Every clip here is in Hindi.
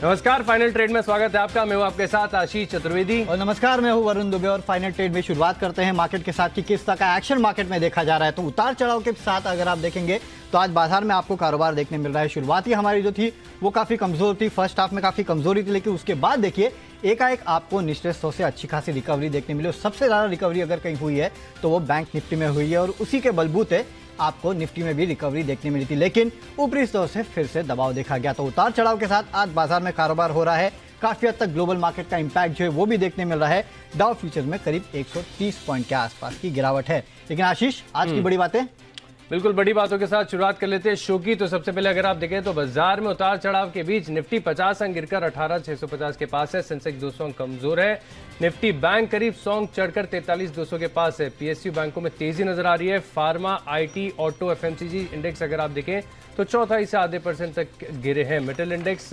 नमस्कार, फाइनल ट्रेड में स्वागत है आपका। मैं हूं आपके साथ आशीष चतुर्वेदी। और नमस्कार, मैं हूं वरुण दुबे। और फाइनल ट्रेड में शुरुआत करते हैं मार्केट के साथ कि किस तरह का एक्शन मार्केट में देखा जा रहा है। तो उतार चढ़ाव के साथ अगर आप देखेंगे तो आज बाजार में आपको कारोबार देखने मिल रहा है। शुरुआती हमारी जो थी वो काफी कमजोर थी, फर्स्ट हाफ में काफी कमजोरी थी, लेकिन उसके बाद देखिए एकाएक आपको निचले स्तर से अच्छी खासी रिकवरी देखने मिली। और सबसे ज्यादा रिकवरी अगर कहीं हुई है तो वो बैंक निफ्टी में हुई है और उसी के बलबूते आपको निफ्टी में भी रिकवरी देखने मिली थी, लेकिन ऊपरी स्तर से फिर से दबाव देखा गया। तो उतार चढ़ाव के साथ आज बाजार में कारोबार हो रहा है। काफी हद तक ग्लोबल मार्केट का इंपैक्ट जो है वो भी देखने मिल रहा है। डाउ फ्यूचर में करीब 130 पॉइंट के आसपास की गिरावट है। लेकिन आशीष, आज की बड़ी बातें बिल्कुल बड़ी बातों के साथ शुरुआत कर लेते हैं शो की। तो सबसे पहले अगर आप देखें तो बाजार में उतार चढ़ाव के बीच निफ्टी 50 अंक गिरकर 18,650 के पास है। सेंसेक्स 200 अंक कमजोर है। निफ्टी बैंक करीब 100 अंक चढ़कर 43,200 के पास है। पीएसयू बैंकों में तेजी नजर आ रही है। Pharma, IT, auto, FMCG index अगर आप देखें तो 0.25 से आधे % तक गिरे हैं। मेटल इंडेक्स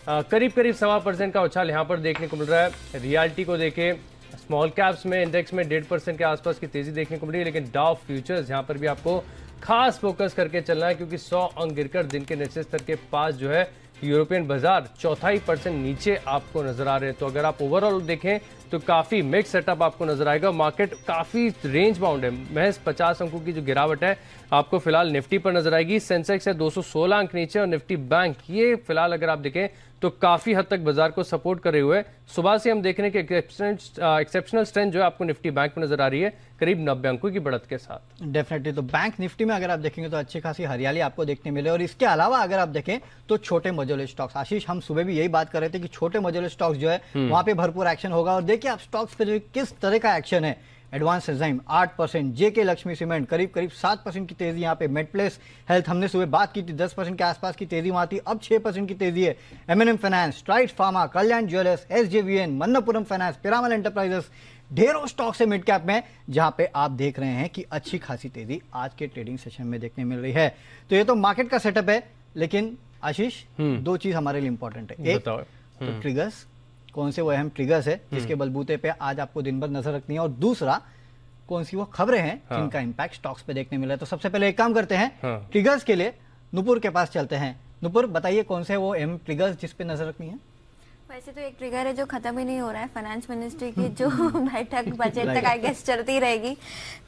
करीब 1.25% का उछाल यहां पर देखने को मिल रहा है। रियल्टी को देखें, स्मॉल कैप्स में इंडेक्स में 1.5% के आसपास की तेजी देखने को मिली है। लेकिन डाउ फ्यूचर्स यहां पर भी आपको खास फोकस करके चलना है, क्योंकि 100 अंक गिरकर दिन के निचले स्तर के पास जो है यूरोपियन बाजार 0.25% नीचे आपको नजर आ रहे हैं। तो अगर आप ओवरऑल देखें तो काफी मिक्स सेटअप आपको नजर आएगा। मार्केट काफी रेंज बाउंड है। महज 50 अंकों की जो गिरावट है आपको फिलहाल निफ्टी पर नजर आएगी। सेंसेक्स है 216 अंक नीचे और निफ्टी बैंक ये फिलहाल अगर आप देखें तो काफी हद तक बाजार को सपोर्ट करे हुए। सुबह से हम देख रहे हैं कि एक्सेप्शनल स्ट्रेंथ जो है आपको निफ्टी बैंक में नजर आ रही है करीब 90 अंकों की बढ़त के साथ। डेफिनेटली तो बैंक निफ्टी में अगर आप देखेंगे तो अच्छी खासी हरियाली आपको देखने मिले। और इसके अलावा अगर आप देखें तो छोटे मझोले स्टॉक्स, आशीष हम सुबह भी यही बात कर रहे थे कि छोटे मझोले स्टॉक्स जो है वहां पे भरपूर एक्शन होगा। और देखिए आप स्टॉक्स पे जो किस तरह का एक्शन है। एडवांस एंजाइम 8%, जेके लक्ष्मी सीमेंट करीब 7% की तेजी यहाँ पे। मेडप्लेस हेल्थ हमने सुबह बात की थी 10% के आसपास की तेजी वहां थी, अब 6% की तेजी है। MNM finance, Strides pharma, Kalyan jewellers, SJVN, Manappuram finance, Piramal enterprises, ढेरों स्टॉक्स है मिड कैप में जहां पे आप देख रहे हैं कि अच्छी खासी तेजी आज के ट्रेडिंग सेशन में देखने मिल रही है। तो ये तो मार्केट का सेटअप है, लेकिन आशीष दो चीज हमारे लिए इंपॉर्टेंट है। एक तो ट्रिगर्स, कौन से वो अहम ट्रिगर्स है जिसके बलबूते पे आज आपको दिन भर नजर रखनी है, और दूसरा कौन सी वो खबरें हैं जिनका इंपैक्ट स्टॉक्स पे देखने मिला है। तो सबसे पहले एक काम करते हैं, ट्रिगर्स के लिए नुपुर के पास चलते हैं। नुपुर, बताइए कौन से वो अहम ट्रिगर्स जिस पे नजर रखनी है। वैसे तो एक ट्रिगर है जो खत्म ही नहीं हो रहा है, फाइनेंस मिनिस्ट्री की जो बैठक बजट तक आई गेस चलती रहेगी।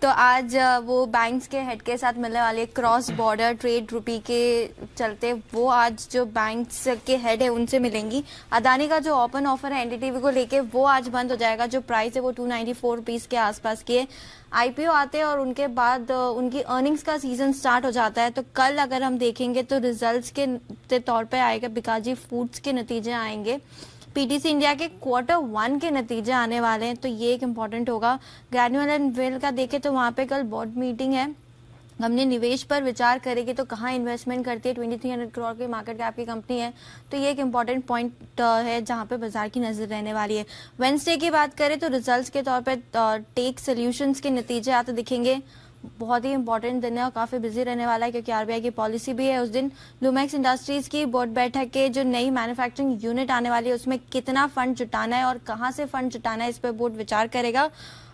तो आज वो बैंक्स के हेड के साथ मिलने वाले क्रॉस बॉर्डर ट्रेड रुपी के चलते वो आज जो बैंक्स के हेड है उनसे मिलेंगी। अदानी का जो ओपन ऑफर है एनडीटीवी को लेके वो आज बंद हो जाएगा। जो प्राइस है वो 294 रुपीज के आसपास की है। आईपीओ आते हैं और उनके बाद उनकी अर्निंग्स का सीजन स्टार्ट हो जाता है। तो कल अगर हम देखेंगे तो रिजल्ट्स के तौर पे आएगा बिकाजी फूड्स के नतीजे आएंगे, पीटीसी इंडिया के Q1 के नतीजे आने वाले हैं। तो ये एक इम्पॉर्टेंट होगा। ग्रैन्युअल एंड वेल का देखें तो वहाँ पे कल बोर्ड मीटिंग है। हमने निवेश पर विचार करेंगे तो कहाँ इन्वेस्टमेंट करती है, 2300 करोड़ की मार्केट कैप की कंपनी है। तो ये एक इम्पॉर्टेंट पॉइंट है जहाँ पे बाजार की नजर रहने वाली है। वेडनेसडे की बात करें तो रिजल्ट्स के तौर पे टेक सॉल्यूशंस के नतीजे आते दिखेंगे। बहुत ही इंपॉर्टेंट दिन है और काफी बिजी रहने वाला है क्योंकि आरबीआई की पॉलिसी भी है उस दिन। लुमेक्स इंडस्ट्रीज की बोर्ड बैठक के जो नई मैन्युफैक्चरिंग यूनिट आने वाली है उसमें कितना फंड जुटाना है और कहाँ से फंड जुटाना है इस पे बोर्ड विचार करेगा।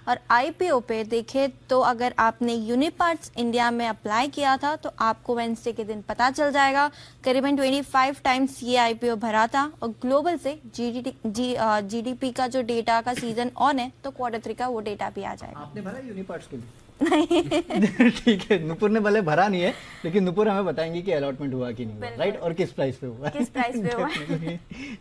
और आईपीओ पे देखें तो अगर आपने यूनिपार्ट्स इंडिया में अप्लाई किया था तो आपको वेडनेसडे के दिन पता चल जाएगा। करीबन 25 टाइम्स ये आईपीओ भरा था। और ग्लोबल से जीडीपी का जो डेटा का सीजन ऑन है तो Q3 का वो डेटा भी आ जाएगा। आपने भरा यूनिपार्ट्स के लिए? नहीं ठीक है, नुपुर ने भले भरा नहीं है, लेकिन नुपुर हमें बताएंगे कि अलॉटमेंट हुआ कि नहीं हुआ, राइट, और किस प्राइस पे हुआ।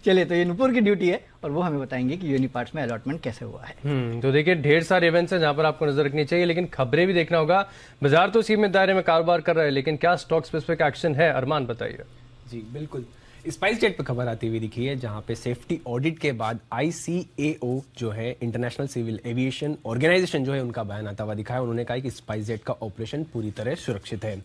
चलिए, तो ये नुपुर की ड्यूटी है और वो हमें बताएंगे कि यूनिपार्ट्स में अलॉटमेंट कैसे हुआ है। तो देखिए ढेर सारे इवेंट्स हैं जहां पर आपको नजर रखनी चाहिए, लेकिन खबरें भी देखना होगा। बाजार तो सीमित दायरे में कारोबार कर रहा है, लेकिन क्या स्टॉक स्पेसिफिक एक्शन है? अरमान बताइए। जी बिल्कुल, स्पाइस जेट पर खबर आती हुई दिखी है जहां पे सेफ्टी ऑडिट के बाद ICAO जो है इंटरनेशनल सिविल एविएशन ऑर्गेनाइजेशन जो है उनका बयान आता हुआ दिखा है। उन्होंने कहा कि स्पाइस जेट का ऑपरेशन पूरी तरह सुरक्षित है।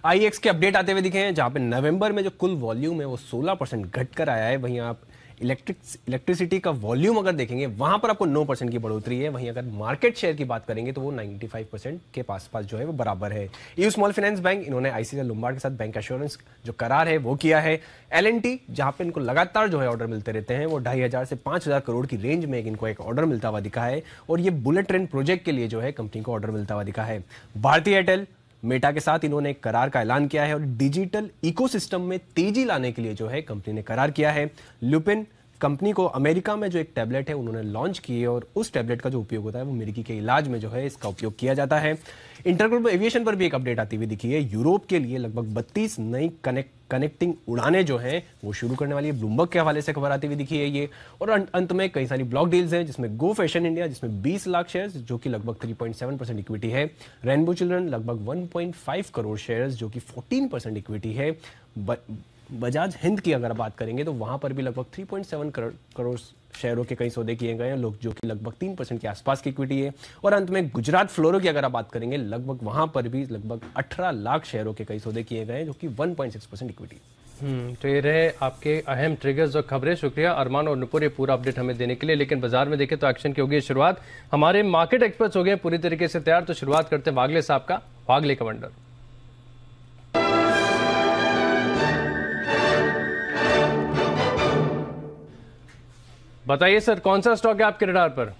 IEX के अपडेट आते हुए दिखे हैं जहां पे नवंबर में जो कुल वॉल्यूम है वो 16% घटकर आया है। वहीं आप इलेक्ट्रिसिटी का वॉल्यूम अगर देखेंगे वहां पर आपको 9% की बढ़ोतरी है। वहीं अगर मार्केट शेयर की बात करेंगे तो वो 95% के पास जो है वो बराबर है। ईयू स्मॉल फाइनेंस बैंक इन्होंने आईसीआईसीआई लोम्बार्ड के साथ बैंक एश्योरेंस जो करार है वो किया है। L&T जहां पे इनको लगातार जो है ऑर्डर मिलते रहते हैं, वो 2500 से 5000 करोड़ की रेंज में इनको एक ऑर्डर मिलता हुआ दिखा है और ये बुलेट ट्रेन प्रोजेक्ट के लिए जो है कंपनी को ऑर्डर मिलता हुआ दिखा है। भारतीय एयरटेल मेटा के साथ इन्होंने एक करार का ऐलान किया है और डिजिटल इकोसिस्टम में तेजी लाने के लिए जो है कंपनी ने करार किया है। लुपिन कंपनी को अमेरिका में जो एक टैबलेट है उन्होंने लॉन्च की है और उस टैबलेट का जो उपयोग होता है वो मिर्गी के इलाज में जो है इसका उपयोग किया जाता है। इंटरग्लोबल एविएशन पर भी एक अपडेट आती हुई दिखी है। यूरोप के लिए लगभग 32 नई कनेक्टिंग उड़ानें जो हैं वो शुरू करने वाली है। ब्लूमबर्ग के हवाले से खबर आती हुई दिखी है ये। और अंत में कई सारी ब्लॉक डील्स हैं जिसमें गो फैशन इंडिया जिसमें 20 लाख शेयर्स जो कि लगभग 3.7% इक्विटी है। रेनबो चिल्ड्रन लगभग 1.5 करोड़ शेयर्स जो कि 14% इक्विटी है। बजाज हिंद की अगर बात करेंगे तो वहां पर भी लगभग 3.7 करोड़ शेयरों के कई सौदे किए गए हैं लोग जो कि लगभग 3% के आसपास की इक्विटी है। और अंत में गुजरात फ्लोरो की अगर आप बात करेंगे लगभग वहां पर भी लगभग 18 लाख शेयरों के कई सौदे किए गए हैं जो कि 1.6% इक्विटी। तो ये रहे आपके अहम ट्रिगर्स और खबरें। शुक्रिया अरमान और नुपुर ये पूरा अपडेट हमें देने के लिए। लेकिन बाजार में देखें तो एक्शन की होगी शुरुआत। हमारे मार्केट एक्सपर्ट्स हो गए पूरी तरीके से तैयार, तो शुरुआत करते हैं वागले साहब का। वागले कमांडर। बताइए सर, कौन सा स्टॉक है आपके रडार पर?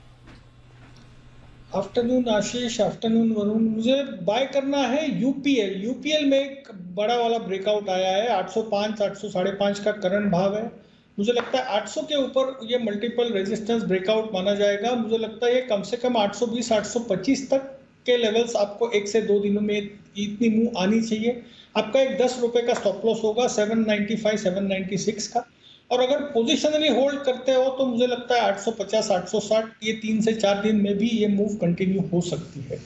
आफ्टरनून आशीष, आफ्टरनून वरुण। मुझे बाय करना है यूपीएल। यूपीएल में एक बड़ा वाला ब्रेकआउट आया है 805 805.5 का करंट भाव है। मुझे लगता है 800 के ऊपर ये मल्टीपल रेजिस्टेंस ब्रेकआउट माना जाएगा। मुझे लगता है ये कम से कम 820 825 तक के लेवल्स आपको 1 से 2 दिनों में इतनी मूव आनी चाहिए। आपका एक 10 रुपए का स्टॉप लॉस होगा 795 796 का। और अगर पोजिशनली होल्ड करते हो तो मुझे लगता है 850 860 ये 3 से 4 दिन में भी ये मूव कंटिन्यू हो सकती है।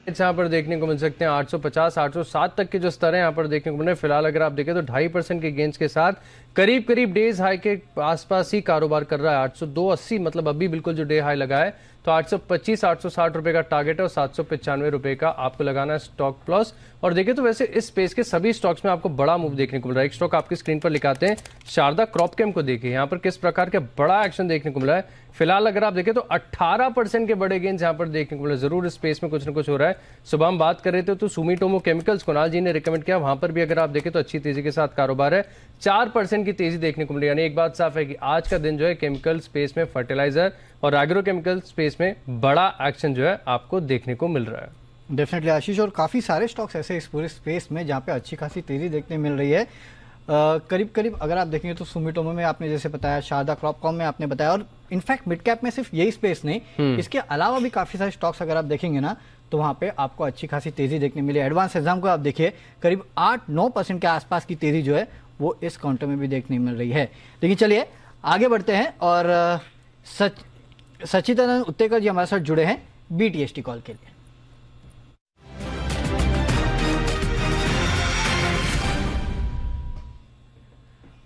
यहाँ पर देखने को मिल सकते हैं 850 807 तक के जो स्तर है यहाँ पर देखने को मिल रहे हैं। फिलहाल अगर आप देखें तो 2.5% के गेंस के साथ करीब करीब डेज हाई के आसपास ही कारोबार कर रहा है। 802.80 मतलब अभी बिल्कुल जो डे हाई लगा है तो 825 860 रुपए का टारगेट है और 795 रुपए का आपको लगाना है स्टॉक लॉस। और देखिए तो वैसे इस स्पेस के सभी स्टॉक्स में आपको बड़ा मूव देखने को मिल रहा है। एक स्टॉक आपकी स्क्रीन पर लिखाते हैं शारदा क्रॉपकेम को देखिए यहाँ पर किस प्रकार का बड़ा एक्शन देखने को मिला है। फिलहाल अगर आप देखें तो 18% के बड़े गेंस यहाँ पर देखने को मिले। जरूर इस स्पेस में कुछ ना कुछ हो रहा है। सुबह हम बात कर रहे थे तो सुमिटोमो केमिकल्स कुणाल जी ने रिकमेंड किया, वहां पर भी अगर आप देखें तो अच्छी तेजी के साथ कारोबार है। 4% की तेजी देखने को मिली। यानी एक बात साफ है कि आज का दिन जो है केमिकल स्पेस में फर्टिलाइजर और एग्रोकेमिकल स्पेस में बड़ा एक्शन जो है आपको देखने को मिल रहा है। डेफिनेटली आशीष, और काफ़ी सारे स्टॉक्स ऐसे इस पूरे स्पेस में जहाँ पे अच्छी खासी तेजी देखने मिल रही है। करीब करीब अगर आप देखेंगे तो सुमिटोमो में आपने जैसे बताया, शारदा क्रॉपकॉम में आपने बताया, और इनफैक्ट मिड कैप में सिर्फ यही स्पेस नहीं, इसके अलावा भी काफ़ी सारे स्टॉक्स अगर आप देखेंगे ना तो वहाँ पे आपको अच्छी खासी तेजी देखने मिली। एडवांस एग्जाम को आप देखिए करीब 8-9% के आसपास की तेजी जो है वो इस काउंटर में भी देखने मिल रही है। लेकिन चलिए आगे बढ़ते हैं और सचिदानंद उत्तेकर जी हमारे साथ जुड़े हैं BTST कॉल के लिए।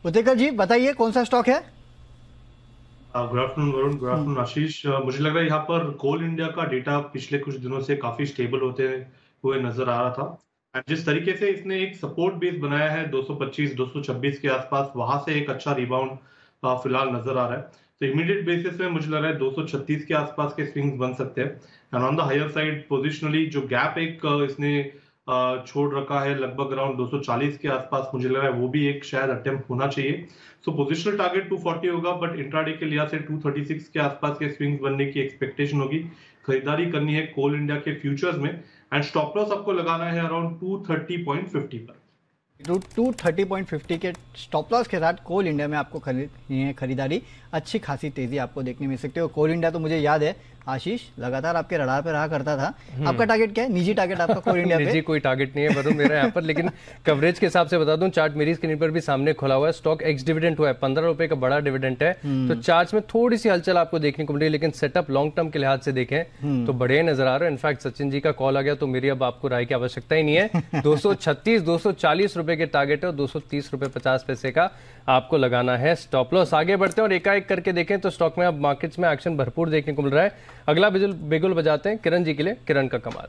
उत्तेकर जी बताइए कौन सा स्टॉक है? Good afternoon Varun, good afternoon Ashish. मुझे लग रहा है यहाँ पर कोल इंडिया का डेटा पिछले कुछ दिनों से काफी स्टेबल होते हुए नजर आ रहा था। एंड जिस तरीके से इसने एक सपोर्ट बेस बनाया है 225 226 के आसपास, वहां से एक अच्छा रिबाउंड फिलहाल नजर आ रहा है। तो इमीडिएट बेसिस में मुझे लग रहा है 236 के आसपास के स्विंग्स बन सकते हैं। And on the higher side positionally जो गैप एक इसने छोड़ रखा है लगभग अराउंड 240 के आसपास, मुझे लग रहा है वो भी एक शायद अटेम्प्ट होना चाहिए। सो पोजिशनल टारगेट 240 होगा, बट इंट्राडे के लिहाज से 236 के आसपास के स्विंग्स बनने की एक्सपेक्टेशन होगी। खरीदारी करनी है कोल इंडिया के फ्यूचर्स में एंड स्टॉप लॉस आपको लगाना है अराउंड 230.50 पर। 230.50 के स्टॉप लॉस के साथ कोल इंडिया में आपको खरीदारी अच्छी खासी तेजी आपको देखने मिल सकती है। कोल इंडिया तो मुझे याद है आशीष लगातार आपके रडार पे रहा करता था। आपका टारगेट क्या है? निजी टारगेट आपका कोल इंडिया पे? निजी कोई टारगेट नहीं है वरुण मेरा यहाँ पर, लेकिन कवरेज के हिसाब से बता दूं, चार्ट मेरी स्क्रीन पर भी सामने खुला हुआ है। स्टॉक एक्स डिविडेंड हुआ है, 15 रुपए का बड़ा डिविडेंड है। तो चार्ट में थोड़ी सी हलचल आपको देखने को मिली, लेकिन सेटअप लॉन्ग टर्म के लिहाज से देखें तो बड़े नजर आ रहे हैं। इनफैक्ट सचिन जी का कॉल आ गया तो मेरी अब आपको राय की आवश्यकता ही नहीं है। 236 240 रुपए के टारगेट है और 230 रुपए 50 पैसे का आपको लगाना है स्टॉप लॉस। आगे बढ़ते हैं और एकाएक करके देखें तो स्टॉक में अब मार्केट्स में एक्शन भरपूर देखने को मिल रहा है। अगला बिगुल बजाते हैं किरण जी के लिए, किरण का कमाल।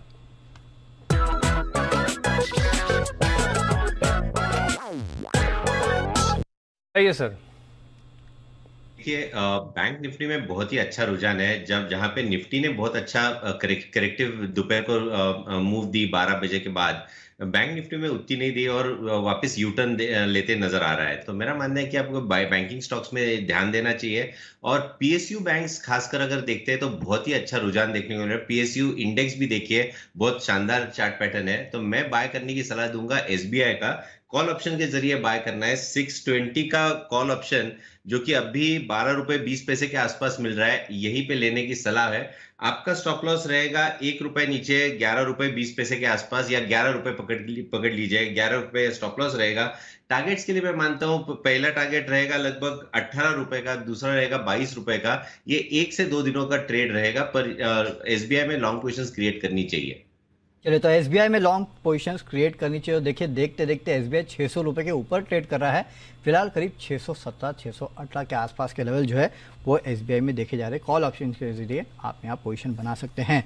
आइए सर। देखिए बैंक निफ्टी में बहुत ही अच्छा रुझान है, जहां पे निफ्टी ने बहुत अच्छा करेक्टिव दोपहर को मूव दी 12 बजे के बाद, बैंक निफ्टी में उतनी नहीं दी और वापस यू टर्न लेते नजर आ रहा है। तो मेरा मानना है कि आपको बैंकिंग स्टॉक्स में ध्यान देना चाहिए। और पीएसयू बैंक्स खासकर अगर देखते हैं तो बहुत ही अच्छा रुझान देखने को मिल रहा है। पीएसयू इंडेक्स भी देखिए, बहुत शानदार चार्ट पैटर्न है। तो मैं बाय करने की सलाह दूंगा एसबीआई का। कॉल ऑप्शन के जरिए बाय करना है। 620 का कॉल ऑप्शन जो कि अभी 12 रुपए 20 पैसे के आसपास मिल रहा है, यहीं पे लेने की सलाह है। आपका स्टॉप लॉस रहेगा 1 रुपए नीचे 11 रुपए 20 पैसे के आसपास, या 11 रुपए पकड़ लीजिए, 11 रुपए स्टॉप लॉस रहेगा। टारगेट्स के लिए मैं मानता हूं पहला टारगेट रहेगा लगभग 18 रुपए का, दूसरा रहेगा 22 रुपए का। ये 1 से 2 दिनों का ट्रेड रहेगा, पर एसबीआई में लॉन्ग पोजीशंस क्रिएट करनी चाहिए। चलिए, तो एसबीआई में लॉन्ग पोजीशंस क्रिएट करनी चाहिए। और देखिए, देखते देखते एसबीआई 600 रुपए के ऊपर ट्रेड कर रहा है। फिलहाल करीब 617 618 के आसपास के लेवल जो है वो एसबीआई में देखे जा रहे हैं। कॉल ऑप्शन के जरिए आप यहाँ पोजीशन बना सकते हैं।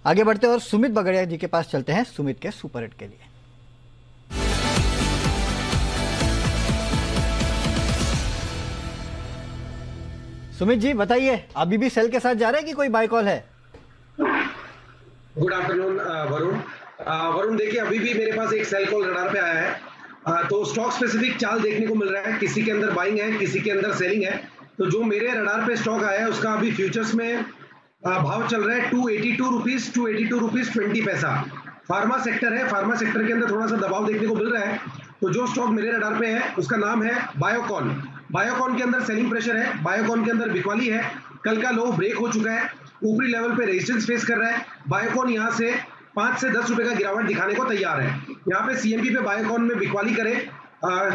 आगे बढ़ते हैं और सुमित बगड़िया जी के पास चलते हैं, सुमित के सुपर हिट के लिए। सुमित जी बताइए, अभी भी सेल के साथ जा रहे हैं कि कोई बाय कॉल है? Good afternoon Varun. वरुण देखिए, अभी भी मेरे पास एक सेल कॉल रडार पे आया है। तो स्टॉक स्पेसिफिक चाल देखने को मिल रहा है, किसी के अंदर बाइंग है, किसी के अंदर सेलिंग है। तो जो मेरे रडार पे स्टॉक आया है उसका अभी फ्यूचर्स में भाव चल रहा है 282 रुपीज 20 पैसा। फार्मा सेक्टर है, फार्मा सेक्टर के अंदर थोड़ा सा दबाव देखने को मिल रहा है। तो जो स्टॉक मेरे रडार पे है उसका नाम है बायोकॉन। बायोकॉन के अंदर सेलिंग प्रेशर है, बायोकॉन के अंदर बिकवाली है। कल का लो ब्रेक हो चुका है, ऊपरी लेवल पे रेजिस्टेंस फेस कर रहा है। बायोकॉन यहां से 5 से 10 रुपए का गिरावट दिखाने को तैयार है। यहाँ पे सीएमपी पे बायोकॉन में बिकवाली करे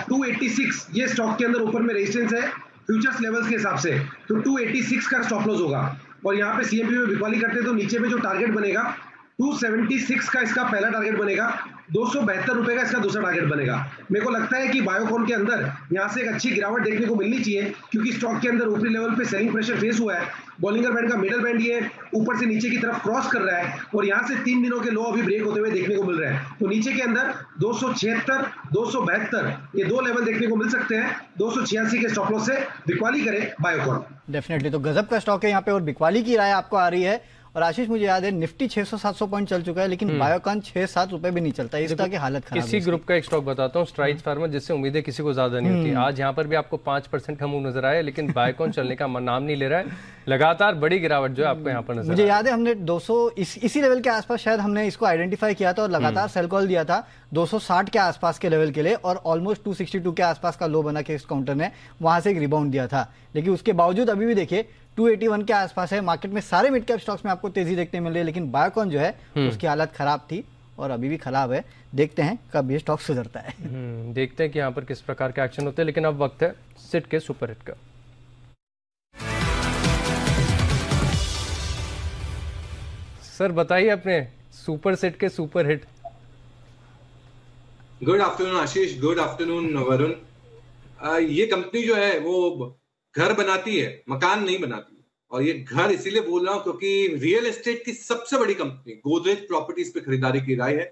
286, ये स्टॉक के अंदर ऊपर में रेजिस्टेंस है फ्यूचर्स लेवल्स के हिसाब से। तो 286 का स्टॉप लॉस होगा। और यहाँ पे सीएमपी में बिकवाली करते हैं तो नीचे में जो टारगेट बनेगा 276 का इसका पहला टारगेट बनेगा, 272 रुपए का इसका दूसरा टारगेट बनेगा। मेरे को लगता है कि बायोकॉन के अंदर यहाँ से एक अच्छी गिरावट देखने को मिलनी चाहिए, क्योंकि स्टॉक के अंदर ऊपरी लेवल पे सेलिंग प्रेशर फेस हुआ है। बॉलिंगर बैंड का मिडल बैंड ये ऊपर से नीचे की तरफ क्रॉस कर रहा है और यहाँ से 3 दिनों के लो अभी ब्रेक होते हुए देखने को मिल रहे हैं। तो नीचे के अंदर 276 272 ये 2 लेवल देखने को मिल सकते हैं। 286 के स्टॉप लॉस से बिकवाली करे बायोकॉन। डेफिनेटली, तो गजब का स्टॉक है यहाँ पे और बिकवाली की राय आपको आ रही है। और आशीष, मुझे याद है निफ्टी 600-700 पॉइंट चल चुका है, लेकिन बायोकॉन 6-7 रुपए भी नहीं चलता। इस तरह की हालत खराब है। इसी ग्रुप का एक स्टॉक बताता हूँ, स्ट्राइड्स फार्मा, जिससे उम्मीदें किसी को ज्यादा नहीं होती। आज यहाँ पर भी आपको 5% का मूव नजर आया, लेकिन बायोकॉन चलने का नाम नहीं ले रहा है। लगातार बड़ी गिरावट जो है आपको यहाँ पर नजर मुझे याद है हमने 200 इसी लेवल के आसपास शायद हमने इसको आइडेंटिफाई किया था और लगातार सेल कॉल दिया था 260 के आसपास के लेवल के लिए, और ऑलमोस्ट 262 के आसपास का लो बना के इस काउंटर ने वहां से एक रिबाउंड दिया था। लेकिन उसके बावजूद अभी भी देखिए 281 के आसपास है। मार्केट में सारे मिड कैप स्टॉक्स में आपको तेजी देखने मिल रही है, लेकिन बायोकॉन जो है उसकी हालत खराब थी और अभी भी खराब है। देखते हैं कब ये स्टॉक सुधरता है। देखते हैं कि यहाँ पर किस प्रकार के एक्शन होते हैं। लेकिन अब वक्त है सिट के सुपर हिट का। सर बताइए अपने सुपर सेट के सुपर हिट। गुड आफ्टरनून आशीष, गुड आफ्टरनून वरुण। ये कंपनी जो है वो घर बनाती है, मकान नहीं बनाती। और ये घर इसीलिए बोल रहा हूं क्योंकि रियल एस्टेट की सबसे बड़ी कंपनी गोदरेज प्रॉपर्टीज पे खरीदारी की राय है।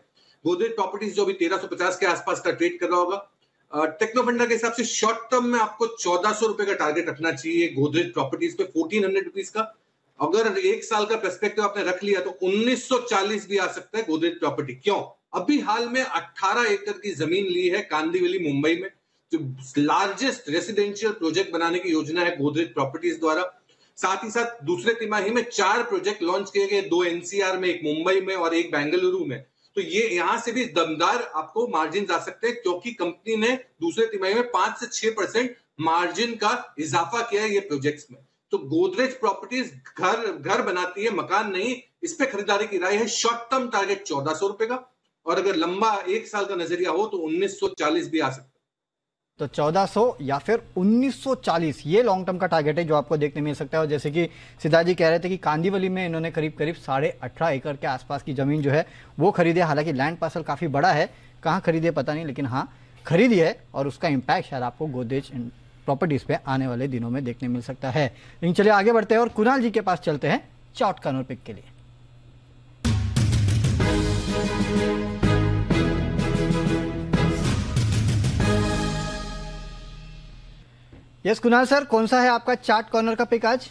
गोदरेज प्रॉपर्टीज जो भी 1350 के आसपास का ट्रेड कर रहा होगा। टेक्नोफंडा के हिसाब से शॉर्ट टर्म में आपको 1400 रुपए का टारगेट रखना चाहिए गोदरेज प्रॉपर्टीज पे, 1400 रुपीज का। अगर 1 साल का पर्सपेक्टिव आपने रख लिया तो 1940 भी आ सकता है गोदरेज प्रॉपर्टी। क्यों? अभी हाल में 18 एकड़ की जमीन ली है कांदिवली मुंबई में, जो लार्जेस्ट रेसिडेंशियल प्रोजेक्ट बनाने की योजना है गोदरेज प्रॉपर्टीज द्वारा। साथ ही साथ दूसरे तिमाही में 4 प्रोजेक्ट लॉन्च किए गए, 2 एनसीआर में, एक मुंबई में और एक बेंगलुरु में। तो ये यहां से भी दमदार आपको मार्जिन आ सकते हैं, क्योंकि कंपनी ने दूसरे तिमाही में 5 से 6% मार्जिन का इजाफा किया है ये प्रोजेक्ट्स में। तो गोदरेज प्रॉपर्टीज घर बनाती है, मकान नहीं। इस पे खरीदारी की राय है। शॉर्ट टर्म टारगेट 1400 रुपए का, और अगर लंबा 1 साल का नजरिया हो तो 1940 भी आ सकता है। तो 1400 या फिर 1940 ये लॉन्ग टर्म का टारगेट है जो आपको देखने मिल सकता है। और जैसे कि सिद्धार्थ जी कह रहे थे कि कांदिवली में इन्होंने करीब 18.5 एकड़ के आसपास की जमीन जो है वो खरीदी है। हालांकि लैंड पार्सल काफी बड़ा है, कहाँ खरीदे पता नहीं, लेकिन हाँ खरीदी है और उसका इंपैक्ट शायद आपको गोदरेज प्रॉपर्टीज पे आने वाले दिनों में देखने मिल सकता है। लेकिन चलिए आगे बढ़ते हैं और कुणाल जी के पास चलते हैं चार्ट कॉर्नर पिक के लिए। यस कुणाल सर, कौन सा है आपका चार्ट कॉर्नर का पिक आज?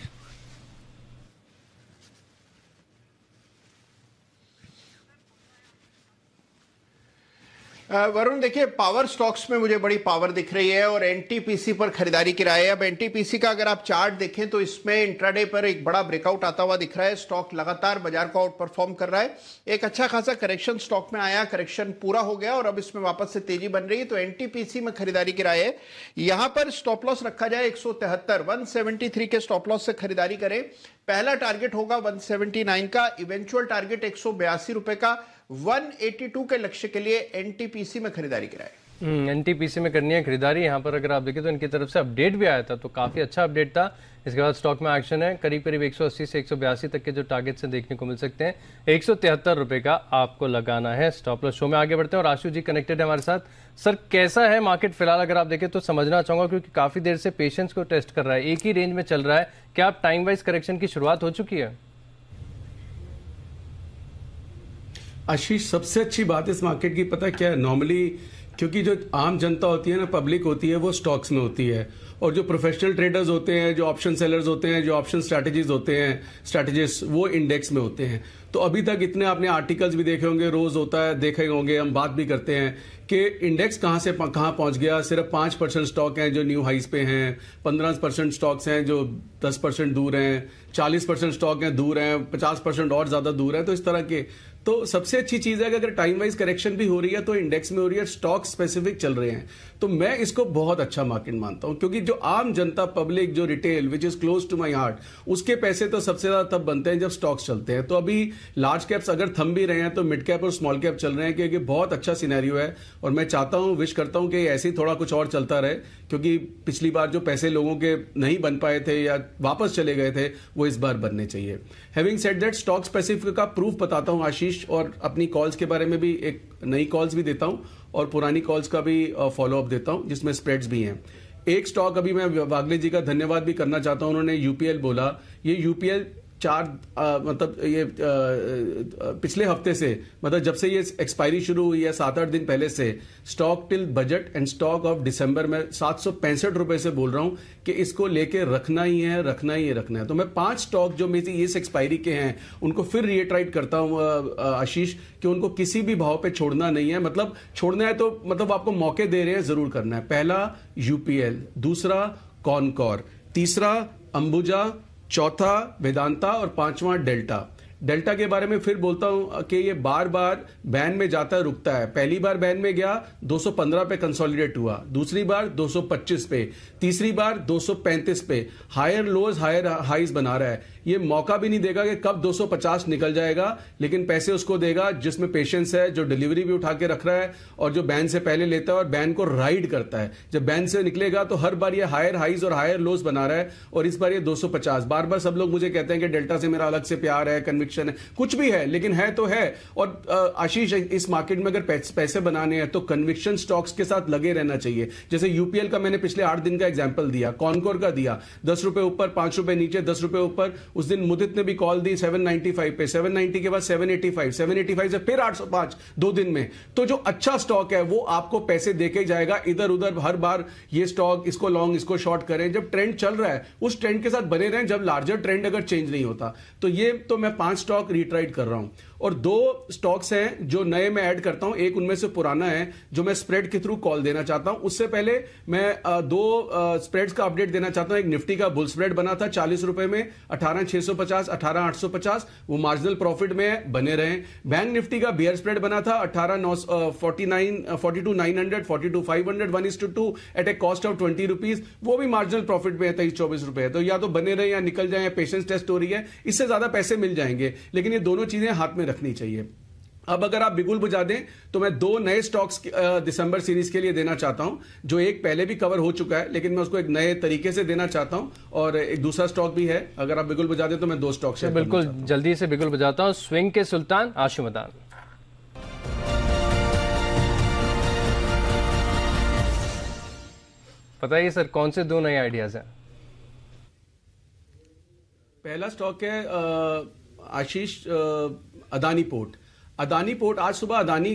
वरुण देखिए, पावर स्टॉक्स में मुझे बड़ी पावर दिख रही है और एनटीपीसी पर खरीदारी की राय है। अब एनटीपीसी का अगर आप चार्ट देखें तो इसमें इंट्राडे पर एक बड़ा ब्रेकआउट आता हुआ दिख रहा है। स्टॉक लगातार बाजार को आउट परफॉर्म कर रहा है। एक अच्छा खासा करेक्शन स्टॉक में आया, करेक्शन पूरा हो गया और अब इसमें वापस से तेजी बन रही है। तो एनटीपीसी में खरीदारी की राय है। यहां पर स्टॉप लॉस रखा जाए 173, 173 के स्टॉप लॉस से खरीदारी करें। पहला टारगेट होगा 179 का, इवेंचुअल टारगेट 182 रुपए का, 182 के लक्ष्य के लिए एनटीपीसी में खरीदारी कराए। एनटीपीसी में करनी है खरीदारी। यहाँ पर अगर आप देखें तो इनकी तरफ से अपडेट भी आया था, तो काफी अच्छा अपडेट था। इसके बाद स्टॉक में एक्शन है। करीब करीब 180 से 182 तक के जो टारगेट्स हैं देखने को मिल सकते हैं। 173 रुपए का आपको लगाना है स्टॉप लॉस। शो में आगे बढ़ते हैं और आशु जी कनेक्टेड है हमारे साथ। सर, कैसा है मार्केट फिलहाल अगर आप देखें तो? समझना चाहूंगा क्योंकि काफी देर से पेशेंस को टेस्ट कर रहा है, एक ही रेंज में चल रहा है। क्या आप टाइम वाइज करेक्शन की शुरुआत हो चुकी है? आशीष, सबसे अच्छी बात इस मार्केट की पता क्या है? नॉर्मली क्योंकि जो आम जनता होती है ना, पब्लिक होती है, वो स्टॉक्स में होती है, और जो प्रोफेशनल ट्रेडर्स होते हैं, जो ऑप्शन सेलर्स होते हैं, जो ऑप्शन स्ट्रैटेजीज होते हैं, स्ट्रैटेजिस्ट, वो इंडेक्स में होते हैं। तो अभी तक इतने आपने आर्टिकल्स भी देखे होंगे, रोज होता है, देखे होंगे, हम बात भी करते हैं कि इंडेक्स कहां से कहां पहुंच गया। सिर्फ 5% स्टॉक हैं जो न्यू हाइस पे हैं, 15% स्टॉक्स हैं जो 10% दूर हैं, 40% स्टॉक हैं दूर हैं, 50% और ज्यादा दूर है। तो इस तरह के, तो सबसे अच्छी चीज है कि अगर टाइम वाइज करेक्शन भी हो रही है तो इंडेक्स में हो रही है, स्टॉक स्पेसिफिक चल रहे हैं। तो मैं इसको बहुत अच्छा मार्केट मानता हूं, क्योंकि जो आम जनता, पब्लिक, जो retail, which is close to my heart, उसके पैसे तो सबसे ज्यादा तब बनते हैं जब स्टॉक्स चलते हैं। तो अभी लार्ज कैप्स अगर थम भी रहे हैं तो मिड कैप और स्मॉल कैप चल रहे हैं, क्योंकि बहुत अच्छा सिनेरियो है। और मैं चाहता हूं, विश करता हूं कि ऐसे ही थोड़ा कुछ और चलता रहे, क्योंकि पिछली बार जो पैसे लोगों के नहीं बन पाए थे या वापस चले गए थे, वो इस बार बनने चाहिए। Having said that, stock specific का प्रूफ बताता हूं आशीष, और अपनी कॉल्स के बारे में भी एक नई कॉल्स भी देता हूं और पुरानी कॉल्स का भी फॉलो अप देता हूं, जिसमें स्प्रेड्स भी हैं। एक स्टॉक अभी मैं वागले जी का धन्यवाद भी करना चाहता हूं, उन्होंने यूपीएल बोला। ये यूपीएल मतलब ये पिछले हफ्ते से, मतलब जब से ये एक्सपायरी शुरू हुई है 7-8 दिन पहले से, stock till budget and stock of December में 765 रुपए से बोल रहा हूं कि इसको लेके रखना ही है, रखना ही है, रखना है। तो मैं 5 स्टॉक जो मेरी इस एक्सपायरी के हैं उनको फिर रिएट्राइट करता हूं आशीष, कि उनको किसी भी भाव पे छोड़ना नहीं है। मतलब छोड़ना है तो मतलब आपको मौके दे रहे हैं, जरूर करना है। पहला यूपीएल, दूसरा कॉनकॉर, तीसरा अंबुजा, चौथा वेदांता और पांचवा डेल्टा। डेल्टा के बारे में फिर बोलता हूं कि ये बार बार बैन में जाता है, रुकता है। पहली बार बैन में गया 215 पे कंसोलिडेट हुआ, दूसरी बार 225 पे, तीसरी बार 235 पे, हायर लोज हायर हाइज बना रहा है। ये मौका भी नहीं देगा कि कब 250 निकल जाएगा, लेकिन पैसे उसको देगा जिसमें पेशेंस है, जो डिलीवरी भी उठा के रख रहा है और जो बैन से पहले लेता है और बैन को राइड करता है। जब बैन से निकलेगा तो हर बार ये हायर हाइज और हायर लोज बना रहा है, और इस बार ये 250। बार बार सब लोग मुझे कहते हैं कि डेल्टा से मेरा अलग से प्यार है, कन्विक्शन है, कुछ भी है, लेकिन है तो है। और आशीष, इस मार्केट में अगर पैसे बनाने हैं तो कन्विक्शन स्टॉक्स के साथ लगे रहना चाहिए। जैसे यूपीएल का मैंने पिछले 8 दिन का एग्जांपल दिया, कॉनकोर का दिया, 10 रुपए ऊपर, 5 रुपए नीचे, 10 रुपए ऊपर। उस दिन मुदित ने भी कॉल दी 795 पे, 790 के बाद 785, 785 से फिर 805 2 दिन में। तो जो अच्छा स्टॉक है वो आपको पैसे देके जाएगा। इधर उधर हर बार ये स्टॉक, इसको लॉन्ग, इसको शॉर्ट करें। जब ट्रेंड चल रहा है उस ट्रेंड के साथ बने रहें, जब लार्जर ट्रेंड अगर चेंज नहीं होता। तो ये तो मैं 5 स्टॉक रिट्राइड कर रहा हूं, और 2 स्टॉक्स हैं जो नए मैं ऐड करता हूं। एक उनमें से पुराना है जो मैं स्प्रेड के थ्रू कॉल देना चाहता हूं। उससे पहले मैं 2 स्प्रेड्स का अपडेट देना चाहता हूं। एक निफ्टी का बुल स्प्रेड बना था 40 रुपए में, 18,650, 18,850, वो मार्जिनल प्रॉफिट में बने रहे। बैंक निफ्टी का बियर स्प्रेड बना था 42,900, 42,500, 1:2 at a cost of 20 rupees, वो भी मार्जिनल प्रॉफिट में है 23-24 रुपए है। तो या तो बने रहे या निकल जाए, पेशेंस टेस्ट हो रही है, इससे ज्यादा पैसे मिल जाएंगे, लेकिन ये दोनों चीजें हाथ में रखनी चाहिए। अब अगर आप बिगुल बुझा दें तो मैं 2 नए स्टॉक्स दिसंबर सीरीज के लिए देना चाहता हूं, जो एक पहले भी कवर हो चुका है, लेकिन मैं उसको एक नए तरीके से देना चाहता हूं, और एक दूसरा स्टॉक भी है। अगर आप बिगुल बुझा दें तो मैं 2 स्टॉक से बिल्कुल जल्दी से बिगुल बुझाता हूं। स्विंग के सुल्तान आशु मदान। बताइए सर, कौन से 2 नए आइडियाज हैं? पहला स्टॉक है आशीष, अदानी पोर्ट। अदानी पोर्ट, आज सुबह अदानी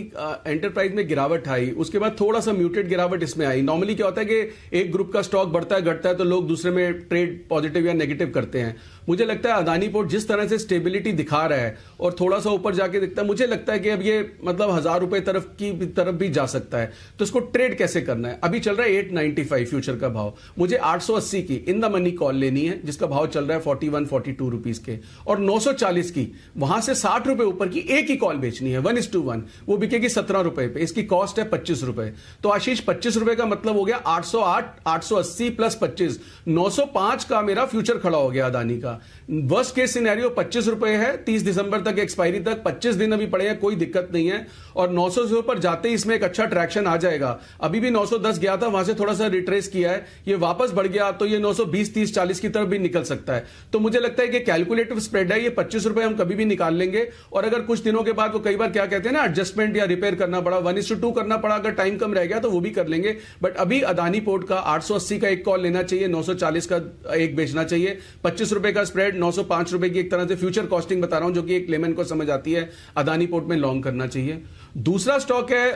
एंटरप्राइज में गिरावट आई, उसके बाद थोड़ा सा म्यूटेड गिरावट इसमें आई। नॉर्मली क्या होता है कि एक ग्रुप का स्टॉक बढ़ता है घटता है तो लोग दूसरे में ट्रेड पॉजिटिव या नेगेटिव करते हैं। मुझे लगता है अदानी पोर्ट जिस तरह से स्टेबिलिटी दिखा रहा है और थोड़ा सा ऊपर जाके दिखता है, मुझे लगता है कि अब ये मतलब 1000 रुपए तरफ भी जा सकता है। तो इसको ट्रेड कैसे करना है? अभी चल रहा है 895 फ्यूचर का भाव, मुझे 880 की इन द मनी कॉल लेनी है जिसका भाव चल रहा है 41-42 रुपीज के, और 940 की वहां से 60 रुपए ऊपर की एक ही कॉल बेचनी है 1:1, वो बिकेगी 17 रुपए पे, इसकी कॉस्ट है 25 रुपए। तो आशीष 25 रुपए का मतलब हो गया 808, 880 प्लस 25, 905 का मेरा फ्यूचर खड़ा हो गया अदानी का। वर्स्ट केस सिनेरियो 25 रुपए है 30 दिसंबर तक एक्सपायरी तक, 25 दिन अभी पड़े हैं, कोई दिक्कत नहीं है। और 900 से ऊपर जाते ही इसमें एक अच्छा ट्रैक्शन आ जाएगा। अभी भी 910 गया था, वहां से थोड़ा सा रिट्रेस किया है, ये वापस बढ़ गया तो ये 920, 30, 40 की तरफ भी निकल सकता है। तो मुझे लगता है कि कैलकुलेटिव स्प्रेड है, ये 25 रुपए हम कभी भी निकाल लेंगे। और अगर कुछ दिनों के बाद वो कई बार क्या कहते हैं ना, एडजस्टमेंट या रिपेयर करना पड़ा, 1:2 करना पड़ा, अगर टाइम कम रह गया तो वो भी कर लेंगे। बट अभी अदानी पोर्ट का 880 का एक कॉल लेना चाहिए, 940 का एक बेचना चाहिए, 25 रुपए का स्प्रेड, 905 रुपए की एक तरह से फ्यूचर कॉस्टिंग बता रहा हूं जो कि एक लेमन को समझ आती है, अदानी पोर्ट में लॉन्ग करना चाहिए। दूसरा स्टॉक है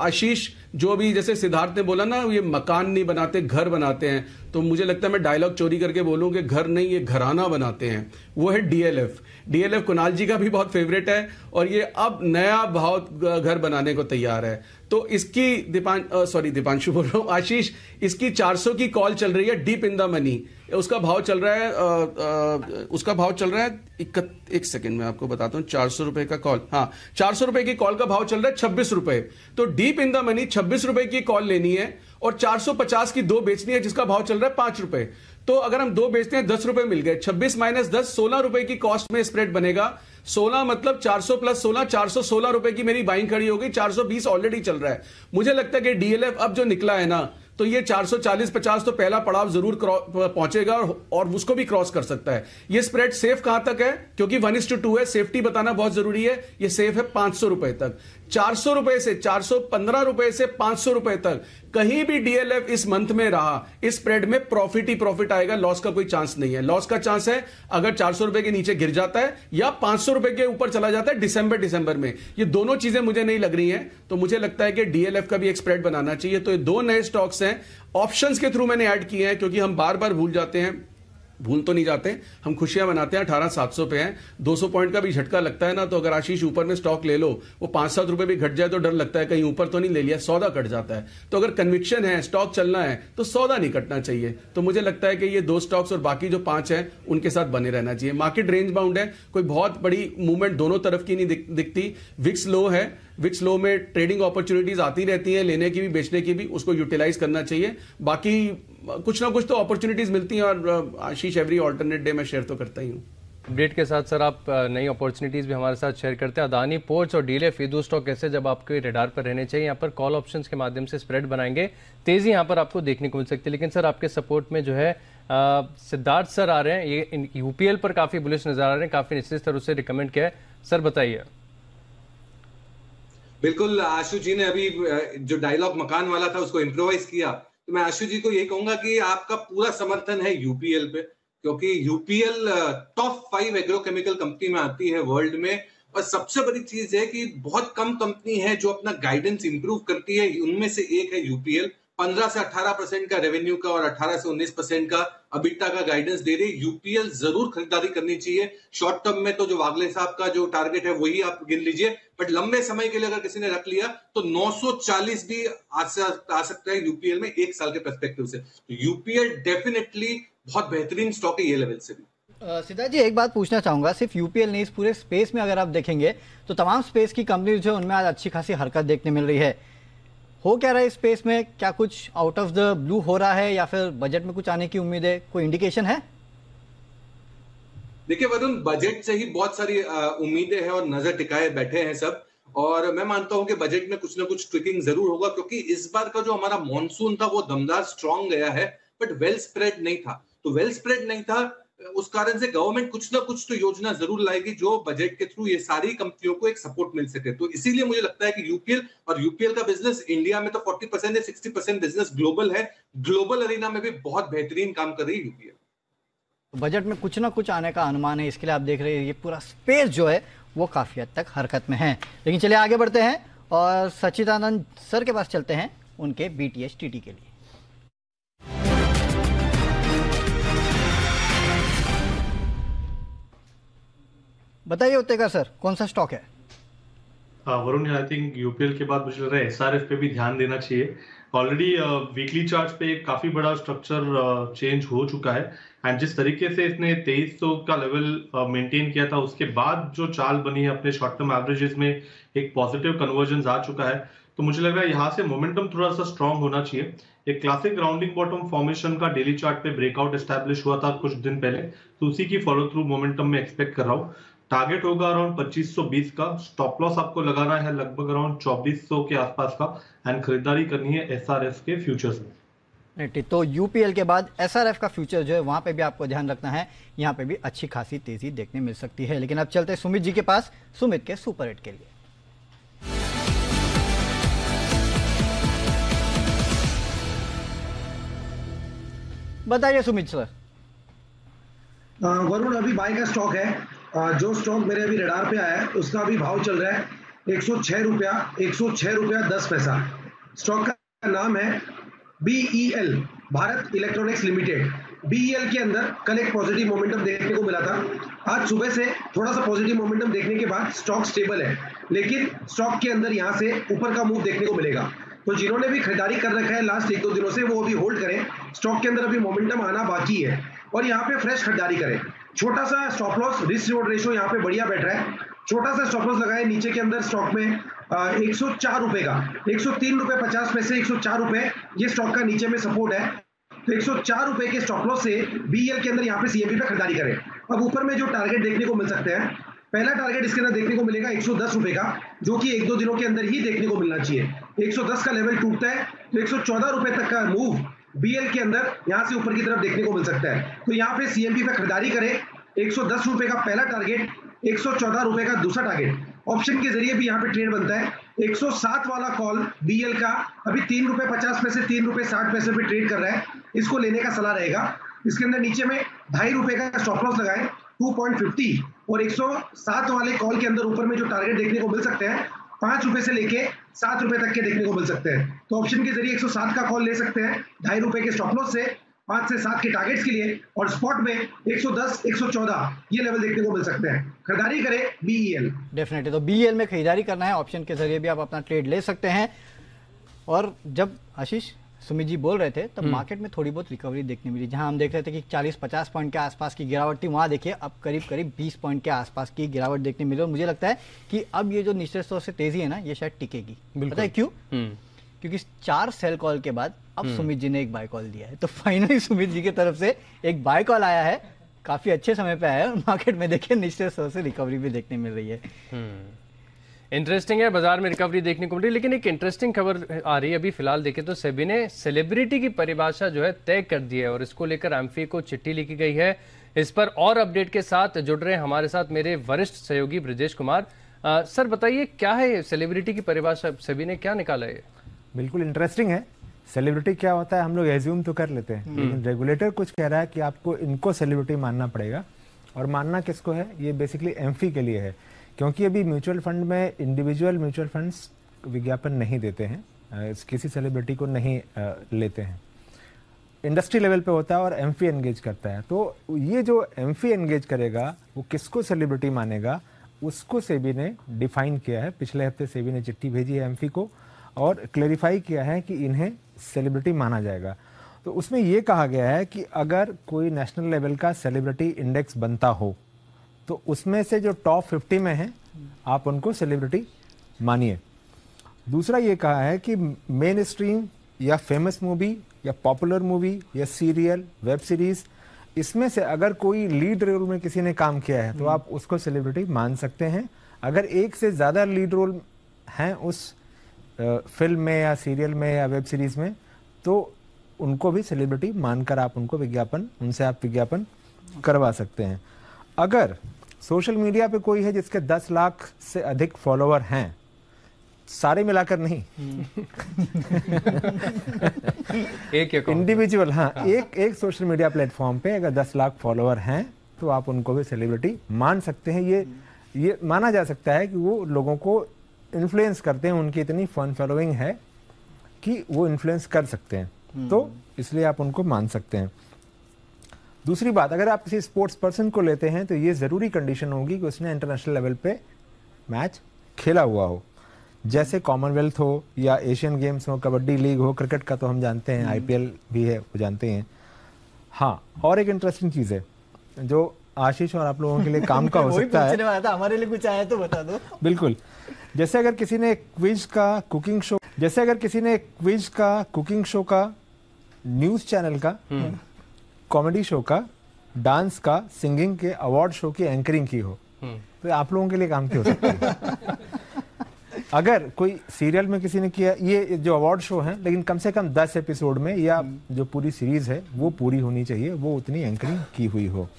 आशीष, जो अभी जैसे सिद्धार्थ ने बोला ना, ये मकान नहीं बनाते घर बनाते हैं, तो मुझे लगता है मैं डायलॉग चोरी करके बोलूं कि घर नहीं ये घराना बनाते हैं, वो है डीएलएफ। डीएलएफ कुणाल जी का भी बहुत फेवरेट है और ये अब नया भाव घर बनाने को तैयार है। तो इसकी दीपांशु बोल रहा हूं, आशीष, इसकी 400 की कॉल चल रही है डीप इन द मनी, उसका भाव चल रहा है एक सेकंड में आपको बताता हूं, 400 रुपए का कॉल, हाँ 400 रुपए की कॉल का भाव चल रहा है 26 रुपए। तो डीप इन द मनी 26 रुपए की कॉल लेनी है और 450 की दो बेचनी है जिसका भाव चल रहा है 5 रुपए। तो अगर हम दो बेचते हैं 10 रुपए मिल गए, 26 माइनस 10 16 रुपए की कॉस्ट में स्प्रेड बनेगा। 16 मतलब 400 प्लस 16 416 रुपए की मेरी बाइंग खड़ी होगी, 420 ऑलरेडी चल रहा है। मुझे लगता है कि डीएलएफ अब जो निकला है ना, तो ये 440-50 तो पहला पड़ाव जरूर पहुंचेगा और उसको भी क्रॉस कर सकता है। ये स्प्रेड सेफ कहां तक है, क्योंकि 1:2 है, सेफ्टी बताना बहुत जरूरी है। ये सेफ है 500 रुपए तक, 400 रुपए से 415 रुपए से 500 रुपए तक कहीं भी डीएलएफ इस मंथ में रहा, इस स्प्रेड में प्रॉफिट ही प्रॉफिट आएगा, लॉस का कोई चांस नहीं है। लॉस का चांस है अगर 400 रुपए के नीचे गिर जाता है या 500 रुपए के ऊपर चला जाता है दिसंबर में। ये दोनों चीजें मुझे नहीं लग रही हैं, तो मुझे लगता है कि डीएलएफ का भी एक स्प्रेड बनाना चाहिए। तो ये दो नए स्टॉक्स हैं, ऑप्शंस के थ्रू मैंने ऐड किए हैं, क्योंकि हम बार बार भूल तो नहीं जाते, हम खुशियां मनाते हैं। 18,700 पे हैं, 200 पॉइंट का भी झटका लगता है ना, तो अगर आशीष ऊपर में स्टॉक ले लो, वो 5-7 रुपए भी घट जाए तो डर लगता है कहीं ऊपर तो नहीं ले लिया, सौदा कट जाता है। तो अगर कन्विक्शन है स्टॉक चलना है तो सौदा नहीं कटना चाहिए। तो मुझे लगता है कि ये 2 स्टॉक्स और बाकी जो 5 हैं उनके साथ बने रहना चाहिए। मार्केट रेंज बाउंड है, कोई बहुत बड़ी मूवमेंट दोनों तरफ की नहीं दिखती। विक्स लो है, विक्स लो में ट्रेडिंग अपॉर्चुनिटीज आती रहती हैं, लेने की भी बेचने की भी, उसको यूटिलाइज करना चाहिए। बाकी कुछ ना कुछ तो अपॉर्चुनिटीज मिलती हैं और आशीष एवरी ऑल्टरनेट डे मैं शेयर तो करता ही हूं। अपडेट के साथ सर आप नई अपॉर्चुनिटीज भी हमारे साथ शेयर करते हैं। अदानी पोर्ट्स और डीएलएफ ये 2 स्टॉक कैसे जब आपके रडार पर रहने चाहिए, यहाँ पर कॉल ऑप्शंस के माध्यम से स्प्रेड बनाएंगे, तेजी यहाँ पर आपको देखने को मिल सकती है। लेकिन सर आपके सपोर्ट में जो है सिद्धार्थ सर आ रहे हैं, ये यूपीएल पर काफी बुलिश नजर आ रहे हैं, काफी निश्चित स्तर उससे रिकमेंड किया है, सर बताइए। बिल्कुल, आशु जी ने अभी जो डायलॉग मकान वाला था उसको इम्प्रोवाइज किया, तो मैं आशु जी को यही कहूंगा कि आपका पूरा समर्थन है यूपीएल पे, क्योंकि यूपीएल टॉप 5 एग्रोकेमिकल कंपनी में आती है वर्ल्ड में। और सबसे बड़ी चीज है कि बहुत कम कंपनी है जो अपना गाइडेंस इंप्रूव करती है, उनमें से एक है यूपीएल। 15 से 18% का रेवेन्यू का और 18 से 19% का अबिटा का गाइडेंस दे रही है। यूपीएल जरूर खरीदारी करनी चाहिए। शॉर्ट टर्म में तो जो वागले साहब का जो टारगेट है वही आप गिन लीजिए, बट लंबे समय के लिए अगर किसी ने रख लिया तो 940 भी आ सकता है यूपीएल में 1 साल के पर्सपेक्टिव से। तो यूपीएल डेफिनेटली बहुत बेहतरीन स्टॉक है ये लेवल से भी। सिद्धार्थ जी एक बात पूछना चाहूंगा, सिर्फ यूपीएल नहीं, इस पूरे स्पेस में अगर आप देखेंगे तो तमाम स्पेस की कंपनी जो है उनमें आज अच्छी खासी हरकत देखने मिल रही है। हो क्या रहा है स्पेस में, क्या कुछ आउट ऑफ द ब्लू हो रहा है या फिर बजट में कुछ आने की उम्मीद है, कोई इंडिकेशन है? देखिए वरुण, बजट से ही बहुत सारी उम्मीदें हैं और नजर टिकाए बैठे हैं सब, और मैं मानता हूं कि बजट में कुछ ना कुछ ट्विकिंग जरूर होगा, क्योंकि इस बार का जो हमारा मॉनसून था वो दमदार स्ट्रॉन्ग गया है, बट वेल स्प्रेड नहीं था। तो वेल स्प्रेड नहीं था, उस कारण से गवर्नमेंट कुछ ना कुछ तो योजना जरूर लाएगी जो बजट के थ्रू ये सारी कंपनियों को एक सपोर्ट मिल सके। तो इसीलिए मुझे लगता है कि यूपीएल का बिजनेस इंडिया में तो 40% है, 60% बिजनेस ग्लोबल है, ग्लोबल अरीना में भी बहुत बेहतरीन काम कर रही है यूपीएल। बजट में कुछ ना कुछ आने का अनुमान है, इसके लिए आप देख रहे हैं ये पूरा स्पेस जो है वो काफ़ी हद तक हरकत में हैं। लेकिन चलिए आगे बढ़ते हैं और सच्चिदानंद सर के पास चलते हैं उनके BTS TT के लिए। बताइए उत्तेकर सर, कौन सा स्टॉक है? वरुण, आई थिंक यूपीएल के बाद मुझे लग रहा है एसआरएफ पे भी ध्यान देना चाहिए। ऑलरेडी वीकली चार्ट पे काफी बड़ा स्ट्रक्चर चेंज हो चुका है एंड जिस तरीके से इसने 2300 का लेवल मेंटेन किया था उसके बाद जो चाल बनी है अपने शॉर्ट टर्म एवरेजेस में एक पॉजिटिव कन्वर्जन आ चुका है, तो मुझे लग रहा है यहाँ से मोमेंटम थोड़ा सा स्ट्रांग होना चाहिए। एक क्लासिक राउंडिंग बॉटम फॉर्मेशन का डेली चार्ट पे ब्रेकआउट एस्टैब्लिश हुआ था कुछ दिन पहले, तो उसी की फॉलो थ्रू मोमेंटम में एक्सपेक्ट कर रहा हूँ। टारगेट होगा अराउंड 2520 का, स्टॉप लॉस आपको लगाना है लगभग अराउंड 2400 के आसपास का एंड खरीदारी करनी है एसआरएफ के फ्यूचर्स में। तो यूपीएल के बाद एसआरएफ का फ्यूचर जो है वहां पे भी आपको ध्यान रखना है, यहाँ पे भी अच्छी खासी तेजी देखने मिल सकती है। लेकिन अब चलते हैं सुमित जी के पास, सुमित के सुपर हिट के लिए। बताइए सुमित सर। वरुण, अभी बाय का स्टॉक है। जो स्टॉक मेरे अभी रडार पे आया है उसका अभी भाव चल रहा है 106 रुपया 10 पैसा। स्टॉक का नाम है BEL, Bharat electronics limited. BEL के अंदर कल एक पॉजिटिव मोमेंटम देखने को मिला था। आज सुबह से थोड़ा सा पॉजिटिव मोमेंटम देखने के बाद स्टॉक स्टेबल है, लेकिन स्टॉक के अंदर यहाँ से ऊपर का मूव देखने को मिलेगा। तो जिन्होंने भी खरीदारी कर रखा है लास्ट 1-2 दिनों से, वो अभी होल्ड करें। स्टॉक के अंदर अभी मोमेंटम आना बाकी है और यहाँ पे फ्रेश खरीदारी करें। छोटा सा stop loss, risk reward ratio यहाँ पे बढ़िया बैठ रहा है। छोटा सा स्टॉप लॉस लगाए नीचे के अंदर स्टॉक में 104 रुपए का, 103 रुपए 50 पैसे, 104 रुपए ये स्टॉक का नीचे में सपोर्ट है। तो 104 रुपए के स्टॉप लॉस से BEL के अंदर यहाँ पे CME पे खरीदारी करें। अब ऊपर में जो टारगेट देखने को मिल सकते हैं, पहला टारगेट इसके अंदर देखने को मिलेगा 110 रुपए का, जो कि 1-2 दिनों के अंदर ही देखने को मिलना चाहिए। 110 का लेवल टूटता है तो 114 रुपए तक का मूव BEL के अंदर यहाँ से ऊपर की तरफ देखने को मिल सकता है। तो यहाँ पे CME पे खरीदारी करें। 110 रुपए का पहला टारगेट, 114 रुपए का दूसरा टारगेट। ऑप्शन के जरिए भी यहाँ पे ट्रेड बनता है। 107 वाला कॉल BEL का अभी 3 रुपए 50 पैसे, 3 रुपए 60 पैसे पे ट्रेड कर रहा है, इसको लेने का सलाह रहेगा। इसके अंदर नीचे में 2.5 रुपए का स्टॉप लॉस लगाएं 2.50 और 107 वाले कॉल के अंदर ऊपर में जो टारगेट देखने को मिल सकते हैं 5 रुपए से लेके 7 रुपए तक के देखने को मिल सकते हैं। तो ऑप्शन के जरिए 107 का कॉल ले सकते हैं 2.5 रुपए के स्टॉप लॉस से 5 से 7 के टारगेट्स के लिए, और स्पॉट में 110, 114 ये लेवल देखने को मिल सकते हैं। खरीदारी करें BEL। डेफिनेटली, तो BEL में खरीदारी करना है, ऑप्शन के जरिए भी आप अपना ट्रेड ले सकते हैं। और जब आशीष सुमित जी बोल रहे थे तब मार्केट में थोड़ी बहुत रिकवरी देखने मिली, जहां हम देख रहे थे कि 40-50 पॉइंट के आसपास की गिरावट थी, वहां देखिए अब करीब 20 पॉइंट के आसपास की गिरावट देखने मिली। और मुझे लगता है कि अब ये जो निश्चित तौर से तेजी है ना, ये शायद टिकेगी। पता है क्यों? क्योंकि 4 सेल कॉल के बाद अब सुमित जी ने एक बाय कॉल दिया है। तो फाइनली सुमित जी की तरफ से एक बाय कॉल आया है, काफी अच्छे समय पे आया है और मार्केट में देखिए निश्चित तौर से रिकवरी भी देखने मिल रही है। इंटरेस्टिंग है, बाजार में रिकवरी देखने को मिल रही है। लेकिन एक इंटरेस्टिंग खबर आ रही है अभी फिलहाल देखें तो सेबी ने सेलिब्रिटी की परिभाषा जो है तय कर दी है और इसको लेकर एम्फी को चिट्ठी लिखी गई है। इस पर और अपडेट के साथ जुड़ रहे हैं हमारे साथ मेरे वरिष्ठ सहयोगी ब्रजेश कुमार। सर बताइए क्या है सेलिब्रिटी की परिभाषा, सेबी ने क्या निकाला है? बिल्कुल इंटरेस्टिंग है। सेलिब्रिटी क्या होता है हम लोग एज्यूम तो कर लेते हैं, लेकिन रेगुलेटर कुछ कह रहा है कि आपको इनको सेलिब्रिटी मानना पड़ेगा। और मानना किसको है? ये बेसिकली एम्फी के लिए है, क्योंकि अभी म्यूचुअल फंड में इंडिविजुअल म्यूचुअल फंड्स विज्ञापन नहीं देते हैं, किसी सेलिब्रिटी को नहीं लेते हैं। इंडस्ट्री लेवल पे होता है और एम्फी एंगेज करता है। तो ये जो एम्फी एंगेज करेगा वो किसको सेलिब्रिटी मानेगा, उसको सेबी ने डिफाइन किया है। पिछले हफ्ते सेबी ने चिट्ठी भेजी है एम्फी को और क्लेरिफाई किया है कि इन्हें सेलिब्रिटी माना जाएगा। तो उसमें ये कहा गया है कि अगर कोई नेशनल लेवल का सेलिब्रिटी इंडेक्स बनता हो तो उसमें से जो टॉप 50 में हैं आप उनको सेलिब्रिटी मानिए। दूसरा ये कहा है कि मेन स्ट्रीम या फेमस मूवी या पॉपुलर मूवी या सीरियल, वेब सीरीज, इसमें से अगर कोई लीड रोल में किसी ने काम किया है तो आप उसको सेलिब्रिटी मान सकते हैं। अगर एक से ज़्यादा लीड रोल हैं उस फिल्म में या सीरियल में या वेब सीरीज में तो उनको भी सेलिब्रिटी मानकर आप उनको उनसे आप विज्ञापन करवा सकते हैं। अगर सोशल मीडिया पे कोई है जिसके 10 लाख से अधिक फॉलोअर हैं, सारे मिलाकर नहीं एक इंडिविजुअल, हाँ एक सोशल मीडिया प्लेटफॉर्म पे अगर 10 लाख फॉलोअर हैं तो आप उनको भी सेलिब्रिटी मान सकते हैं। ये ये माना जा सकता है कि वो लोगों को इन्फ्लुएंस करते हैं, उनकी इतनी फन फॉलोइंग है कि वो इन्फ्लुएंस कर सकते हैं, तो इसलिए आप उनको मान सकते हैं। दूसरी बात, अगर आप किसी स्पोर्ट्स पर्सन को लेते हैं तो ये जरूरी कंडीशन होगी कि उसने इंटरनेशनल लेवल पे मैच खेला हुआ हो, जैसे कॉमनवेल्थ हो या एशियन गेम्स हो, कबड्डी लीग हो, क्रिकेट का तो हम जानते हैं, आईपीएल भी है, वो जानते हैं। हाँ, और एक इंटरेस्टिंग चीज है जो आशीष और आप लोगों के लिए काम का हो सकता है। पूछने वाला था, हमारे लिए कुछ आया तो बता दो। बिल्कुल, जैसे अगर किसी ने क्विज का कुकिंग शो का, न्यूज चैनल का, कॉमेडी शो का, डांस का, सिंगिंग के, अवार्ड शो की एंकरिंग की हो, तो आप लोगों के लिए काम की हो सकती है। अगर कोई सीरियल में किसी ने किया, ये जो अवार्ड शो है, लेकिन कम से कम 10 एपिसोड में या जो पूरी सीरीज है वो पूरी होनी चाहिए, वो उतनी एंकरिंग की हुई हो।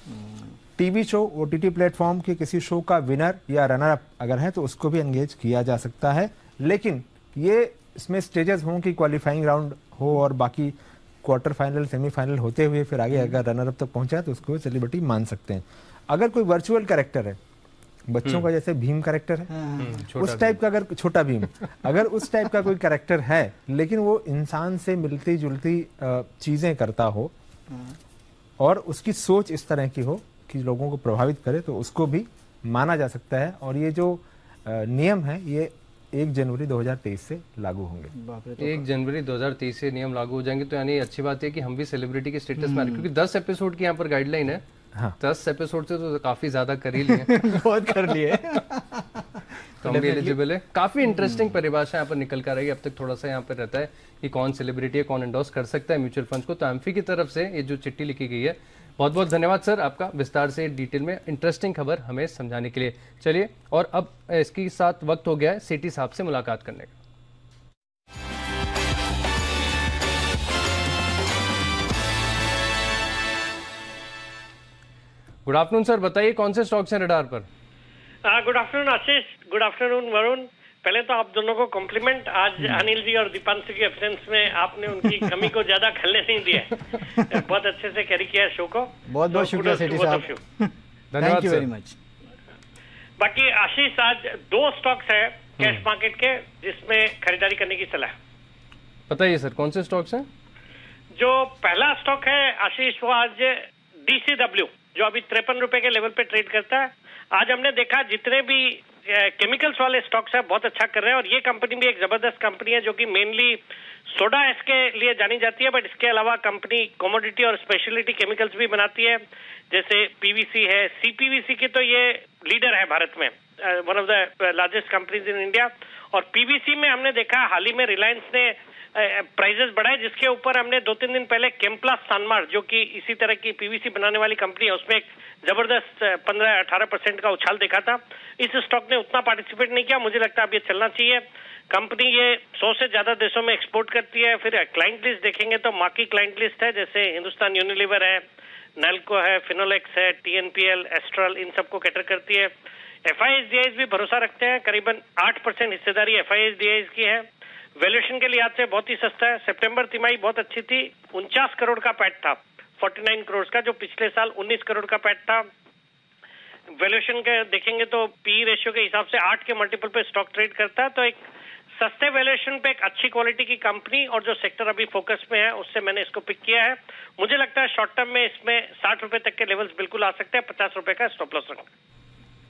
टीवी शो, ओटीटी प्लेटफॉर्म के किसी शो का विनर या रनर अप अगर है तो उसको भी एंगेज किया जा सकता है, लेकिन ये इसमें स्टेजेस हों कि क्वालिफाइंग राउंड हो और बाकी क्वार्टर फाइनल, सेमीफाइनल होते हुए फिर आगे अगर रनर अप तक पहुंचा तो उसको सेलिब्रिटी मान सकते हैं। अगर कोई वर्चुअल कैरेक्टर है, बच्चों का जैसे भीम कैरेक्टर है, उस टाइप का, अगर छोटा भीम, अगर उस टाइप का कोई कैरेक्टर है लेकिन वो इंसान से मिलती जुलती चीजें करता हो और उसकी सोच इस तरह की हो कि लोगों को प्रभावित करे, तो उसको भी माना जा सकता है। और ये जो नियम है ये 1 जनवरी 2023 से लागू होंगे। 1 जनवरी 2023 से नियम लागू हो जाएंगे, तो यानी अच्छी बात है कि हम भी सेलिब्रिटी के स्टेटस में आ रहे हैं, क्योंकि 10 एपिसोड की यहाँ पर गाइडलाइन है। हाँ। 10 एपिसोड से तो काफी ज्यादा कर ही लिए। बहुत कर लिए। तो हम भी एलिजिबल है। काफी इंटरेस्टिंग परिभाषा यहाँ पर निकल कर रही है। अब तक थोड़ा सा यहाँ पर रहता है कि कौन सेलिब्रिटी है, कौन एंडोर्स कर सकता है म्यूचुअल फंड्स को। तो एम्फी की तरफ से ये जो चिट्ठी लिखी गई है, बहुत बहुत धन्यवाद सर आपका, विस्तार से डिटेल में इंटरेस्टिंग खबर हमें समझाने के लिए। चलिए, और अब इसके साथ वक्त हो गया है सेठी साहब से मुलाकात करने का। गुड आफ्टरनून सर, बताइए कौन से स्टॉक्स हैं रडार पर? गुड आफ्टरनून आशीष, गुड आफ्टरनून वरुण। पहले तो आप दोनों को कॉम्प्लीमेंट, आज अनिल जी और दीपांशु की एब्सेंस में आपने उनकी कमी को ज्यादा खलने नहीं दिया। बहुत अच्छे से कैरी किया शो को। बहुत बहुत शुक्रिया सेठी साहब, थैंक यू वेरी मच। बाकी आशीष, आज 2 स्टॉक्स है कैश मार्केट के जिसमें खरीदारी करने की सलाह। बताइए सर, कौन से स्टॉक्स हैं? जो पहला स्टॉक है आशीष, वो आज DCW, जो अभी 53 रुपए के लेवल पे ट्रेड करता है। आज हमने देखा जितने भी केमिकल्स वाले स्टॉक्स है बहुत अच्छा कर रहे हैं, और ये कंपनी भी एक जबरदस्त कंपनी है जो कि मेनली सोडा एश के लिए जानी जाती है, बट इसके अलावा कंपनी कमोडिटी और स्पेशलिटी केमिकल्स भी बनाती है, जैसे PVC है, CPVC की तो ये लीडर है भारत में, one of the largest companies in India. और PVC में हमने देखा हाल ही में रिलायंस ने प्राइजेस बढ़ाए, जिसके ऊपर हमने 2-3 दिन पहले केम्प्लास सानमार, जो कि इसी तरह की PVC बनाने वाली कंपनी है, उसमें एक जबरदस्त 15-18% का उछाल देखा था। इस स्टॉक ने उतना पार्टिसिपेट नहीं किया, मुझे लगता है अब ये चलना चाहिए। कंपनी ये 100 से ज्यादा देशों में एक्सपोर्ट करती है। फिर क्लाइंट लिस्ट देखेंगे तो मार्की क्लाइंट लिस्ट है, जैसे हिंदुस्तान यूनिलीवर है, नैल्को है, फिनोलेक्स है, TNPL, एस्ट्रल, इन सबको कैटर करती है। FISDIs भी भरोसा रखते हैं, करीबन 8% हिस्सेदारी FISDIs की है। वैल्यूएशन के लिहाज से बहुत ही सस्ता है। सितंबर तिमाही बहुत अच्छी थी, 49 करोड़ का पैट था, 49 करोड़ का, जो पिछले साल 19 करोड़ का पैट था। वैल्यूएशन के देखेंगे तो PE रेशियो के हिसाब से 8 के मल्टीपल पे स्टॉक ट्रेड करता है, तो एक सस्ते वैल्यूएशन पे एक अच्छी क्वालिटी की कंपनी, और जो सेक्टर अभी फोकस में है उससे मैंने इसको पिक किया है। मुझे लगता है शॉर्ट टर्म में इसमें 60 रुपए तक के लेवल्स बिल्कुल आ सकते हैं, 50 रुपए का स्टॉप लॉस रखना।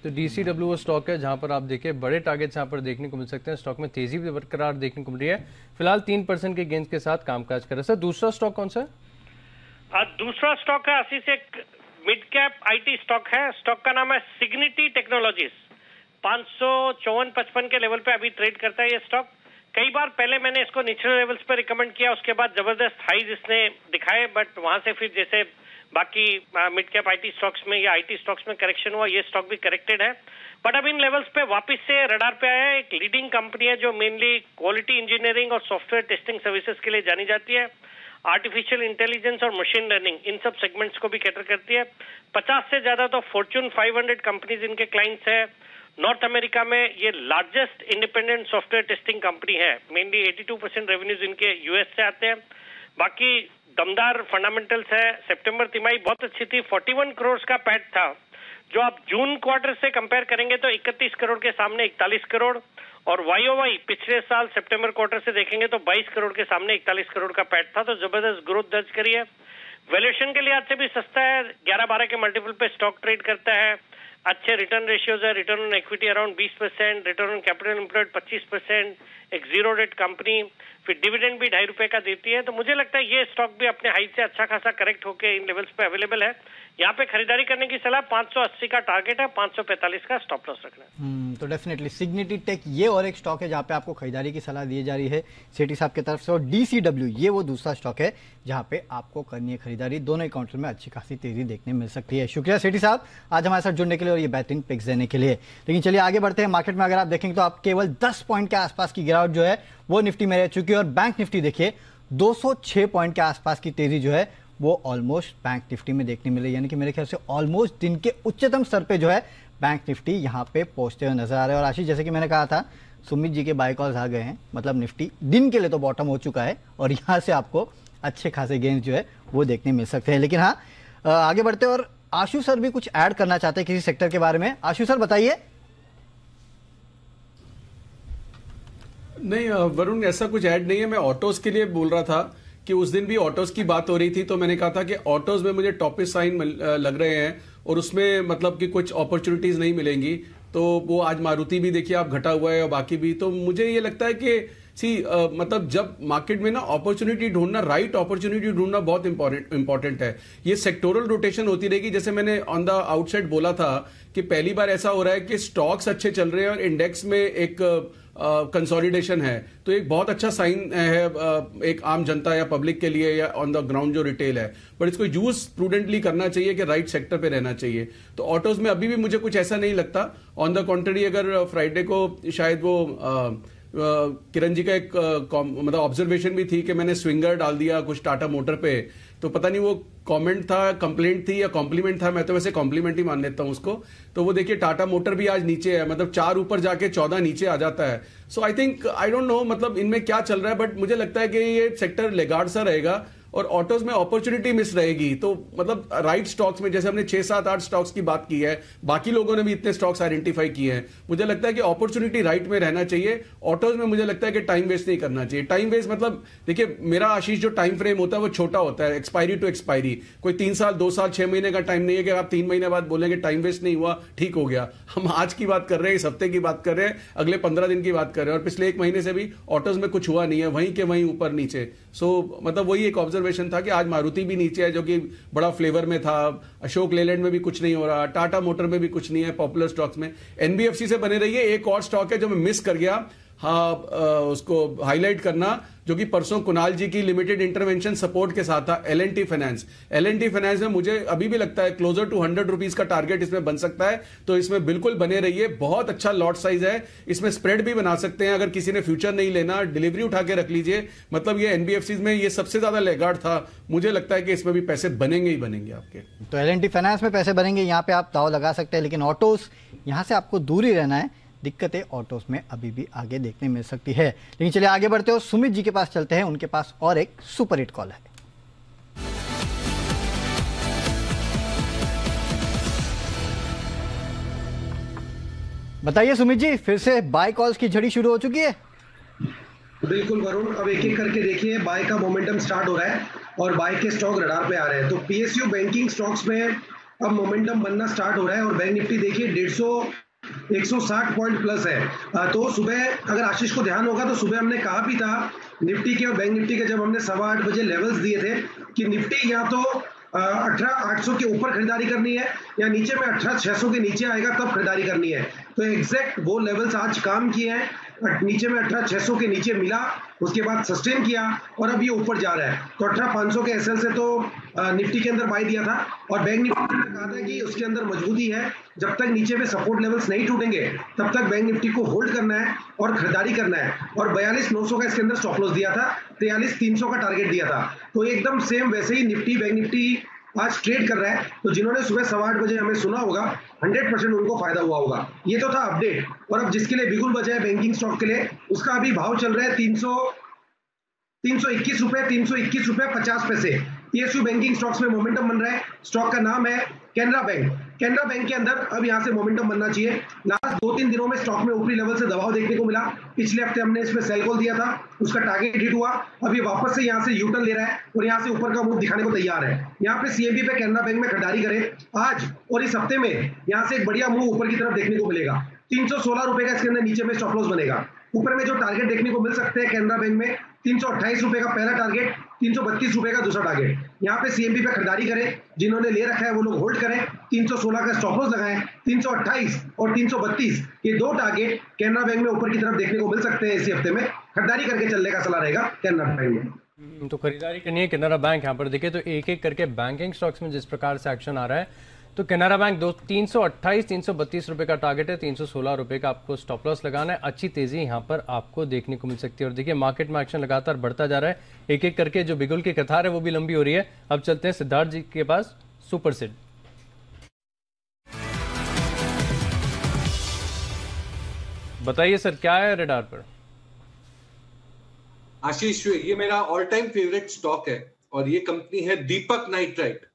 तो DCW वो स्टॉक है जहां पर आप देखिए बड़े टारगेट्स यहाँ पर देखने को मिल सकते हैं। स्टॉक में तेजी भी बरकरार देखने को मिल रही है, फिलहाल 3% के गेंस के साथ कामकाज कर रहा है। सर, दूसरा स्टॉक कौन सा है? दूसरा स्टॉक है आशीष, एक मिड कैप IT स्टॉक है। स्टॉक का नाम है सिग्निटी टेक्नोलॉजीज। 554-55 के लेवल पे अभी ट्रेड करता है ये स्टॉक। कई बार पहले मैंने इसको निचले लेवल्स पे रिकमेंड किया, उसके बाद जबरदस्त हाईज इसने दिखाए, बट वहां से फिर जैसे बाकी मिड कैप IT स्टॉक्स में या IT स्टॉक्स में करेक्शन हुआ, ये स्टॉक भी करेक्टेड है, बट अब इन लेवल्स पे वापस से रडार पे आया है। एक लीडिंग कंपनी है जो मेनली क्वालिटी इंजीनियरिंग और सॉफ्टवेयर टेस्टिंग सर्विसेज के लिए जानी जाती है। आर्टिफिशियल इंटेलिजेंस और मशीन लर्निंग, इन सब सेगमेंट्स को भी कैटर करती है। 50 से ज्यादा तो फॉर्च्यून 500 कंपनीज इनके क्लाइंट्स है। नॉर्थ अमेरिका में ये largest independent software testing company है। मेनली 82% रेवेन्यूज इनके US से आते हैं। बाकी दमदार फंडामेंटल्स है। सितंबर तिमाही बहुत अच्छी थी, 41 करोड़ का पैट था, जो आप जून क्वार्टर से कंपेयर करेंगे तो 31 करोड़ के सामने 41 करोड़, और वाईओवाई पिछले साल सितंबर क्वार्टर से देखेंगे तो 22 करोड़ के सामने 41 करोड़ का पैट था, तो जबरदस्त ग्रोथ दर्ज करी है। वैल्यूएशन के लिहाज से भी सस्ता है, 11-12 के मल्टीपल पे स्टॉक ट्रेड करता है, अच्छे रिटर्न रेशियोज है, return on equity around 20%, return on capital employed 25%, एक जीरो डेट कंपनी, फिर डिविडेंड भी 2.5 रुपए का देती है। तो मुझे लगता है ये स्टॉक भी अपने हाइट से अच्छा खासा करेक्ट होकर इन लेवल्स पे अवेलेबल है। यहाँ पे खरीदारी करने की सलाह, 580 का टारगेट है, 545 का स्टॉप लॉस रखना है। तो डेफिनेटली सिग्निटी टेक ये और एक स्टॉक है जहाँ पे आपको खरीदारी की सलाह दी जा रही है सेठी साहब की तरफ से, और DCW ये वो दूसरा स्टॉक है जहाँ पे आपको करनी है खरीदारी। दोनों अकाउंट्स में अच्छी खासी तेजी देखने मिल सकती है। शुक्रिया सेठी साहब आज हमारे साथ जुड़ने के लिए और ये बेहतरीन पिक्स देने के लिए। लेकिन चलिए आगे बढ़ते हैं। मार्केट में अगर आप देखेंगे तो आप केवल 10 पॉइंट के आसपास की गिरावट जो है वो निफ्टी में रह चुकी है, और बैंक निफ्टी देखिए 206 पॉइंट के आसपास की तेजी जो है वो ऑलमोस्ट बैंक निफ्टी में देखने मिले, यानी कि मेरे ख्याल से ऑलमोस्ट दिन के उच्चतम स्तर पे जो है बैंक निफ्टी यहाँ पे पहुंचते हुए नजर आ रहे हैं। और आशीष, जैसे कि मैंने कहा था, सुमित जी के बाय कॉल्स आ गए हैं, मतलब निफ्टी दिन के लिए तो बॉटम हो चुका है और यहाँ से आपको अच्छे खासे गेंस जो है वो देखने मिल सकते हैं। लेकिन हाँ, आगे बढ़ते हैं और आशु सर भी कुछ ऐड करना चाहते हैं किसी सेक्टर के बारे में। आशु सर बताइए। नहीं वरुण, ऐसा कुछ ऐड नहीं है। मैं ऑटोज के लिए बोल रहा था कि उस दिन भी ऑटोज की बात हो रही थी, तो मैंने कहा था कि ऑटोज में मुझे टॉपिक साइन लग रहे हैं और उसमें मतलब कि कुछ अपॉर्चुनिटीज नहीं मिलेंगी। तो वो आज मारुति भी देखिए आप घटा हुआ है और बाकी भी। तो मुझे ये लगता है कि मतलब जब मार्केट में ना अपॉर्चुनिटी ढूंढना, राइट अपॉर्चुनिटी ढूंढना बहुत इंपॉर्टेंट है। ये सेक्टोरल रोटेशन होती रहेगी। जैसे मैंने ऑन द आउटसाइड बोला था कि पहली बार ऐसा हो रहा है कि स्टॉक्स अच्छे चल रहे हैं और इंडेक्स में एक कंसोलिडेशन है, तो एक बहुत अच्छा साइन है एक आम जनता या पब्लिक के लिए या ऑन द ग्राउंड जो रिटेल है। बट इसको यूज प्रूडेंटली करना चाहिए कि राइट सेक्टर पे रहना चाहिए। तो ऑटोज में अभी भी मुझे कुछ ऐसा नहीं लगता। ऑन द कॉन्ट्ररी, अगर फ्राइडे को शायद वो किरण जी का एक मतलब ऑब्जर्वेशन भी थी कि मैंने स्विंगर डाल दिया कुछ टाटा मोटर पे, तो पता नहीं वो कमेंट था, कंप्लेंट थी या कॉम्प्लीमेंट था। मैं तो वैसे कॉम्प्लीमेंट ही मान लेता हूं उसको। तो वो देखिए टाटा मोटर भी आज नीचे है, मतलब 4 ऊपर जाके 14 नीचे आ जाता है। So I think, I don't know मतलब इनमें क्या चल रहा है, बट मुझे लगता है कि ये सेक्टर लेगार्ड सा रहेगा और ऑटोज में अपॉर्चुनिटी मिस रहेगी। तो मतलब राइट स्टॉक्स में जैसे हमने 6, 7, 8 स्टॉक्स की बात की है, बाकी लोगों ने भी इतने स्टॉक्स आइडेंटिफाई किए हैं। मुझे लगता है कि अपॉर्चुनिटी राइट में रहना चाहिए। ऑटोज में मुझे लगता है कि टाइम वेस्ट नहीं करना चाहिए। टाइम वेस्ट मतलब देखिए मेरा आशीष जो टाइम फ्रेम होता है वो छोटा होता है, एक्सपायरी टू एक्सपायरी। कोई 3 साल, 2 साल, 6 महीने का टाइम नहीं है कि आप 3 महीने बाद बोलेंगे टाइम वेस्ट नहीं हुआ, ठीक हो गया। हम आज की बात कर रहे हैं, इस हफ्ते की बात कर रहे हैं, अगले 15 दिन की बात कर रहे हैं, और पिछले 1 महीने से भी ऑटोज में कुछ हुआ नहीं है, वहीं के वहीं ऊपर नीचे। सो मतलब वही एक ऑब्जर्वेशन था कि आज मारुति भी नीचे है जो कि बड़ा फ्लेवर में था, अशोक लेलैंड में भी कुछ नहीं हो रहा, टाटा मोटर में भी कुछ नहीं है, पॉपुलर स्टॉक्स में। एनबीएफसी से बने रहिए। एक और स्टॉक है जो मैं मिस कर गया, हाँ उसको हाईलाइट करना, जो कि परसों कुणाल जी की लिमिटेड इंटरवेंशन सपोर्ट के साथ था, L&T फाइनेंस। L&T फाइनेंस में मुझे अभी भी लगता है क्लोजर टू 100 रुपीज का टारगेट इसमें बन सकता है, तो इसमें बिल्कुल बने रहिए। बहुत अच्छा लॉट साइज है, इसमें स्प्रेड भी बना सकते हैं। अगर किसी ने फ्यूचर नहीं लेना, डिलीवरी उठा के रख लीजिए। मतलब ये एनबीएफसी में ये सबसे ज्यादा लेगार्ड था। मुझे लगता है कि इसमें भी पैसे बनेंगे ही बनेंगे आपके। तो L&T फाइनेंस में पैसे बनेंगे, यहाँ पे आप दाव लगा सकते हैं। लेकिन ऑटोज, यहाँ से आपको दूर ही रहना है। दिक्कतें ऑटोज में अभी भी आगे देखने मिल सकती है। लेकिन चलिए आगे बढ़ते हैं और सुमित जी के पास चलते हैं। उनके पास और एक सुपर हिट कॉल है। बताइए सुमित जी, फिर से बाय कॉल्स की झड़ी शुरू हो चुकी है? बिल्कुल वरुण, अब एक एक करके देखिए, बाय का मोमेंटम स्टार्ट हो रहा है और बाय के स्टॉक रडार पे आ रहे हैं। तो पीएसयू बैंकिंग स्टॉक्स में अब मोमेंटम बनना स्टार्ट हो रहा है और बैंक निफ्टी देखिए 160 पॉइंट प्लस है। तो सुबह अगर आशीष को ध्यान होगा तो सुबह हमने कहा भी था निफ्टी के और बैंक निफ्टी के, जब हमने 8:15 बजे लेवल्स दिए थे कि निफ्टी या तो 18,800 के ऊपर खरीदारी करनी है या नीचे में 18,600 के नीचे आएगा तब खरीदारी करनी है। तो एग्जैक्ट वो लेवल्स आज काम किए हैं। नीचे में 18,600 के नीचे मिला, उसके बाद सस्टेन किया और अब ये ऊपर जा रहा है। तो 18,500 के एसएल से तो निफ्टी के अंदर बाय दिया था और बैंक निफ्टी ने कहा था कि उसके अंदर मजबूती है। जब तक नीचे में सपोर्ट लेवल्स नहीं टूटेंगे तब तक बैंक निफ्टी को होल्ड करना है और खरीदारी करना है। और 42,900 का इसके अंदर स्टॉप लॉस दिया था, 43,300 का टारगेट दिया था। तो एकदम सेम वैसे ही निफ्टी बैंक निफ्टी आज ट्रेड कर रहा है। तो जिन्होंने सुबह 8:15 बजे हमें सुना होगा 100% उनको फायदा हुआ होगा। ये तो था अपडेट। और अब जिसके लिए बिगुल बजा है बैंकिंग स्टॉक के लिए, उसका अभी भाव चल रहा है 321 रुपए 50 पैसे। पीएसयू बैंकिंग स्टॉक्स में मोमेंटम बन रहा है। स्टॉक का नाम है कैनरा बैंक। कैनरा बैंक के अंदर अब यहाँ से मोमेंटम बनना चाहिए। लास्ट 2-3 दिनों में स्टॉक में ऊपरी लेवल से दबाव देखने को मिला। पिछले हफ्ते हमने इसमें सेल कॉल दिया था, उसका टारगेट हिट हुआ। अब ये वापस से यहाँ से यूटर्न ले रहा है और यहाँ से ऊपर का मुंह दिखाने को तैयार है। यहाँ पे सीएमबी पे कैनरा बैंक में खरीदारी करें आज और इस हफ्ते में यहाँ से एक बढ़िया मुंह ऊपर की तरफ देखने को मिलेगा। 316 रुपए का इसके अंदर नीचे में स्टॉप लॉस बनेगा। ऊपर में जो टारगेट देखने को मिल सकते हैं कैनरा बैंक में 328 रुपए का पहला टारगेट, 332 रुपए का दूसरा टारगेट। यहाँ पे सीएमबी पे खरीदारी करें, जिन्होंने ले रखा है वो लोग होल्ड करें। 316 का स्टॉप लॉस लगाएं। 328 और 332 ये दो टारगेट कैनरा बैंक में ऊपर की तरफ देखने को मिल सकते हैं। इसी हफ्ते में खरीदारी करके चलने का सलाह रहेगा कैनरा बैंक में। तो खरीदारी करनी है कैनरा बैंक। यहाँ पर देखिए तो एक एक करके बैंकिंग स्टॉक्स में जिस प्रकार से एक्शन आ रहा है, तो कैनरा बैंक 328 332 रुपए का टारगेट है, 316 रुपए का आपको स्टॉप लॉस लगाना है। अच्छी तेजी यहाँ पर आपको देखने को मिल सकती है। और देखिए मार्केट में एक्शन लगातार बढ़ता जा रहा है, एक एक करके जो बिगुल की कतार है वो भी लंबी हो रही है। अब चलते हैं सिद्धार्थ जी के पास, सुपर सिड। बताइए सर क्या है रेडार पर? आशीष, ये मेरा ऑल टाइम फेवरेट स्टॉक है और ये कंपनी है दीपक नाइट्राइट।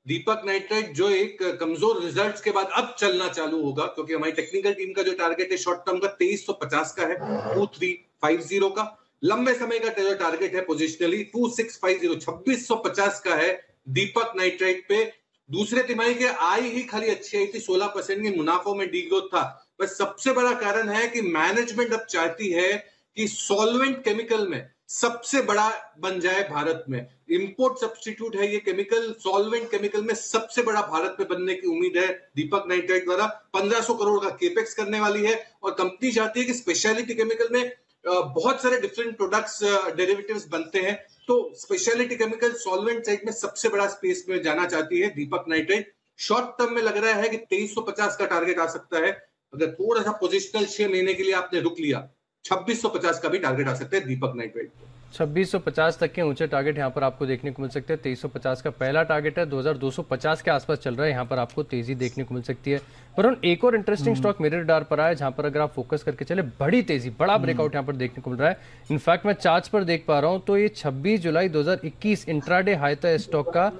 दीपक नाइट्राइट जो एक कमजोर रिजल्ट्स के बाद अब चलना चालू होगा, क्योंकि हमारी टेक्निकल टीम का जो टारगेट है शॉर्ट टर्म का 2350 का है, 2350 का। लंबे समय का जो टारगेट है पोजिशनली 2650, 2650 का है दीपक नाइट्राइट पे। दूसरे तिमाही के आई ही खाली अच्छी आई थी, 16% की मुनाफों में डीग्रोथ था। बस सबसे बड़ा कारण है कि मैनेजमेंट अब चाहती है कि सॉल्वेंट केमिकल में सबसे बड़ा बन जाए भारत में। इंपोर्ट सब्स्टिट्यूट है ये केमिकल, सॉल्वेंट केमिकल में सबसे बड़ा भारत में बनने की उम्मीद है दीपक नाइट्राइट द्वारा। 1500 करोड़ का केपेक्स करने वाली है और कंपनी चाहती है कि स्पेशलिटी केमिकल में बहुत सारे डिफरेंट प्रोडक्ट्स डेरिवेटिव्स बनते हैं, तो स्पेशलिटी केमिकल सॉल्वेंट साइड में सबसे बड़ा स्पेस में जाना चाहती है दीपक नाइट्राइट। शॉर्ट टर्म में लग रहा है कि 2350 का टारगेट आ सकता है। अगर थोड़ा सा पोजिशनल 6 महीने के लिए आपने रुक लिया, 2650 का भी टारगेट आ सकता है दीपक नाइट्राइट। 2650 तक के ऊंचे टारगेट यहाँ पर आपको देखने को मिल सकते हैं। 2350 का पहला टारगेट है, 2250 के आसपास चल रहा है, यहाँ पर आपको तेजी देखने को मिल सकती है। पर एक और इंटरेस्टिंग स्टॉक मेरे रडार पर आया, जहां पर अगर आप फोकस करके चले बड़ी तेजी, बड़ा ब्रेकआउट यहाँ पर देखने को मिल रहा है। इनफैक्ट मैं चार्ट्स पर देख पा रहा हूँ तो ये 26 जुलाई 2021 इंट्राडे हाई था स्टॉक का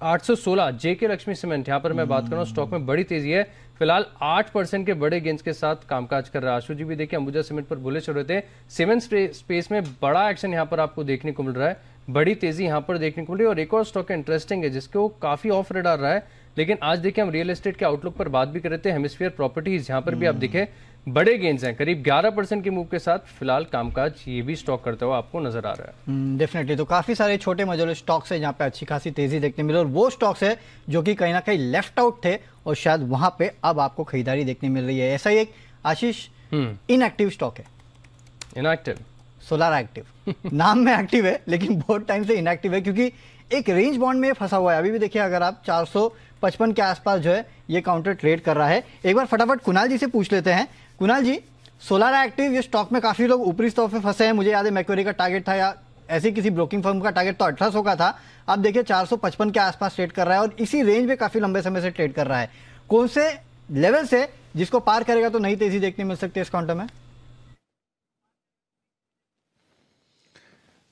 816 जेके लक्ष्मी सीमेंट। यहाँ पर मैं बात कर रहा हूँ, स्टॉक में बड़ी तेजी है, फिलहाल 8% के बड़े गेंस के साथ कामकाज कर रहा है। आशु जी भी देखिए अंबुजा सीमेंट पर बुलिश हो रहे थे। सीमेंट स्पेस में बड़ा एक्शन यहाँ पर आपको देखने को मिल रहा है, बड़ी तेजी यहाँ पर देखने को मिल रही है। और एक और स्टॉक इंटरेस्टिंग है जिसको काफी ऑफ रेडार रहा है, लेकिन आज देखिए हम रियल एस्टेट के आउटलुक पर बात भी कर रहे थे। हेमिस्फीयर प्रॉपर्टीज, यहाँ पर भी आप देखें बड़े गेंस हैं, करीब 11% के मूव के साथ फिलहाल कामकाज ये भी स्टॉक करता हुआ आपको नजर आ रहा है। डेफिनेटली, तो काफी सारे छोटे मझोले स्टॉक्स है जहाँ पे अच्छी खासी तेजी देखने मिले, और वो स्टॉक्स है जो कि कहीं ना कहीं लेफ्ट आउट थे और शायद वहां पे अब आपको खरीदारी देखने मिल रही है। ऐसा ही एक आशीष इनएक्टिव स्टॉक है, इनएक्टिव सोलार एक्टिव नाम में एक्टिव है लेकिन बहुत टाइम से इनएक्टिव है, क्योंकि एक रेंज बॉन्ड में फंसा हुआ है। अभी भी देखिए अगर आप 455 के आसपास जो है ये काउंटर ट्रेड कर रहा है। एक बार फटाफट कुणाल जी से पूछ लेते हैं। कुणाल जी, सोलार एक्टिव ये स्टॉक में काफी लोग ऊपरी स्टॉक में फंसे हैं। मुझे याद है मैक्वेरी का टारगेट था या ऐसी किसी ब्रोकिंग फर्म का टारगेट तो 1800 का था, अब देखिए 455 के आसपास ट्रेड कर रहा है और इसी रेंज में काफी लंबे समय से ट्रेड कर रहा है। कौन से लेवल से जिसको पार करेगा तो नई तेजी देखने मिल सकती है इस काउंटर में?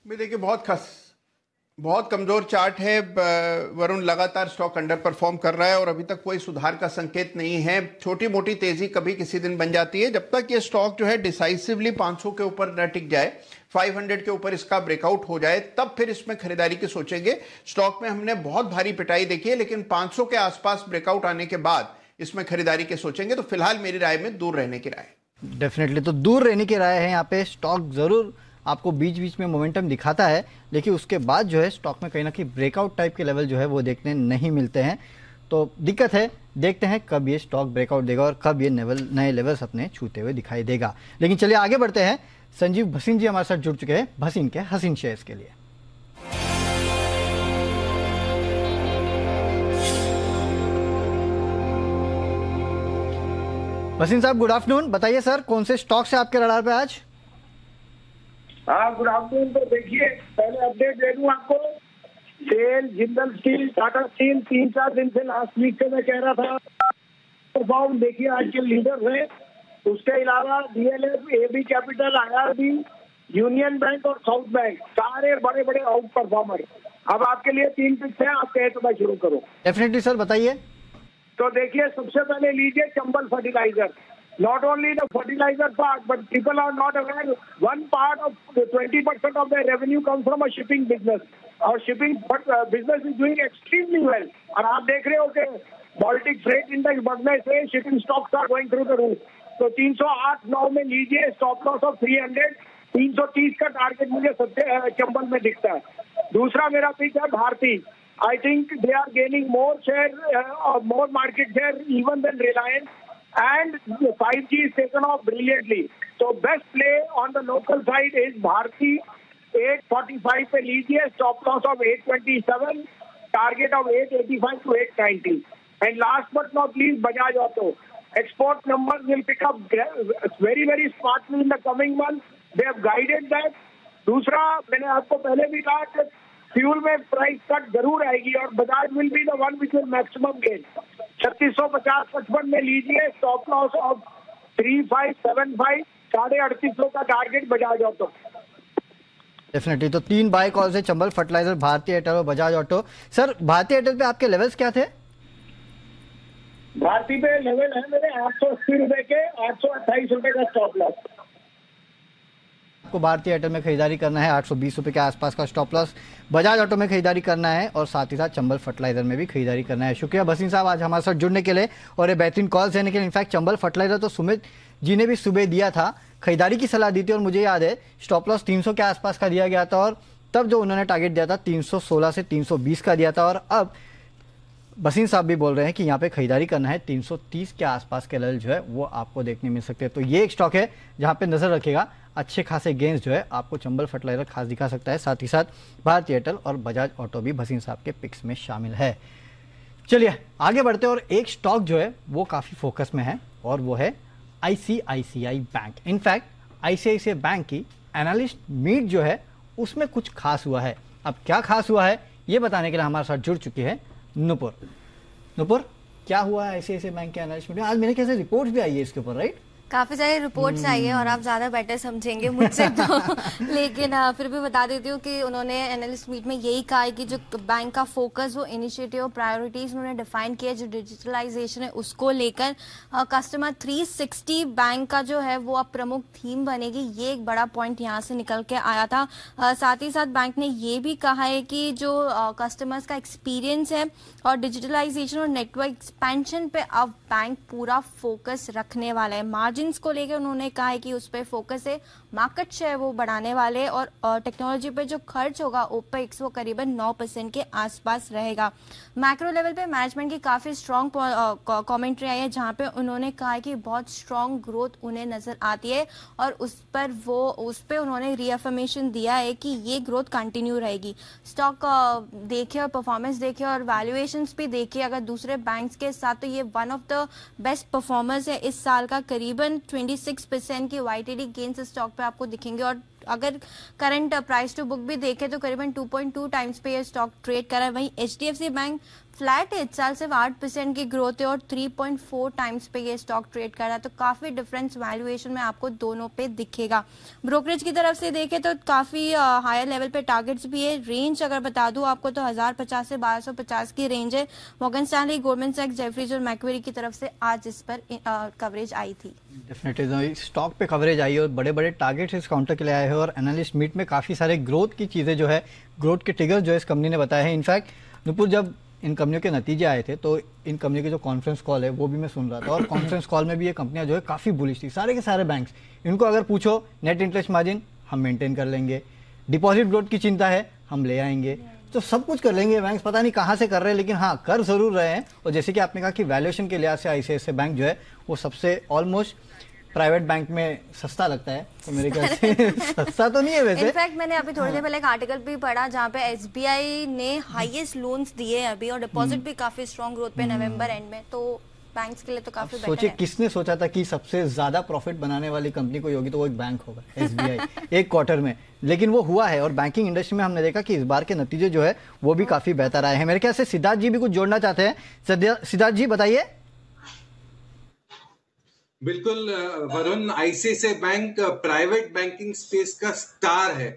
देखिए बहुत कमजोर चार्ट है वरुण, लगातार स्टॉक अंडर परफॉर्म कर रहा है और अभी तक कोई सुधार का संकेत नहीं है। छोटी मोटी तेजी कभी किसी दिन बन जाती है। जब तक ये स्टॉक जो है डिसाइसिवली 500 के ऊपर न टिक जाए, 500 के ऊपर इसका ब्रेकआउट हो जाए, तब फिर इसमें खरीदारी की सोचेंगे। स्टॉक में हमने बहुत भारी पिटाई देखी है, लेकिन 500 के आसपास ब्रेकआउट आने के बाद इसमें खरीदारी के सोचेंगे। तो फिलहाल मेरी राय में दूर रहने की राय। डेफिनेटली, तो दूर रहने की राय है यहाँ पे। स्टॉक जरूर आपको बीच बीच में मोमेंटम दिखाता है, लेकिन उसके बाद जो है स्टॉक में कहीं ना कहीं ब्रेकआउट टाइप के लेवल जो है वो देखने नहीं मिलते हैं। तो दिक्कत है, देखते हैं कब ये स्टॉक ब्रेकआउट देगा और कब ये नए लेवल्स अपने छूते हुए दिखाई देगा। लेकिन चलिए आगे बढ़ते हैं। संजीव भसीन जी हमारे साथ जुड़ चुके हैं भसीन के हसीन शेयर्स के लिए। भसीन साहब गुड आफ्टरनून, बताइए सर कौन से स्टॉक से आपके रडार पे आज? हाँ गुड आफ्टरनून। तो देखिए पहले अपडेट दे दूं आपको, सेल, जिंदल स्टील, टाटा स्टील 3-4 दिन से लास्ट वीक से मैं कह रहा था परफॉर्म। देखिए आज के लीडर्स हैं, उसके अलावा DLF, AB capital, IRB, Union Bank और साउथ बैंक सारे बड़े बड़े आउट परफॉर्मर। अब आपके लिए 3 पिक्स है, आप कहे तो मैं शुरू करूं। डेफिनेटली सर, बताइए। तो देखिए, सबसे पहले लीजिए Chambal fertiliser. Not only the fertilizer part, but people are not aware. One part of 20% of their revenue comes from a shipping business. Our shipping business is doing extremely well. और आप देख रहे हो कि Baltic Freight Index बढ़ने से shipping stocks are going through the roof. तो 308-9 में लीजिए, stop loss of 300, 330 का टारगेट मुझे चंबल में दिखता है। दूसरा मेरा पिक है Bharti. I think they are gaining more share, more market share even than Reliance. And 5G is taken off brilliantly. So best play on the local side is Bharti. 845 पे लीजिए, stop loss of 827, target of 885 to 890. And last but not least, Bajaj Auto. Export numbers will pick up very, very smartly in the coming months. They have guided that. दूसरा, मैंने आपको पहले भी कहा कि फ्यूल में प्राइस कट जरूर आएगी और Bajaj will be the one which will maximum gain. 3650-55 में लीजिए, स्टॉप लॉस ऑफ 3575, 3850 का टारगेट बजाज ऑटो। डेफिनेटली। तो 3 बाय कॉल से चंबल फर्टिलाइजर, भारतीय एयरटेल और बजाज ऑटो। सर, भारतीय एयरटेल पे आपके लेवल्स क्या थे? भारतीय पे लेवल है मेरे 880 रुपए के, 828 रुपए का स्टॉप लॉस। आपको भारतीय एयरटेल में खरीदारी करना है, 820 रुपए के आसपास का स्टॉप लॉस। बजाज ऑटो में खरीदारी करना है और साथ ही साथ चंबल फर्टिलाइजर में भी खरीदारी करना है। शुक्रिया भसीन साहब आज हमारे साथ जुड़ने के लिए और ये बेहतरीन कॉल देने के लिए। इनफैक्ट चंबल फर्टिलाइजर तो सुमित जी ने भी सुबह दिया था, खरीदारी की सलाह दी थी और मुझे याद है स्टॉप लॉस 300 के आसपास का दिया गया था और तब जो उन्होंने टारगेट दिया था 316 से 320 का दिया था और अब भसीन साहब भी बोल रहे हैं कि यहाँ पे खरीदारी करना है 330 के आसपास के लेवल जो है वो आपको देखने मिल सकते हैं। तो ये एक स्टॉक है जहाँ पे नजर रखेगा, अच्छे खासे गेंस जो है आपको चंबल फर्टिलाइजर खास दिखा सकता है। साथ ही साथ भारतीय एयरटेल और बजाज ऑटो भी भसीन साहब के पिक्स में शामिल है। चलिए आगे बढ़ते हैं और एक स्टॉक जो है वो काफी फोकस में है और वो है ICICI bank. In fact ICICI bank की एनालिस्ट मीट जो है उसमें कुछ खास हुआ है। अब क्या खास हुआ है ये बताने के लिए हमारे साथ जुड़ चुकी है नुपुर। नुपुर, क्या हुआ है ICICI बैंक के एनालिस्ट मीट में? आज मेरे कैसे रिपोर्ट्स भी आई है इसके ऊपर, राइट? काफी सारी रिपोर्ट्स आई है और आप ज्यादा बेटर समझेंगे मुझसे तो लेकिन फिर भी बता देती हूँ कि उन्होंने एनालिस्ट मीट में यही कहा है कि जो बैंक का फोकस, वो इनिशिएटिव और प्रायोरिटीज उन्होंने डिफाइन किया, जो डिजिटलाइजेशन है उसको लेकर कस्टमर 360 बैंक का जो है वो अब प्रमुख थीम बनेगी। ये एक बड़ा पॉइंट यहाँ से निकल के आया था। साथ ही साथ बैंक ने ये भी कहा है कि जो कस्टमर्स का एक्सपीरियंस है और डिजिटलाइजेशन और नेटवर्क एक्सपेंशन पे अब बैंक पूरा फोकस रखने वाला है। मार्जिन्स को लेकर उन्होंने कहा है कि उस पर फोकस है, मार्केट शेयर वो बढ़ाने वाले और टेक्नोलॉजी पे जो खर्च होगा ओपेक्स वो करीबन 9% के आसपास रहेगा। मैक्रो लेवल पे मैनेजमेंट की काफी स्ट्रॉन्ग कमेंट्री आई है जहां पे उन्होंने कहा है कि बहुत स्ट्रॉन्ग ग्रोथ उन्हें नजर आती है और उस पे उन्होंने रीअफर्मेशन दिया है कि ये ग्रोथ कंटिन्यू रहेगी। स्टॉक देखिए और परफॉर्मेंस देखिए और वैल्यूएशंस भी देखिए अगर दूसरे बैंक्स के साथ, तो ये one of the best performers है इस साल का। करीबन 26% की YTD गेन्स स्टॉक पे आपको दिखेंगे और अगर करंट प्राइस टू बुक भी देखें तो करीबन 2.2 टाइम्स पे ये स्टॉक ट्रेड कर रहा है। वहीं HDFC बैंक फ्लैट है, इस साल सिर्फ 8% की ग्रोथ है और 3.4 टाइम्स पे ये स्टॉक ट्रेड कर रहा है। तो काफी डिफरेंस वैल्यूएशन में आपको दोनों पे दिखेगा। ब्रोकरेज की तरफ से देखें तो काफी हायर लेवल पे टारगेट्स भी है। रेंज अगर बता दूं आपको तो 1050 से 1250 की रेंज है। मॉर्गन स्टैनली, गोल्डमैन सैक्स, जेफरीज और मैक्वेरी की तरफ से आज इस पर कवरेज आई थी। डेफिनेटली स्टॉक पे कवरेज आई और बड़े बड़े टारगेट्स इस काउंटर के लिए आए हैं और एनालिस्ट मीट में काफी सारे ग्रोथ की चीजें जो है, ग्रोथ के टिगर्स जो है इस कंपनी ने बताया है। इनफैक्ट नुपुर, जब इन कंपनियों के नतीजे आए थे तो इन कंपनियों की जो कॉन्फ्रेंस कॉल है वो भी मैं सुन रहा था और कॉन्फ्रेंस कॉल में भी ये कंपनियां जो है काफी बुलिश थी। सारे के सारे बैंक्स, इनको अगर पूछो नेट इंटरेस्ट मार्जिन हम मेंटेन कर लेंगे, डिपॉजिट ग्रोथ की चिंता है हम ले आएंगे, तो सब कुछ कर लेंगे बैंक्स। पता नहीं कहाँ से कर रहे हैं लेकिन हाँ कर जरूर रहे हैं। और जैसे कि आपने कहा कि वैल्यूएशन के लिहाज से ICICI बैंक जो है वो सबसे ऑलमोस्ट प्राइवेट बैंक में सस्ता लगता है, तो मेरे ख्याल से सस्ता तो नहीं है वैसे। इनफैक्ट मैंने अभी थोड़ी देर पहले एक आर्टिकल भी पढ़ा जहाँ पे SBI ने हाईएस्ट लोन्स दिए अभी और डिपॉजिट भी काफी स्ट्रॉन्ग ग्रोथ पे नवंबर एंड में, तो बैंक्स के लिए तो काफी बेटर है। सोचिए किसने सोचा था कि सबसे ज्यादा प्रॉफिट बनाने वाली कंपनी कोई होगी तो वो एक बैंक होगा, SBI एक क्वार्टर में, लेकिन वो हुआ है। और बैंकिंग इंडस्ट्री में हमने देखा कि इस बार के नतीजे जो है वो भी काफी बेहतर आए हैं। मेरे ख्याल से सिद्धार्थ जी भी कुछ जोड़ना चाहते हैं। सिद्धार्थ जी बताइए। बिल्कुल Varun, ICICI bank private banking space का स्टार है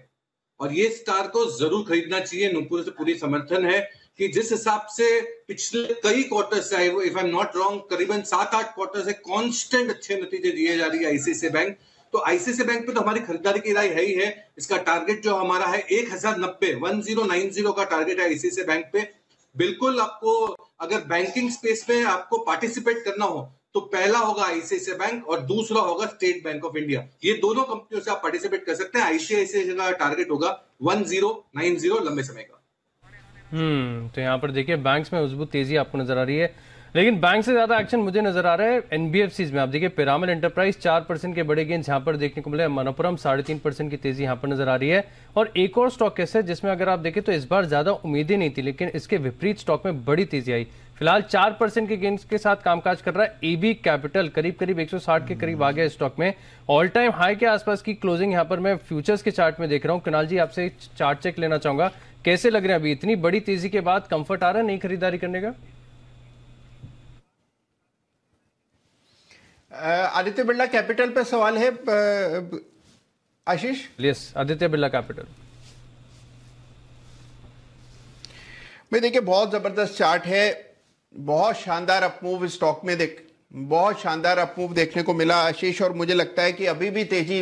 और ये स्टार को जरूर खरीदना चाहिए। नुपुर से पूरी समर्थन है कि जिस हिसाब से पिछले कई क्वार्टर से, if I am not wrong, करीबन 7-8 क्वार्टर से कांस्टेंट अच्छे नतीजे दिए जा रही है आईसीआईसीआई बैंक। तो आईसीआईसीआई बैंक पे तो हमारी खरीदारी की राय है ही है। इसका टारगेट जो हमारा है 1090 का टारगेट है आईसीआईसीआई बैंक पे। बिल्कुल आपको अगर बैंकिंग स्पेस में आपको पार्टिसिपेट करना हो तो पहला होगा आईसीआईसीआई बैंक और दूसरा होगा स्टेट बैंक ऑफ इंडिया। ये दोनों कंपनियों से आप पार्टिसिपेट कर सकते हैं। आईसीआईसीआई का टारगेट होगा 1090 लंबे समय का। तो यहाँ पर देखिए बैंक्स में मजबूत तेजी आपको नजर आ रही है, लेकिन बैंक से ज्यादा एक्शन मुझे नजर आ रहा है एनबीएफसीज में। आप देखिए पिरामल एंटरप्राइज 4% के बड़े गेंस यहाँ पर देखने को मिले, मनप्पुरम 3.5% की तेजी यहाँ पर नजर आ रही है। और एक और स्टॉक कैसे जिसमें अगर आप देखें तो इस बार ज्यादा उम्मीदें नहीं थी, लेकिन इसके विपरीत स्टॉक में बड़ी तेजी आई। फिलहाल 4% के गेंस के साथ कामकाज कर रहा है एबी कैपिटल, करीब 160 के करीब आ गया स्टॉक में। ऑल टाइम हाई के आसपास की क्लोजिंग यहाँ पर मैं फ्यूचर्स के चार्ट में देख रहा हूँ। कुणाल जी आपसे चार्ट चेक लेना चाहूंगा, कैसे लग रहे हैं अभी इतनी बड़ी तेजी के बाद? कंफर्ट आ रहा है नई खरीदारी करने का? आदित्य बिरला कैपिटल पे सवाल है आशीष। यस, आदित्य बिरला कैपिटल भाई देखिए बहुत जबरदस्त चार्ट है, बहुत शानदार अपमूव स्टॉक में बहुत शानदार अपमूव देखने को मिला आशीष, और मुझे लगता है कि अभी भी तेजी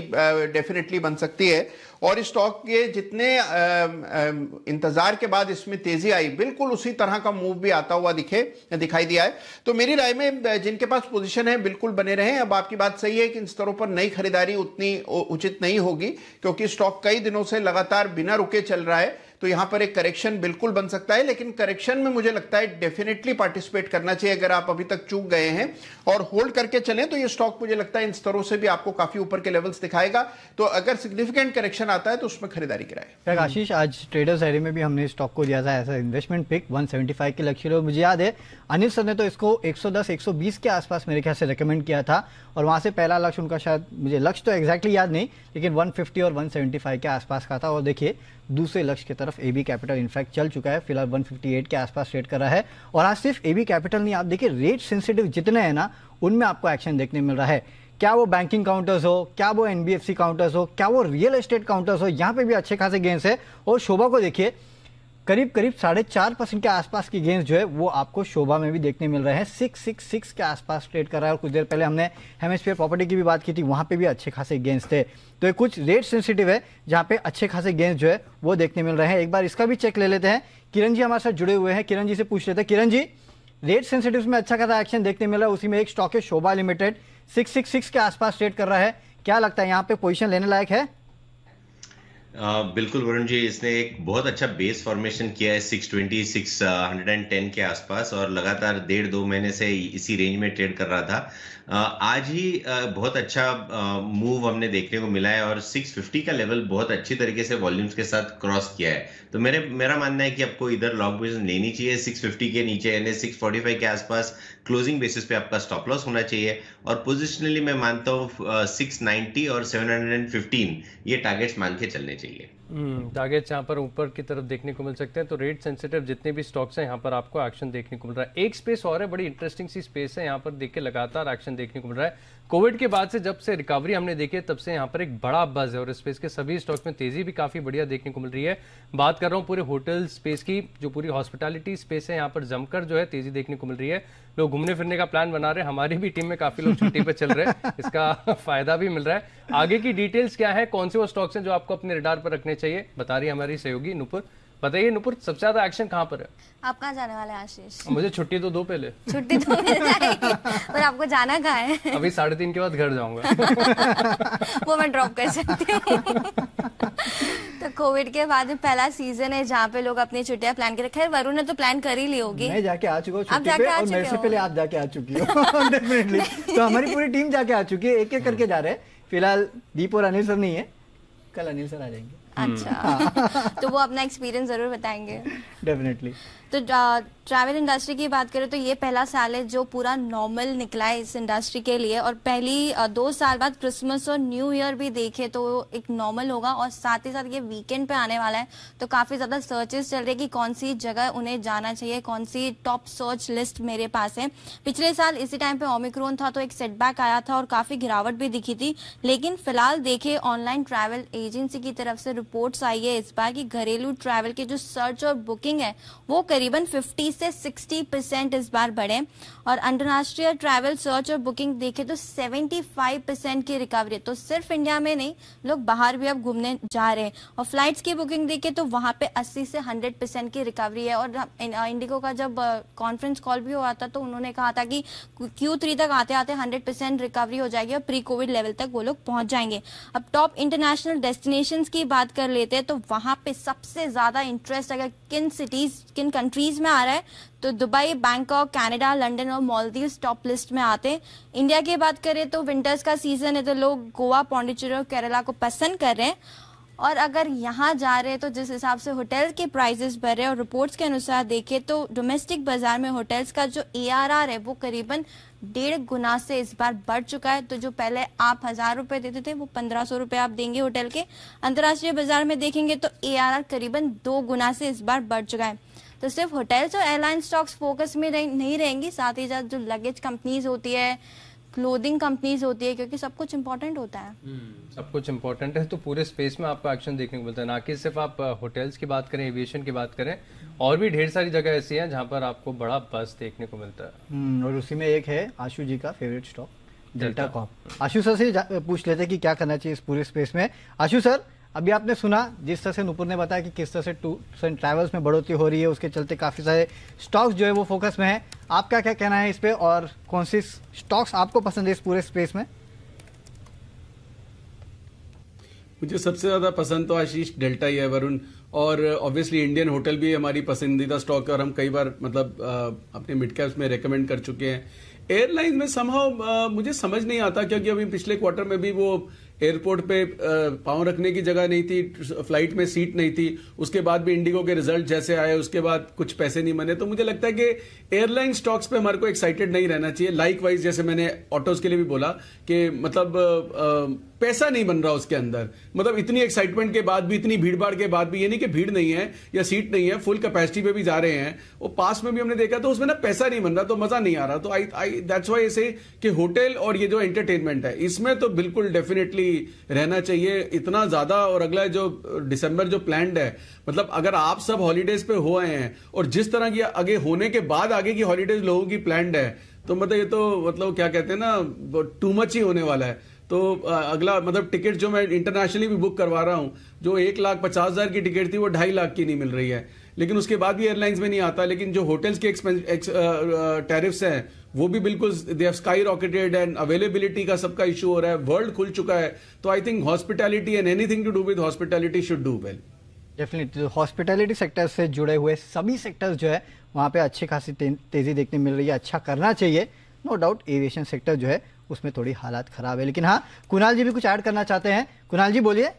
डेफिनेटली बन सकती है। और स्टॉक के जितने इंतजार के बाद इसमें तेजी आई, बिल्कुल उसी तरह का मूव भी आता हुआ दिखाई दिया है। तो मेरी राय में जिनके पास पोजीशन है बिल्कुल बने रहें। अब आपकी बात सही है कि इन स्तरों पर नई खरीदारी उतनी उचित नहीं होगी, क्योंकि स्टॉक कई दिनों से लगातार बिना रुके चल रहा है। तो यहां पर एक करेक्शन बिल्कुल बन सकता है, लेकिन करेक्शन में मुझे लगता है डेफिनेटली पार्टिसिपेट करना चाहिए। अगर आप अभी तक चूक गए हैं और होल्ड करके चलें तो ये स्टॉक मुझे लगता है इन स्तरों से भी आपको काफी ऊपर के लेवल्स दिखाएगा। तो अगर सिग्निफिकेंट करेक्शन आता है तो उसमें खरीदारी कराए। आशीष, आज ट्रेडर्स डायरी में भी हमने स्टॉक को दिया था एज इन्वेस्टमेंट पिक 175 के लक्ष्य। और मुझे याद है अनिल सर ने तो इसको 110-120 के आसपास मेरे ख्याल से रिकमेंड किया था, और वहां से पहला लक्ष्य उनका, शायद मुझे लक्ष्य तो एग्जैक्टली याद नहीं, लेकिन 150 और 175 के आसपास का था। और देखिए दूसरे लक्ष्य की तरफ एबी कैपिटल इनफैक्ट चल चुका है, फिलहाल 158 के आसपास ट्रेड कर रहा है। और आज सिर्फ एबी कैपिटल नहीं, आप देखिए रेट सेंसिटिव जितने हैं ना उनमें आपको एक्शन देखने मिल रहा है। क्या वो बैंकिंग काउंटर्स हो, क्या वो एनबीएफसी काउंटर्स हो, क्या वो रियल एस्टेट काउंटर्स हो, यहाँ पे भी अच्छे खासे गेंस है। और शोभा को देखिए करीब 4.5% के आसपास की गेंस जो है वो आपको शोभा में भी देखने मिल रहे हैं। 666 के आसपास ट्रेड कर रहा है। और कुछ देर पहले हमने हेमिस्फीयर प्रॉपर्टी की भी बात की थी, वहां पे भी अच्छे खासे गेंस थे। तो ये कुछ रेट सेंसिटिव है जहां पे अच्छे खासे गेंस जो है वो देखने मिल रहे हैं। एक बार इसका भी चेक ले लेते हैं। किरण जी हमारे साथ जुड़े हुए हैं, किरण जी से पूछ लेते हैं। किरण जी, रेट सेंसिटिव में अच्छा खासा एक्शन देखने मिल रहा है, उसी में एक स्टॉक है शोभा लिमिटेड, 666 के आसपास ट्रेड कर रहा है। क्या लगता है यहाँ पे पोजीशन लेने लायक है? बिल्कुल वरुण जी, इसने एक बहुत अच्छा बेस फॉर्मेशन किया है 620 610 के आसपास, और लगातार 1.5-2 महीने से इसी रेंज में ट्रेड कर रहा था। आज ही बहुत अच्छा मूव हमने देखने को मिला है, और 650 का लेवल बहुत अच्छी तरीके से वॉल्यूम्स के साथ क्रॉस किया है। तो मेरा मानना है कि आपको इधर लॉन्ग पोजीशन लेनी चाहिए 650 के नीचे, यानी 645 के आसपास क्लोजिंग बेसिस पे आपका स्टॉप लॉस होना चाहिए। और पोजिशनली मैं मानता हूँ 690 और 715 ये टारगेट्स मान के चलने चाहिए। टारगेट्स यहाँ पर ऊपर की तरफ देखने को मिल सकते हैं। तो रेट सेंसिटिव जितने भी स्टॉक्स हैं यहाँ पर आपको एक्शन देखने को मिल रहा है। एक स्पेस और है, बड़ी इंटरेस्टिंग सी स्पेस है, यहाँ पर देखिए लगातार एक्शन देखने को मिल रहा है। कोविड के बाद से जब से रिकवरी हमने देखी है तब से यहाँ पर एक बड़ा बज है, और स्पेस के सभी स्टॉक्स में तेजी भी काफी बढ़िया देखने को मिल रही है। बात कर रहा हूँ पूरे होटल स्पेस की, जो पूरी हॉस्पिटैलिटी स्पेस है यहाँ पर जमकर जो है तेजी देखने को मिल रही है। लोग घूमने फिरने का प्लान बना रहे हैं, हमारी भी टीम में काफी लोग छुट्टी पे चल रहे हैं, इसका फायदा भी मिल रहा है। आगे की डिटेल्स क्या है, कौन से वो स्टॉक्स हैं जो आपको अपने रडार पर रखने चाहिए, बता रही है हमारी सहयोगी नुपुर। बताइए नुपुर, सबसे ज्यादा एक्शन कहाँ पर है? आप कहाँ जाने वाले हैं आशीष? मुझे छुट्टी तो दो पहले। छुट्टी तो मिल जाएगी, पर आपको जाना कहाँ है? अभी 3:30 के बाद घर जाऊंगा। वो मैं ड्रॉप कर सकती हूँ। तो कोविड के बाद पहला सीजन है जहाँ पे लोग अपनी छुट्टियां प्लान कर रखे हैं। वरुण ने तो प्लान कर ही ली होगी। मैं जाके आ चुका हूँ छुट्टी पे, और मेरे से पहले आप जाके आ चुकी हो। डेफिनेटली। तो हमारी पूरी टीम जाके आ चुकी है, एक एक करके जा रहे हैं। फिलहाल दीप और अनिल सर नहीं है, कल अनिल सर आ जाएंगे। अच्छा। तो वो अपना एक्सपीरियंस जरूर बताएंगे। डेफिनेटली। तो ट्रैवल इंडस्ट्री की बात करें तो ये पहला साल है जो पूरा नॉर्मल निकला है इस इंडस्ट्री के लिए, और पहली 2 साल बाद क्रिसमस और न्यू ईयर भी देखे तो एक नॉर्मल होगा, और साथ ही साथ ये वीकेंड पे आने वाला है तो काफी ज्यादा सर्चेस चल रही है कि कौन सी जगह उन्हें जाना चाहिए, कौन सी टॉप सर्च लिस्ट मेरे पास है। पिछले साल इसी टाइम पे ओमिक्रॉन था तो एक सेटबैक आया था और काफी गिरावट भी दिखी थी, लेकिन फिलहाल देखे ऑनलाइन ट्रैवल एजेंसी की तरफ से रिपोर्ट्स आई है इस बार कि घरेलू ट्रैवल की जो सर्च और बुकिंग है वो करीबन 50 से 60% इस बार बढ़े, और अंतर्राष्ट्रीय ट्रैवल सर्च और बुकिंग देखे तो 75% की रिकवरी है। तो सिर्फ इंडिया में नहीं, लोग बाहर भी अब घूमने जा रहे हैं, और फ्लाइट्स की बुकिंग देखे तो वहां पे 80 से 100% की रिकवरी है। और इंडिगो का जब कॉन्फ्रेंस कॉल भी हुआ था तो उन्होंने कहा था कि Q3 तक आते आते 100% रिकवरी हो जाएगी और प्री कोविड लेवल तक वो लोग पहुंच जाएंगे। अब टॉप इंटरनेशनल डेस्टिनेशंस की बात कर लेते हैं तो वहां पे सबसे ज्यादा इंटरेस्ट अगर किन कंट्रीज में आ रहा है तो दुबई, बैंकॉक, कनाडा, लंदन और मालदीव्स टॉप लिस्ट में आते हैं। इंडिया की बात करें तो विंटर्स का सीजन है तो लोग गोवा, पौंडीचेरी और केरला को पसंद कर रहे हैं, और अगर यहाँ जा रहे हैं तो जिस हिसाब से होटल के प्राइसेस बढ़ रहे हैं और रिपोर्ट्स के अनुसार देखें तो डोमेस्टिक बाजार में होटल्स का जो ARR है वो करीबन 1.5 गुना से इस बार बढ़ चुका है। तो जो पहले आप 1000 रुपए देते थे वो 1500 रुपए आप देंगे होटल के। अंतर्राष्ट्रीय बाजार में देखेंगे तो ARR करीबन 2 गुना से इस बार बढ़ चुका है। तो सिर्फ होटल्स और एयरलाइन स्टॉक्स फोकस में नहीं रहेंगी, साथ ही साथ जो लगेज कंपनीज होती है, क्लोथिंग कंपनीज होती है, क्योंकि सब कुछ इंपॉर्टेंट होता है। सब कुछ इंपॉर्टेंट है तो पूरे स्पेस में आपको एक्शन देखने को मिलता है, ना कि सिर्फ आप होटल्स की बात करें, एविएशन की बात करें, और भी ढेर सारी जगह ऐसी हैं जहां पर आपको बड़ा बस देखने को मिलता है। और उसी में एक है आशु जी का फेवरेट स्टॉक डेल्टा कॉर्प। आशु सर से पूछ लेते हैं कि क्या करना चाहिए इस पूरे स्पेस में। आशु सर, अभी आपने सुना जिस तरह से नुपुर ने बताया कि किस तरह से टूर्स एंड ट्रैवल्स में बढ़ोतरी हो रही है, उसके चलते काफ़ी सारे स्टॉक्स जो है वो फोकस में है। आपका क्या कहना है इस पे, और कौन सी स्टॉक्स आपको पसंद है इस पूरे स्पेस में? मुझे सबसे ज़्यादा पसंद तो आशीष डेल्टा ही है वरुण, और ऑब्वियसली इंडियन होटल भी हमारी पसंदीदा स्टॉक है और हम कई बार मतलब अपने मिड कैप्स में रेकमेंड कर चुके हैं। एयरलाइन में समहाउ मुझे समझ नहीं आता, क्योंकि अभी पिछले क्वार्टर में भी वो एयरपोर्ट पे पांव रखने की जगह नहीं थी, फ्लाइट में सीट नहीं थी, उसके बाद भी इंडिगो के रिजल्ट जैसे आए उसके बाद कुछ पैसे नहीं बने। तो मुझे लगता है कि एयरलाइन स्टॉक्स पे हमारे को एक्साइटेड नहीं रहना चाहिए। लाइक वाइज जैसे मैंने ऑटोज के लिए भी बोला कि मतलब पैसा नहीं बन रहा उसके अंदर, मतलब इतनी एक्साइटमेंट के बाद भी, इतनी भीड़ भाड़ के बाद भी, ये नहीं कि भीड़ नहीं है या सीट नहीं है, फुल कैपेसिटी पे भी जा रहे हैं, वो पास में भी हमने देखा तो उसमें ना पैसा नहीं बन रहा, तो मजा नहीं आ रहा। तो आई दैट्स व्हाई ऐसे कि होटल और ये जो एंटरटेनमेंट है इसमें तो बिल्कुल डेफिनेटली रहना चाहिए इतना ज्यादा। और अगला जो दिसंबर जो प्लान्ड है, मतलब अगर आप सब हॉलीडेज पे हो आए हैं और जिस तरह की आगे होने के बाद आगे की हॉलीडेज लोगों की प्लान्ड है, तो मतलब ये तो मतलब क्या कहते हैं ना, टू मच ही होने वाला है। तो अगला मतलब टिकट जो मैं इंटरनेशनली भी बुक करवा रहा हूं, जो 1,50,000 की टिकट थी वो 2.5 लाख की नहीं मिल रही है, लेकिन उसके बाद भी एयरलाइंस में नहीं आता। लेकिन जो होटल्स के टैरिफ्स हैं वो भी बिल्कुल they have sky rocketed, and availability का सबका इशू हो रहा है, वर्ल्ड खुल चुका है। तो I think hospitality and anything to do with hospitality should do well. Definitely hospitality sector से जुड़े हुए सभी सेक्टर्स जो है वहाँ पे अच्छी खासी तेजी देखने मिल रही है, अच्छा करना चाहिए। नो डाउट एविएशन सेक्टर जो है उसमें थोड़ी हालात खराब है, लेकिन हाँ, कुणाल जी भी कुछ ऐड करना चाहते हैं। कुणाल जी बोलिए।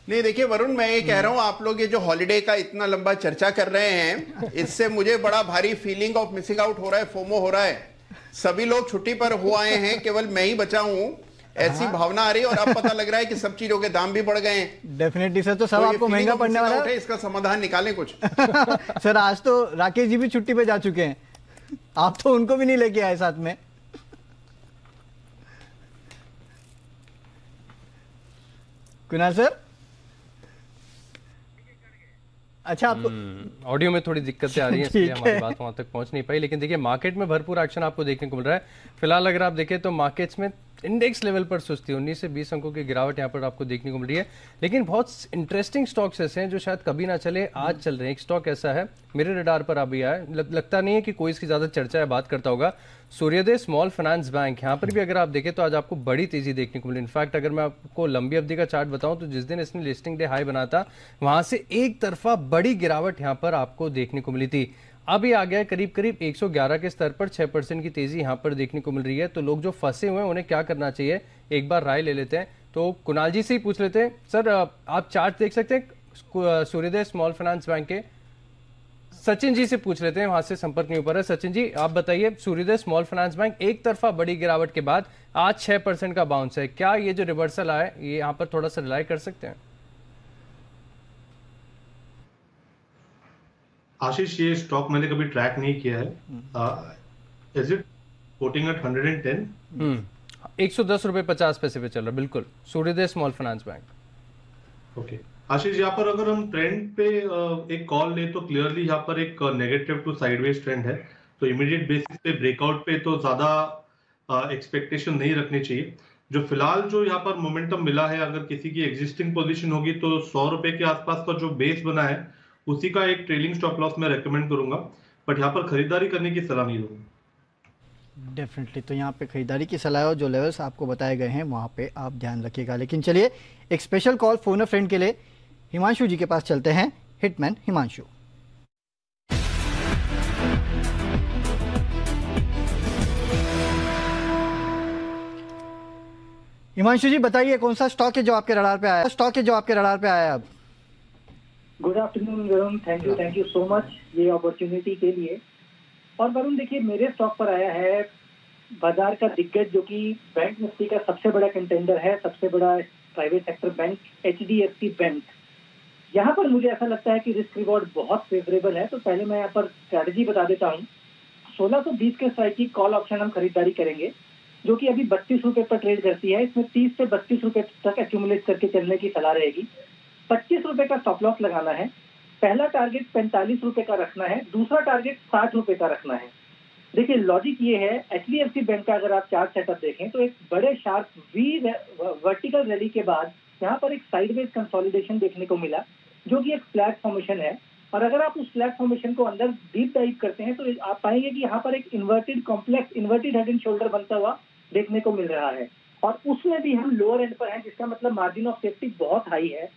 नहीं देखिए वरुण, मैं ये कह रहा हूं, आप लोग ये जो हॉलिडे का इतना लंबा चर्चा कर रहे हैं, इससे मुझे बड़ा भारी फीलिंग ऑफ मिसिंग आउट हो रहा है, फोमो हो रहा है। सभी लोग छुट्टी पर हो आए हैं, केवल मैं ही बचा हूं, ऐसी भावना आ रही है। और अब पता लग रहा है कि सब चीजों के दाम भी बढ़ गए हैं। डेफिनेटली सर, तो सब आपको महंगा पड़ने वाला है। इसका समाधान निकालें कुछ। सर आज तो राकेश जी भी छुट्टी पे जा चुके हैं, आप तो उनको भी नहीं लेके आए साथ में। कुणाल सर, अच्छा आपको ऑडियो में थोड़ी दिक्कतें आ रही हैं, इसलिए हमारी बात वहां तक पहुंच नहीं पाई। लेकिन देखिए मार्केट में भरपूर एक्शन आपको देखने को मिल रहा है। फिलहाल अगर आप देखें तो मार्केट्स में इंडेक्स लेवल पर सुस्ती, 19 से 20 अंकों की गिरावट यहाँ पर आपको देखने को मिल रही है। लेकिन बहुत इंटरेस्टिंग स्टॉक्स ऐसे हैं जो शायद कभी ना चले, आज चल रहे हैं। एक स्टॉक ऐसा है, मेरे रडार पर अभी आया, लगता नहीं है कि कोई इसकी ज्यादा चर्चा या बात करता होगा, सूर्योदय स्मॉल फाइनेंस बैंक। यहाँ पर भी अगर आप देखें तो आज आपको बड़ी तेजी देखने को मिली। इनफैक्ट अगर मैं आपको लंबी अवधि का चार्ट बताऊं तो जिस दिन इसने लिस्टिंग डे हाई बना था वहां से एक तरफा बड़ी गिरावट यहाँ पर आपको देखने को मिली थी। अभी आ गया करीब करीब 111 के स्तर पर, 6% की तेजी यहाँ पर देखने को मिल रही है। तो लोग जो फंसे हुए हैं उन्हें क्या करना चाहिए, एक बार राय ले लेते हैं। तो कुणाल जी से ही पूछ लेते हैं। सर आप चार्ट देख सकते हैं, सूर्योदय स्मॉल फाइनेंस बैंक के सचिन जी से पूछ लेते हैं, वहां से संपर्क नहीं हो पा रहा है। सचिन जी, आप बताइए, सूर्योदय स्मॉल फाइनेंस बैंक एक तरफा बड़ी गिरावट के बाद आज 6% का बाउंस है, क्या ये जो रिवर्सल आया ये यहाँ पर थोड़ा सा रिलाई कर सकते हैं? आशीष, ये स्टॉक मैंने कभी ट्रैक नहीं किया है। Is it coating eight 110? 110 रुपए 50 पैसे पे चल रहा है, बिल्कुल, सूर्योदय स्मॉल फाइनेंस बैंक। ओके आशीष, यहाँ पर अगर हम ट्रेंड पे एक कॉल ले तो क्लियरली यहाँ पर एक नेगेटिव टू साइडवेज ट्रेंड है, तो इमीडिएट बेसिस पे ब्रेकआउट पे तो ज्यादा एक्सपेक्टेशन नहीं रखनी चाहिए। जो फिलहाल जो यहाँ पर मोमेंटम मिला है, अगर किसी की एग्जिस्टिंग पोजीशन होगी तो 100 रुपए के आसपास का जो बेस बना है उसी का एक ट्रेलिंग स्टॉप लॉस मैं रेकमेंड करूंगा, बट यहाँ पर खरीदारी करने की सलाह नहीं दूंगा। डेफिनेटली, तो यहाँ पे खरीदारी की सलाह और जो लेवल्स आपको बताए गए हैं वहाँ पे आप ध्यान रखिएगा। लेकिन चलिए एक स्पेशल कॉल फोन अ फ्रेंड के लिए हिमांशु जी के पास चलते हैं। हिटमैन हिमांशु। हिमांशु जी बताइए, कौन सा स्टॉक है जो आपके रडार पे आया? अब good afternoon Varun, thank you so much ये अपॉर्चुनिटी के लिए। और वरुण देखिए, मेरे स्टॉक पर आया है बाजार का दिग्गज जो कि बैंक निफ्टी का सबसे बड़ा कंटेंडर है, सबसे बड़ा private sector bank HDFC bank. यहाँ पर मुझे ऐसा लगता है कि रिस्क रिवॉर्ड बहुत फेवरेबल है। तो पहले मैं यहाँ पर स्ट्रैटेजी बता देता हूँ। 1620 के स्ट्राइक की कॉल ऑप्शन हम खरीदारी करेंगे, जो कि अभी 32 रुपए पर ट्रेड करती है। इसमें 30 से 32 रुपए तक एक्यूमुलेट करके चलने की सलाह रहेगी। 25 रुपए का स्टॉप लॉस लगाना है। पहला टारगेट 45 रुपए का रखना है, दूसरा टारगेट 60 रुपए का रखना है। देखिए लॉजिक ये है, HDFC बैंक का अगर आप चार्ट सेटअप देखें तो एक बड़े शार्प वर्टिकल रैली के बाद यहाँ पर एक साइडवेज कंसोलिडेशन देखने को मिला, जो कि एक फ्लैट फॉर्मेशन है। और अगर आप उस फ्लैट फॉर्मेशन को अंदर डीप डाइव करते हैं तो आप पाएंगे कि यहाँ पर एक इन्वर्टेड हेड एंड शोल्डर बनता हुआ देखने को मिल रहा है। और उसमें भी हम लोअर एंड पर हैं, जिसका मतलब मार्जिन ऑफ सेफ्टी बहुत हाई है।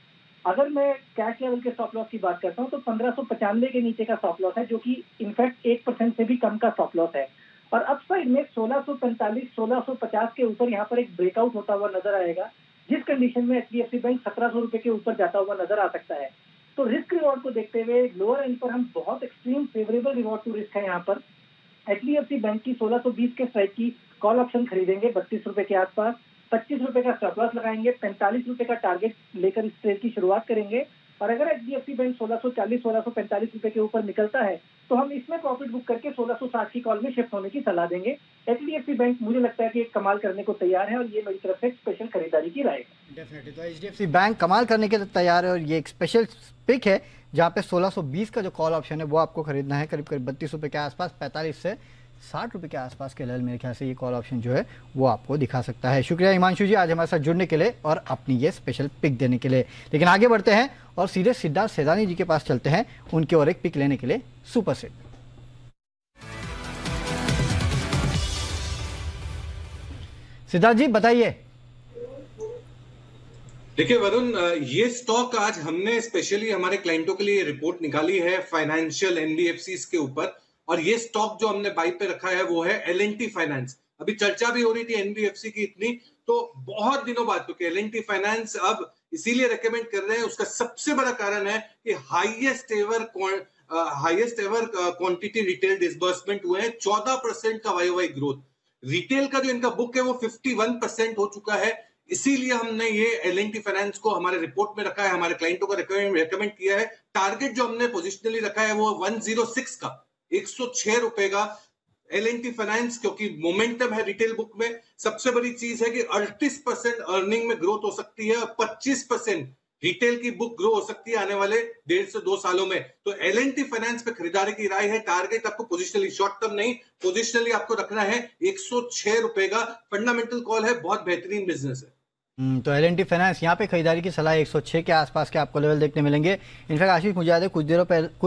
अगर मैं कैश लेवल के स्टॉप लॉस की बात करता हूँ तो 1595 के नीचे का स्टॉप लॉस है, जो कि इनफैक्ट 1% से भी कम का स्टॉप लॉस है। और अपसाइड में 1645 1650 के ऊपर यहाँ पर एक ब्रेकआउट होता हुआ नजर आएगा, जिस कंडीशन में HDFC बैंक 1700 रुपए के ऊपर जाता हुआ नजर आ सकता है। तो रिस्क रिवॉर्ड को देखते हुए लोअर एंड पर हम बहुत extreme favourable reward to risk है। यहाँ पर HDFC बैंक की 1620 के स्ट्राइक की कॉल ऑप्शन खरीदेंगे 32 रुपए के आसपास। 25 रुपए का स्टॉप लॉस लगाएंगे, 45 रुपए का टारगेट लेकर इस ट्रेड की शुरुआत करेंगे। और अगर HDFC बैंक 1640 1645 रुपए के ऊपर निकलता है तो हम इसमें प्रॉफिट बुक करके 1660 की कॉल में शिफ्ट होने की सलाह देंगे। HDFC बैंक मुझे लगता है कि एक कमाल करने को तैयार है और ये मेरी तरफ से स्पेशल खरीदारी की राय है। डेफिनेटली, तो HDFC बैंक कमाल करने के लिए तैयार है और ये एक स्पेशल पिक है जहाँ पे 1620 का जो कॉल ऑप्शन है वो आपको खरीदना है करीब 32 रुपए के आसपास। 45 से 60 रुपए के आसपास के लेवल मेरे ख्याल से ये कॉल ऑप्शन जो है वो आपको दिखा सकता है। शुक्रिया हिमांशु जी आज हमारे साथ जुड़ने के लिए और अपनी ये स्पेशल पिक देने के लिए। लेकिन आगे बढ़ते हैं और सीधे सिद्धार्थ सेदानी जी के पास चलते हैं, उनके और एक पिक लेने के लिए सुपर सेट। सिद्धार्थ जी बताइए। देखिए वरुण, ये स्टॉक आज हमने स्पेशली हमारे क्लाइंटों के लिए रिपोर्ट निकाली है फाइनेंशियल NBFCs के ऊपर, और ये स्टॉक जो हमने बाई पे रखा है वो है L&T फाइनेंस। अभी चर्चा भी हो रही थी NBFC की इतनी, तो बहुत दिनों बाद, क्योंकि L&T फाइनेंस अब इसीलिए रेकमेंड कर रहे हैं, उसका सबसे बड़ा कारण है कि highest ever quantity retail disbursement हुए हैं, 14% का YOY ग्रोथ। रिटेल का जो इनका बुक है वो 51% हो चुका है, इसीलिए हमने ये L&T फाइनेंस को हमारे रिपोर्ट में रखा है, हमारे क्लाइंटों को रेकमेंड किया है। टारगेट जो हमने पोजिशनली रखा है वो 106 का, 106 रुपए का L&T फाइनेंस, क्योंकि मोमेंटम है रिटेल बुक में। सबसे बड़ी चीज है कि 38% अर्निंग में ग्रोथ हो सकती है और 25% रिटेल की बुक ग्रो हो सकती है आने वाले 1.5 से 2 सालों में। तो L&T फाइनेंस पे खरीदारी की राय है। टारगेट आपको पोजिशनली, शॉर्ट टर्म नहीं, पोजिशनली आपको रखना है 106 रुपए का। फंडामेंटल कॉल है, बहुत बेहतरीन बिजनेस है। तो L&T फाइनेंस यहाँ पे खरीदारी की सलाह 106 के आसपास के आपको लेवल देखने मिलेंगे। इनफैक्ट आशीष, मुझे याद है कुछ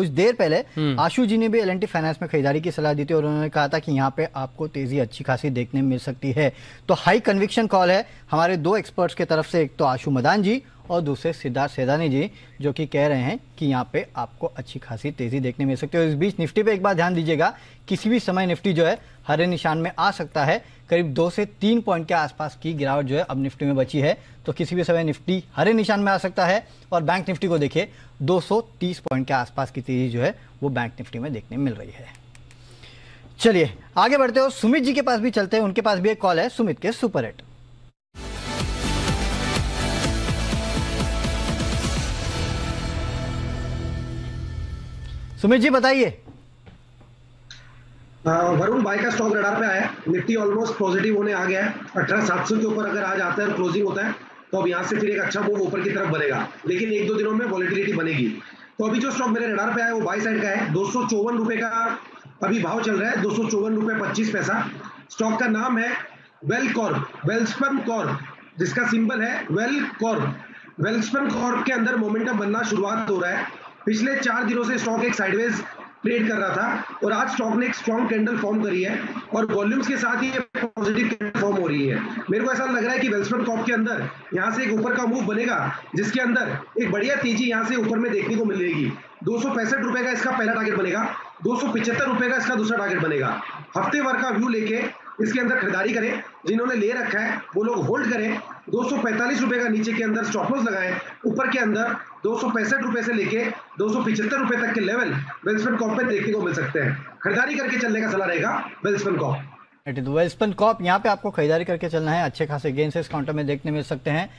देर पहले आशु जी ने भी L&T फाइनेंस में खरीदारी की सलाह दी थी और उन्होंने कहा था कि यहाँ पे आपको तेजी अच्छी खासी देखने मिल सकती है। तो हाई कन्विक्शन कॉल है हमारे 2 एक्सपर्ट्स की तरफ से, एक तो आशु मदान जी और दूसरे सिद्धार्थ सेदानी जी जो कि कह रहे हैं कि यहाँ पे आपको अच्छी खासी तेजी देखने मिल सकती है। और इस बीच निफ्टी पे एक बार ध्यान दीजिएगा, किसी भी समय निफ्टी जो है हरे निशान में आ सकता है। करीब 2 से 3 पॉइंट के आसपास की गिरावट जो है अब निफ्टी में बची है, तो किसी भी समय निफ्टी हरे निशान में आ सकता है। और बैंक निफ्टी को देखिए 230 पॉइंट के आसपास की तेजी जो है वो बैंक निफ्टी में देखने मिल रही है। चलिए आगे बढ़ते हो, सुमित जी के पास भी चलते हैं, उनके पास भी एक कॉल है सुमित के सुपर हिट। सुमित जी बताइए। वरुण, बाय का स्टॉक रडार पे आया है। निफ्टी ऑलमोस्ट पॉजिटिव होने आ गया है। 18,700 के ऊपर अगर आज आता है और क्लोजिंग होता है तो अब यहाँ से फिर एक अच्छा मूव ऊपर की तरफ बनेगा, लेकिन 1-2 दिनों में वॉलेटिलिटी बनेगी। तो अभी जो स्टॉक मेरे रडार पे आया है वो बाय साइड का है। 254 रुपए का अभी भाव चल रहा है, 254 रुपए 25 पैसा। स्टॉक का नाम है वेल्सपन कॉर्प, जिसका सिंबल है वेल कॉर्प। वेल्सपन कॉर्प के अंदर मोमेंटम बनना शुरुआत हो रहा है। पिछले 4 दिनों से स्टॉक एक साइडवेज ट्रेड कर रहा था और आज स्टॉक ने एक स्ट्रॉन्ग कैंडल फॉर्म करी है और वॉल्यूम्स के साथ ही पॉजिटिव कैंडल फॉर्म हो रही है। मेरे को ऐसा लग रहा है कि वेल्सपन कॉर्प के अंदर यहाँ से एक ऊपर का मूव बनेगा, जिसके अंदर एक बढ़िया तेजी यहाँ से ऊपर में देखने को मिलेगी। 265 रुपए का इसका पहला टारगेट बनेगा, 275 रुपए का इसका दूसरा टारगेट बनेगा। हफ्ते भर का व्यू लेके इसके अंदर खरीदारी करें, जिन्होंने ले रखा है वो लोग होल्ड करें। 245 रुपए का नीचे के अंदर स्टॉप लॉस लगाएं, ऊपर के अंदर 265 रुपए से लेके 275 रुपए तक के लेवल वेल्सपन कॉर्प पे देखने को मिल सकते हैं। खरीदारी करके चलने का सलाह रहेगा वेल्सपन कॉर्प। वेल्सपन कॉर्प यहाँ पे आपको खरीदारी करके चलना है। अच्छे खासे गेन से इस काउंटर में देखने मिल सकते हैं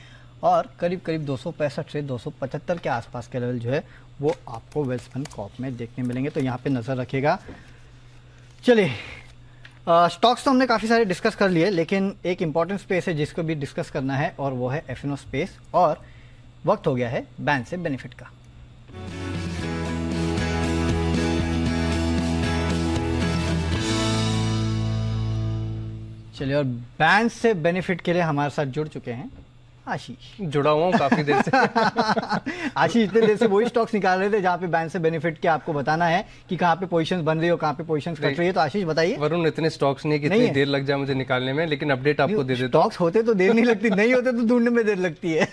और करीब 265 से 275 के आसपास के लेवल जो है वो आपको वेल्सपन कॉर्प में देखने मिलेंगे, तो यहाँ पे नजर रखिएगा। चलिए स्टॉक्स तो हमने काफ़ी सारे डिस्कस कर लिए, लेकिन एक इंपॉर्टेंट स्पेस है जिसको भी डिस्कस करना है और वो है एफएनओ स्पेस, और वक्त हो गया है बैन से बेनिफिट का। चलिए, और बैन से बेनिफिट के लिए हमारे साथ जुड़ चुके हैं आशीष। जुड़ा हुआ हूँ काफी देर से। आशीष इतने देर से वही स्टॉक्स निकाल रहे थे जहाँ पे बैन से बेनिफिट के आपको बताना है कि कहाँ पे पोजीशंस बन रही हो, कहाँ पे पोजीशंस कट रही है। तो आशीष बताइए। वरुण, इतने स्टॉक्स नहीं कि इतनी देर लग जाए मुझे निकालने में, लेकिन अपडेट आपको दे देता हूं। स्टॉक्स होते तो देर नहीं लगती, नहीं होते तो ढूंढने में देर लगती है।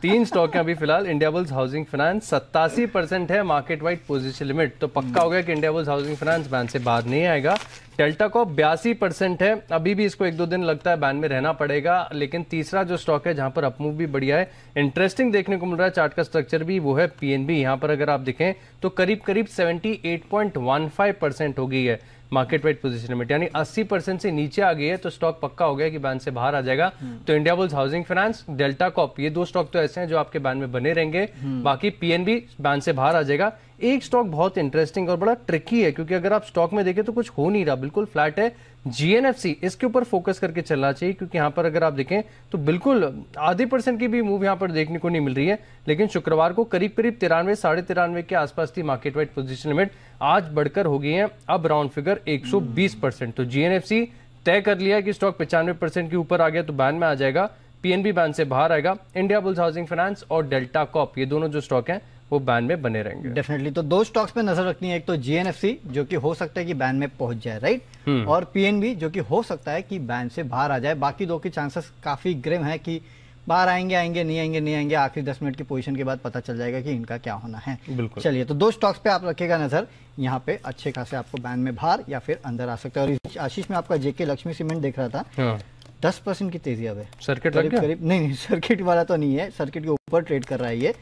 3 स्टॉक है अभी फिलहाल। इंडियाबुल्स हाउसिंग फाइनेंस 87% है मार्केट वाइड पोजीशन लिमिट, तो पक्का हो गया कि इंडियाबुल्स हाउसिंग फाइनेंस बैन से बाहर नहीं आएगा। डेल्टा कॉर्प 82% है, अभी भी इसको 1-2 दिन लगता है बैन में रहना पड़ेगा। लेकिन तीसरा जो स्टॉक है जहां पर अपमूव भी बढ़िया है, इंटरेस्टिंग देखने को मिल रहा है चार्ट का स्ट्रक्चर भी, वो है पीएनबी। यहां पर अगर आप देखें तो करीब 78.15% हो गई है मार्केट वाइड पोजीशन लिमिट, यानी 80% से नीचे आ गई है, तो स्टॉक पक्का हो गया कि बैन से बाहर आ जाएगा। तो Indiabulls housing finance, delta Corp, ये 2 स्टॉक तो ऐसे हैं जो आपके बैन में बने रहेंगे। बाकी पीएनबी बैन से बाहर आ जाएगा। एक स्टॉक बहुत इंटरेस्टिंग और बड़ा ट्रिकी है, क्योंकि अगर आप स्टॉक में देखें तो कुछ हो नहीं रहा, बिल्कुल फ्लैट है। जीएनएफसी, इसके ऊपर फोकस करके चलना चाहिए, क्योंकि यहां पर अगर आप देखें तो बिल्कुल आधे % की भी मूव यहां पर देखने को नहीं मिल रही है। लेकिन शुक्रवार को करीब 93, 93.5 के आसपास थी मार्केट वाइड पोजीशन लिमिट, आज बढ़कर हो गई है अब राउंड फिगर 120%। तो जीएनएफसी तय कर लिया है कि स्टॉक 95% के ऊपर आ गया तो बैन में आ जाएगा। पीएनबी बैन से बाहर आएगा। इंडियाबुल्स हाउसिंग फाइनेंस और डेल्टा कॉर्प, ये दोनों जो स्टॉक हैं वो बैन में बने रहेंगे डेफिनेटली। तो 2 स्टॉक्स पे नजर रखनी है, एक तो जीएनएफसी जो कि हो सकता है कि बैन में पहुंच जाए, राइट, और पीएनबी जो कि हो सकता है कि बैन से बाहर आ जाए। बाकी 2 के चांसेस काफी ग्रिम है कि बाहर आएंगे, नहीं आएंगे। आखिरी 10 मिनट की पोजीशन के बाद पता चल जाएगा कि इनका क्या होना है। चलिए, तो 2 स्टॉक्स पे आप रखिएगा नजर, यहाँ पे अच्छे खासे आपको बैन में बाहर या फिर अंदर आ सकता है। और आशीष में आपका जेके लक्ष्मी सीमेंट देख रहा था, 10% की तेजी अब है। सर्किट लग गया? नहीं, सर्किट वाला तो नहीं है, सर्किट के ऊपर ट्रेड कर रहा है ये।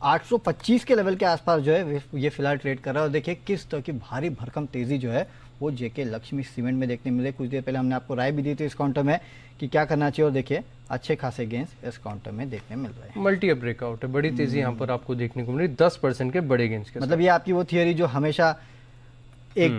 825 के लेवल के आसपास जो है ये फिलहाल ट्रेड कर रहा है। और देखिए किस तरह की भारी भरकम तेजी जो है वो जेके लक्ष्मी सीमेंट में देखने मिले। कुछ देर पहले हमने आपको राय भी दी थी इस काउंटर में कि क्या करना चाहिए, और देखिए अच्छे खासे गेंस इस काउंटर में देखने मिल रहे हैं। मल्टी अप ब्रेकआउट है, बड़ी तेजी यहाँ पर आपको देखने को मिल रही, 10% के बड़े गेंस के। मतलब ये आपकी वो थियरी जो हमेशा एक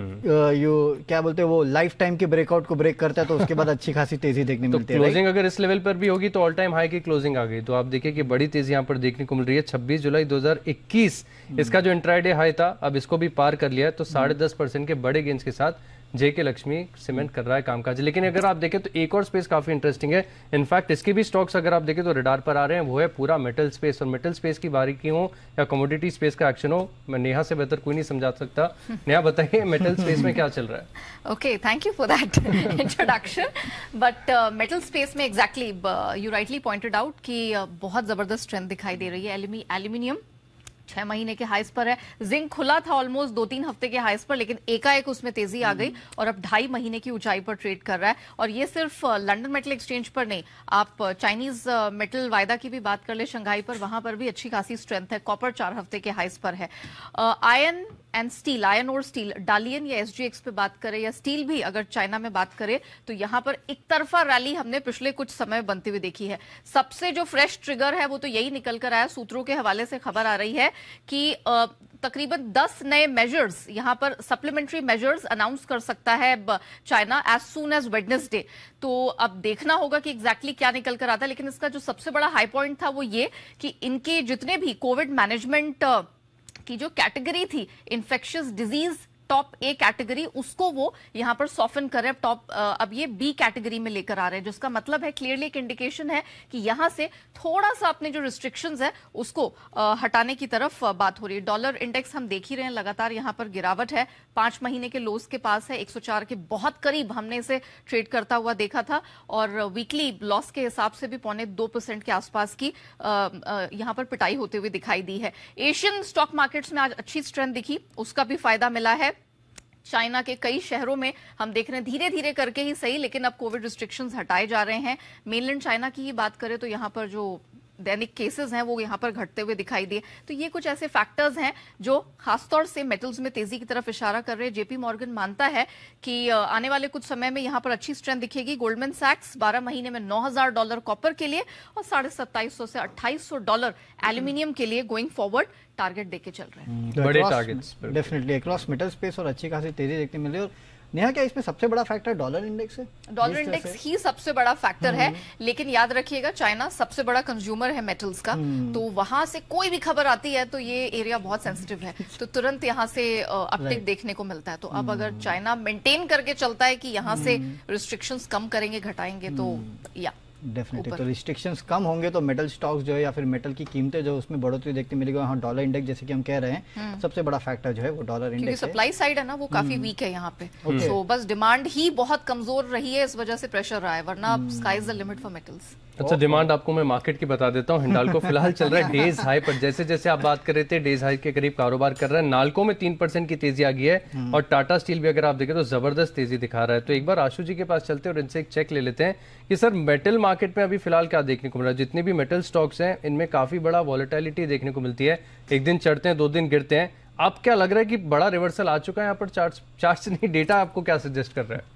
क्या बोलते हैं वो लाइफ टाइम के ब्रेकआउट को ब्रेक करता है, तो उसके बाद अच्छी खासी तेजी देखने मिलती है। क्लोजिंग अगर इस लेवल पर भी होगी तो ऑल टाइम हाई की क्लोजिंग आ गई, तो आप देखिए कि बड़ी तेजी यहाँ पर देखने को मिल रही है। 26 जुलाई 2021 इसका जो इंट्राडे हाई था, अब इसको भी पार कर लिया है, तो 10.5% के बड़े गेंस के साथ जेके लक्ष्मी सीमेंट कर रहा है कामकाज। लेकिन अगर आप देखें तो एक और स्पेस काफी इंटरेस्टिंग है, इनफैक्ट इसके भी स्टॉक्स अगर आप देखें तो रडार पर आ रहे हैं, वो है पूरा मेटल स्पेस। और मेटल स्पेस की बारीकी हो या कमोडिटी स्पेस का एक्शन हो, मैं नेहा से बेहतर कोई नहीं समझा सकता। नेहा बताइए मेटल स्पेस में क्या चल रहा है? Okay, thank you for that introduction. But metal space में exactly you rightly pointed out कि बहुत जबरदस्त ट्रेंड दिखाई दे रही है। एल्यूमिनियम 6 महीने के हाइस पर है। जिंक खुला था ऑलमोस्ट 2-3 हफ्ते के हाइस पर, लेकिन एकाएक उसमें तेजी आ गई और अब 2.5 महीने की ऊंचाई पर ट्रेड कर रहा है। और ये सिर्फ लंदन मेटल एक्सचेंज पर नहीं, आप चाइनीज मेटल वायदा की भी बात कर ले शंघाई पर, वहां पर भी अच्छी खासी स्ट्रेंथ है। कॉपर 4 हफ्ते के हाइस पर है। आयरन एंड स्टील, आयरन और स्टील, डालियन या एसजीएक्स पे बात करें या स्टील भी अगर चाइना में बात करें तो यहां पर एक तरफा रैली हमने पिछले कुछ समय बनती हुई देखी है। सबसे जो फ्रेश ट्रिगर है वो तो यही निकल कर आया, सूत्रों के हवाले से खबर आ रही है कि तकरीबन 10 नए मेजर्स, यहां पर सप्लीमेंट्री मेजर्स अनाउंस कर सकता है China as soon as Wednesday. तो अब देखना होगा कि एग्जैक्टली क्या निकल कर आता है। लेकिन इसका जो सबसे बड़ा हाई पॉइंट था वो ये कि इनके जितने भी कोविड मैनेजमेंट की जो कैटेगरी थी, infectious disease top A category, उसको वो यहां पर सॉफन कर रहे हैं, टॉप अब ये बी कैटेगरी में लेकर आ रहे हैं, जिसका मतलब है क्लियरली एक इंडिकेशन है कि यहां से थोड़ा सा अपने जो रिस्ट्रिक्शंस है उसको हटाने की तरफ बात हो रही है। डॉलर इंडेक्स हम देख ही रहे हैं, लगातार यहां पर गिरावट है, 5 महीने के लोस के पास है, 104 के बहुत करीब हमने इसे ट्रेड करता हुआ देखा था और वीकली लॉस के हिसाब से भी 0.25% के आसपास की यहां पर पिटाई होते हुए दिखाई दी है। एशियन स्टॉक मार्केट्स में आज अच्छी स्ट्रेंथ दिखी, उसका भी फायदा मिला है। चाइना के कई शहरों में हम देख रहे हैं धीरे धीरे करके ही सही, लेकिन अब कोविड रिस्ट्रिक्शंस हटाए जा रहे हैं। मेनलैंड चाइना की ही बात करें तो यहां पर जो दैनिक केसेस हैं वो यहां पर घटते हुए दिखाई दिए। तो ये कुछ ऐसे फैक्टर्स हैं जो खासतौर से मेटल्स में तेजी की तरफ इशारा कर रहे हैं। जेपी मॉर्गन मानता है कि आने वाले कुछ समय में यहां पर अच्छी स्ट्रेंथ दिखेगी। गोल्डमैन सैक्स 12 महीने में $9,000 कॉपर के लिए और $2750 से $2800 एल्यूमिनियम के लिए गोइंग फॉरवर्ड टारगेट देके चल रहे हैं। बड़े targets definitely across metal space और अच्छी खासी तेजी देखने मिली। और नेहा, क्या इसमें सबसे बड़ा फैक्टर डॉलर इंडेक्स है? डॉलर इंडेक्स ही सबसे बड़ा फैक्टर है, लेकिन याद रखिएगा चाइना सबसे बड़ा कंज्यूमर है मेटल्स का, तो वहां से कोई भी खबर आती है तो ये एरिया बहुत सेंसिटिव है, तो तुरंत यहाँ से अपटेक देखने को मिलता है। तो अब अगर चाइना मेंटेन करके चलता है कि यहाँ से रिस्ट्रिक्शंस कम करेंगे, घटाएंगे, तो या डेफिनेटली तो रिस्ट्रिक्शंस कम होंगे तो मेटल स्टॉक्स जो है या फिर मेटल की कीमतें जो उसमें बढ़ोतरी देखने मिलेगी। हाँ, डॉलर इंडेक्स जैसे कि हम कह रहे हैं सबसे बड़ा फैक्टर जो है वो डॉलर इंडेक्स है। सप्लाई साइड है ना वो काफी वीक है यहाँ पे, तो बस डिमांड ही बहुत कमजोर रही है, इस वजह से प्रेशर रहा है, वरना sky is the limit for metals. अच्छा, डिमांड आपको मैं मार्केट की बता देता हूँ। हिंडाल्को फिलहाल चल रहा है डेज हाई पर, जैसे जैसे आप बात कर रहे थे डेज हाई के करीब कारोबार कर रहा है। नाल्को में 3% की तेजी आ गई है और टाटा स्टील भी अगर आप देखें तो जबरदस्त तेजी दिखा रहा है। तो एक बार आशु जी के पास चलते हैं और इनसे एक चेक ले लेते हैं कि सर मेटल मार्केट में अभी फिलहाल क्या देखने को मिल रहा है। जितने भी मेटल स्टॉक्स हैं इनमें काफी बड़ा वॉलेटिलिटी देखने को मिलती है, एक दिन चढ़ते हैं 2 दिन गिरते हैं। अब क्या लग रहा है कि बड़ा रिवर्सल आ चुका है यहाँ पर? चार्ट्स नहीं, डेटा आपको क्या सजेस्ट कर रहा है?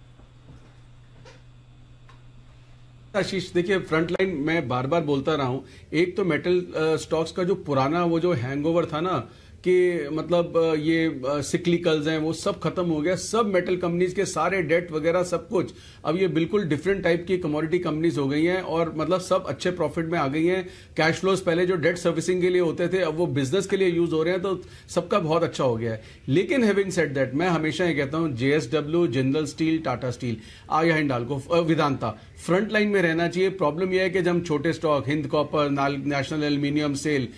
आशीष, देखिए फ्रंट लाइन मैं बार बार बोलता रहा हूं, एक तो मेटल स्टॉक्स का जो पुराना वो जो हैंगओवर था ना कि मतलब ये सिक्लिकल्स हैं वो सब खत्म हो गया। सब मेटल कंपनीज के सारे डेट वगैरह सब कुछ अब ये बिल्कुल डिफरेंट टाइप की कमोडिटी कंपनीज हो गई हैं और मतलब सब अच्छे प्रॉफिट में आ गई हैं। कैश फ्लोज पहले जो डेट सर्विसिंग के लिए होते थे अब वो बिजनेस के लिए यूज हो रहे हैं, तो सबका बहुत अच्छा हो गया है। लेकिन हैविंग सेड दैट, मैं हमेशा ये कहता हूं JSW, Jindal steel, Tata steel या हिंडाल्को, वेदांता फ्रंट लाइन में रहना चाहिए। प्रॉब्लम यह है कि जब हम छोटे stock Hind copper, national aluminium, SAIL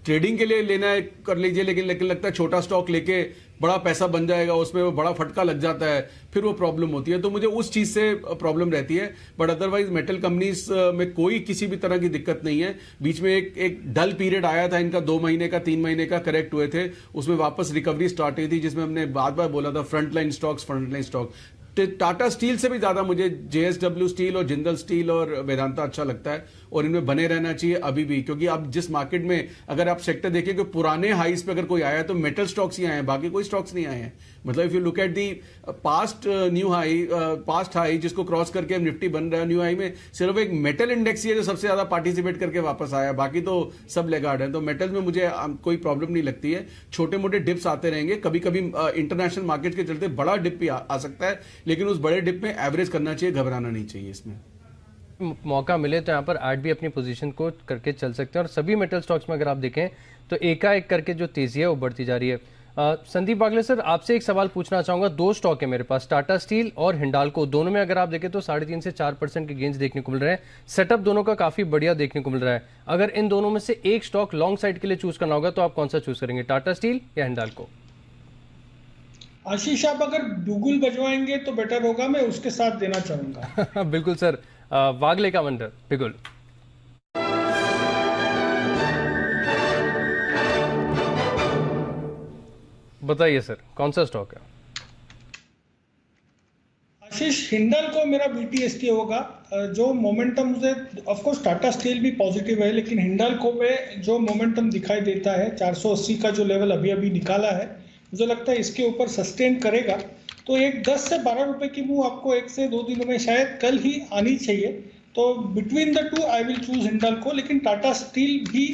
trading के लिए लेना है कर लीजिए, लेकिन लगता है छोटा स्टॉक लेके बड़ा पैसा बन जाएगा, उसमें वो बड़ा फटका लग जाता है, फिर वो प्रॉब्लम होती है। तो मुझे उस चीज से प्रॉब्लम रहती है। बट अदरवाइज मेटल कंपनीज में कोई किसी भी तरह की दिक्कत नहीं है। बीच में एक डल पीरियड आया था इनका, 2 महीने का 3 महीने का करेक्ट हुए थे, उसमें वापस रिकवरी स्टार्ट हुई थी, जिसमें हमने बार बार बोला था front line stock. Tata steel से भी ज्यादा मुझे JSW स्टील और जिंदल स्टील और वेदांता अच्छा लगता है और इनमें बने रहना चाहिए अभी भी, क्योंकि अब जिस मार्केट में अगर आप सेक्टर देखिए कि पुराने हाईस पे अगर कोई आया तो मेटल स्टॉक्स ही आए हैं, बाकी कोई स्टॉक्स नहीं आए हैं। मतलब if you look at the past new high, past high जिसको क्रॉस करके निफ्टी बन रहा है, न्यू हाई में सिर्फ एक मेटल इंडेक्स ही है जो सबसे ज्यादा पार्टिसिपेट करके वापस आया, बाकी तो सब लेगार्ड है। तो मेटल में मुझे कोई प्रॉब्लम नहीं लगती है। छोटे मोटे डिप्स आते रहेंगे, कभी कभी इंटरनेशनल मार्केट के चलते बड़ा डिप भी आ सकता है, लेकिन उस बड़े डिप में एवरेज करना चाहिए, घबराना नहीं चाहिए। इसमें मौका मिले तो यहाँ पर ऐड भी अपनी पोजीशन को करके चल सकते हैं। और सभी मेटल स्टॉक्स में अगर आप देखें तो एकाएक करके जो तेजी है वो बढ़ती जा रही है। संदीप वागले सर, आपसे एक सवाल पूछना चाहूंगा। दो स्टॉक है मेरे पास, टाटा स्टील और हिंडाल्को। दोनों में अगर आप देखें तो 3.5 से 4% के गेंस देखने को मिल रहे हैं। सेटअप दोनों का काफी बढ़िया देखने को मिल रहा है। अगर इन दोनों में से एक स्टॉक लॉन्ग साइड के लिए चूज करना होगा तो आप कौन सा चूज करेंगे, टाटा स्टील या हिंडाल्को? आशीष, आप अगर डुगुल बजवाएंगे तो बेटर होगा, मैं उसके साथ देना चाहूंगा। बिल्कुल सर, वागले का वंडर बिल्कुल। बताइए सर, कौन सा स्टॉक है? आशीष, हिंडाल्को मेरा BTST होगा। जो मोमेंटम मुझे, ऑफ कोर्स टाटा स्टील भी पॉजिटिव है, लेकिन हिंडाल्को में जो मोमेंटम दिखाई देता है, 480 का जो लेवल अभी अभी निकाला है, मुझे लगता है इसके ऊपर सस्टेन करेगा। तो एक 10 से 12 रुपए की मूव आपको 1 से 2 दिनों में शायद कल ही आनी चाहिए। तो between the two I will choose Hindalco, लेकिन टाटा स्टील भी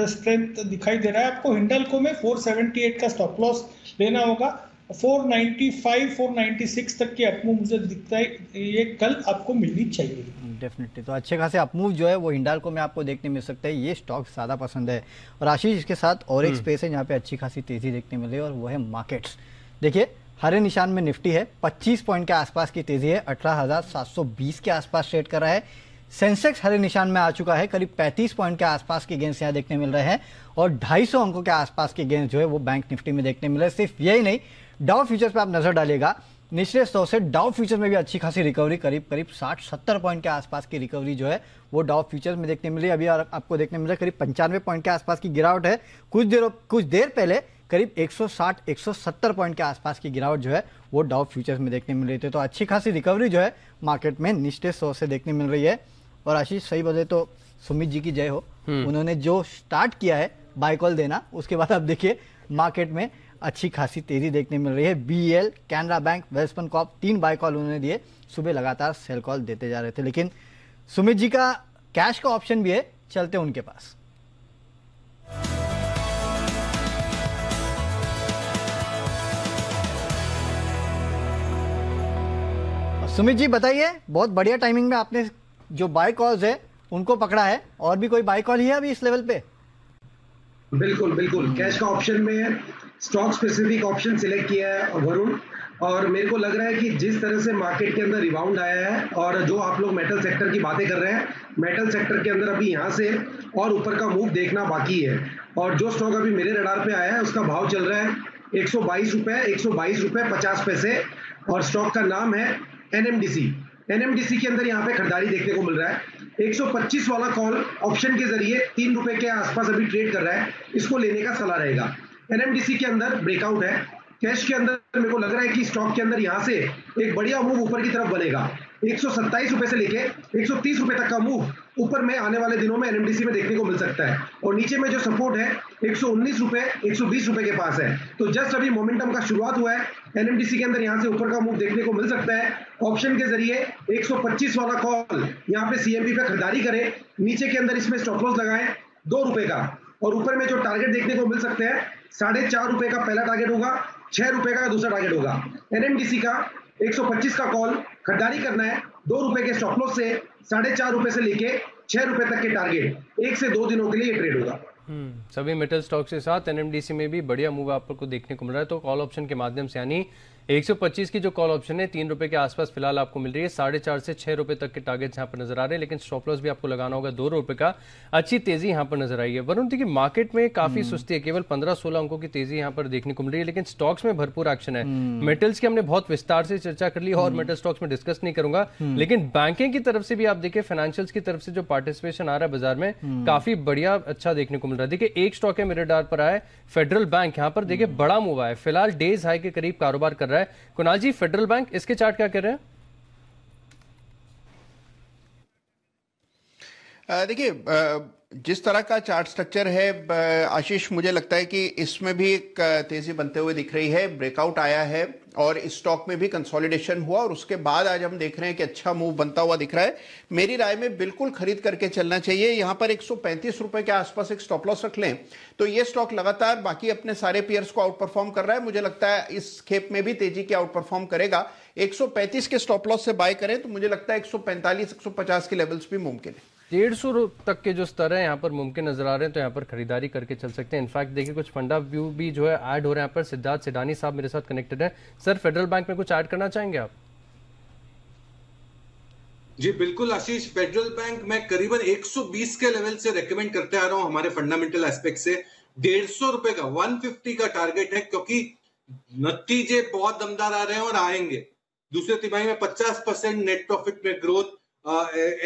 स्ट्रेंथ दिखाई दे रहा है। आपको हिंडाल्को में 478 का स्टॉप लॉस लेना होगा। 495 496 तक की अपमूव मुझे दिखता है ये कल आपको मिलनी चाहिए डेफिनेटली। तो अच्छे खासे अपमूव जो है वो हिंडाल्को में आपको देखने मिल सकता है। ये स्टॉक ज़्यादा पसंद है। और आशीष, इसके साथ और एक स्पेस है जहाँ पे अच्छी खासी तेजी देखने मिले, और वो है मार्केट्स। देखिए, हरे निशान में निफ्टी है, 25 पॉइंट के आसपास की तेजी है, 18,720 के आसपास ट्रेड कर रहा है। सेंसेक्स हरे निशान में आ चुका है, करीब 35 पॉइंट के आसपास के गेंस यहाँ देखने मिल रहे हैं, और 250 अंकों के आसपास के गेंस जो है वो बैंक निफ्टी में देखने मिल रहे हैं। सिर्फ यही नहीं, डाउ फ्यूचर्स पे आप नजर डालिएगा, निचले 100 से डाउ फ्यूचर्स में भी अच्छी खासी रिकवरी, करीब 60-70 पॉइंट के आसपास की रिकवरी जो है वो डाउ फ्यूचर्स में देखने मिल रही है। अभी आपको देखने मिल रहा है करीब 95 पॉइंट के आसपास की गिरावट है। कुछ देर पहले करीब 160-170 पॉइंट के आसपास की गिरावट जो है वो डाउ फ्यूचर्स में देखने मिल रही थी। तो अच्छी खासी रिकवरी जो है मार्केट में निचले 100 से देखने मिल रही है। और आशीष, सही बोले तो सुमित जी की जय हो, उन्होंने जो स्टार्ट किया है बाय कॉल देना, उसके बाद आप देखिए मार्केट में अच्छी खासी तेजी देखने मिल रही है। BEL, Canara bank, Welspun corp, 3 buy call उन्होंने दिए। सुबह लगातार सेल कॉल देते जा रहे थे, लेकिन सुमित जी का कैश का ऑप्शन भी है, चलते उनके पास। सुमित जी बताइए, बहुत बढ़िया टाइमिंग में आपने जो बाय कॉल्स है उनको पकड़ा है। और भी कोई बाय कॉल ही है अभी इस लेवल पे? बिल्कुल बिल्कुल, कैश का ऑप्शन में स्टॉक स्पेसिफिक ऑप्शन सिलेक्ट किया है वरुण, और मेरे को लग रहा है कि जिस तरह से मार्केट के अंदर रिबाउंड आया है, और जो आप लोग मेटल सेक्टर की बातें कर रहे हैं, मेटल सेक्टर के अंदर अभी यहाँ से और ऊपर का मूव देखना बाकी है। और जो स्टॉक अभी मेरे रडार पे आया है उसका भाव चल रहा है 122 रुपए 50 पैसे, और स्टॉक का नाम है NMDC के अंदर यहाँ पे खरीदारी देखने को मिल रहा है। 125 वाला कॉल ऑप्शन के जरिए 3 रुपए के आसपास अभी ट्रेड कर रहा है, इसको लेने का सलाह रहेगा। NMDC के अंदर ब्रेकआउट है। कैश के अंदर मेरे को लग रहा है कि स्टॉक के अंदर यहाँ से एक बढ़िया मूव ऊपर की तरफ बनेगा। 127 रुपए से लेके 130 रुपए तक का मूव ऊपर में आने वाले दिनों में NMDC में देखने को मिल सकता है। और नीचे में जो सपोर्ट है 119 रुपए 120 रुपए के पास है। तो जस्ट अभी मोमेंटम का शुरुआत हुआ है, NMDC के अंदर यहाँ से ऊपर का मूव देखने को मिल सकता है। ऑप्शन के जरिए 125 वाला कॉल यहाँ पे CMB पे खरीदारी करें, नीचे के अंदर इसमें स्टॉप लॉस लगाएं 2 रुपए का, और ऊपर में जो टारगेट देखने को मिल सकते हैं 4.5 रुपए का पहला टारगेट होगा, 6 रुपए का दूसरा टारगेट होगा। NMDC का 125 का कॉल खरीदारी करना है 2 रुपए के स्टॉप लॉस से, 4.5 रुपए से लेके 6 रुपए तक के टारगेट, 1 से 2 दिनों के लिए ट्रेड होगा। सभी मेटल स्टॉक के साथ NMDC में भी बढ़िया मूव आपको देखने को मिल रहा है। तो कॉल ऑप्शन के माध्यम से, यानी 125 की जो कॉल ऑप्शन है 3 रुपए के आसपास फिलहाल आपको मिल रही है। 4.5 से 6 रुपए तक के टारगेट्स यहाँ पर नजर आ रहे हैं, लेकिन स्टॉप लॉस भी आपको लगाना होगा 2 रुपए का। अच्छी तेजी यहाँ पर नजर आई है। वरुण, देखिए मार्केट में काफी सुस्ती है, केवल 15-16 अंकों की तेजी यहाँ पर देखने को मिल रही है, लेकिन स्टॉक्स में भरपूर एक्शन है। मेटल्स की हमने बहुत विस्तार से चर्चा कर ली और मेटल स्टॉक्स में डिस्कस नहीं करूंगा, लेकिन बैंकिंग की तरफ से भी आप देखिए, फाइनेंशियल्स की तरफ से जो पार्टिसिपेशन आ रहा है बाजार में, काफी बढ़िया अच्छा देखने को मिल रहा है। देखिए एक स्टॉक है मेरे डार पर आया, फेडरल बैंक। यहाँ पर देखिए बड़ा मूव आया, फिलहाल डेज हाई के करीब कारोबार कर रहा है। कुणाल जी, फेडरल बैंक, इसके चार्ट क्या कर रहे हैं? देखिए, जिस तरह का चार्ट स्ट्रक्चर है आशीष, मुझे लगता है कि इसमें भी एक तेजी बनते हुए दिख रही है। ब्रेकआउट आया है और इस स्टॉक में भी कंसोलिडेशन हुआ, और उसके बाद आज हम देख रहे हैं कि अच्छा मूव बनता हुआ दिख रहा है। मेरी राय में बिल्कुल खरीद करके चलना चाहिए। यहां पर 135 रुपए के आसपास एक स्टॉप लॉस रख लें तो ये स्टॉक लगातार बाकी अपने सारे पेयर्स को आउट परफॉर्म कर रहा है। मुझे लगता है इस खेप में भी तेजी के आउट परफॉर्म करेगा। 135 के स्टॉप लॉस से बाय करें तो मुझे लगता है 145-150 के लेवल्स भी मुमकिन है। 150 तक के जो स्तर है यहाँ पर मुमकिन नजर आ रहे हैं, तो यहाँ पर खरीदारी करके चल सकते हैं। इनफैक्ट देखिए कुछ फंडा व्यू भी जो है ऐड हो रहे हैं यहाँ पर। सिद्धार्थ सिडानी साहब मेरे साथ कनेक्टेड है। सर, फेडरल बैंक में कुछ ऐड करना चाहेंगे आप? जी बिल्कुल आशीष, फेडरल बैंक मैं करीबन 120 के लेवल से रेकमेंड करते आ रहा हूं हमारे फंडामेंटल एस्पेक्ट से। 150 रुपए का 150 का टारगेट है, क्योंकि नतीजे बहुत दमदार आ रहे हैं और आएंगे। दूसरे तिमाही में 50% नेट प्रॉफिट में ग्रोथ,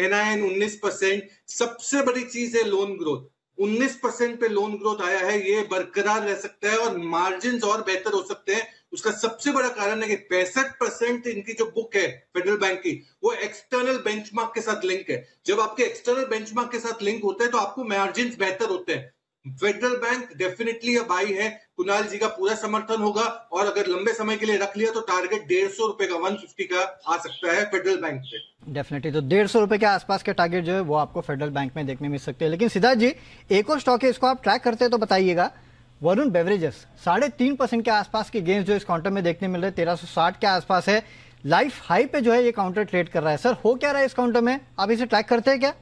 NIN 19%। सबसे बड़ी चीज है लोन ग्रोथ, 19% पे लोन ग्रोथ आया है, ये बरकरार रह सकता है और मार्जिन और बेहतर हो सकते हैं। उसका सबसे बड़ा कारण है कि 65% इनकी जो बुक है फेडरल बैंक की, वो एक्सटर्नल बेंचमार्क के साथ लिंक है। जब आपके एक्सटर्नल बेंचमार्क के साथ लिंक होते हैं तो आपको मार्जिन बेहतर होते हैं। फेडरल बैंक डेफिनेटली अब आई है, कुणाल जी का पूरा समर्थन होगा, और अगर लंबे समय के लिए रख लिया तो टारगेट 150 रुपए का 150 का आ सकता है फेडरल बैंक से। डेफिनेटली, तो 150 रुपए के आसपास के टारगेट जो है वो आपको फेडरल बैंक में देखने मिल सकते हैं। लेकिन सिद्धार्थ जी, एक और स्टॉक है, इसको आप ट्रैक करते हैं तो बताइएगा। वरुण बेवरेजेस 3.5% के आसपास के गेंस जो इस काउंटर में देखने मिल रहे हैं, 1360 के आसपास है। लाइफ हाई पे जो है ये काउंटर ट्रेड कर रहा है। सर, हो क्या रहा है इस काउंटर में, आप इसे ट्रैक करते हैं क्या?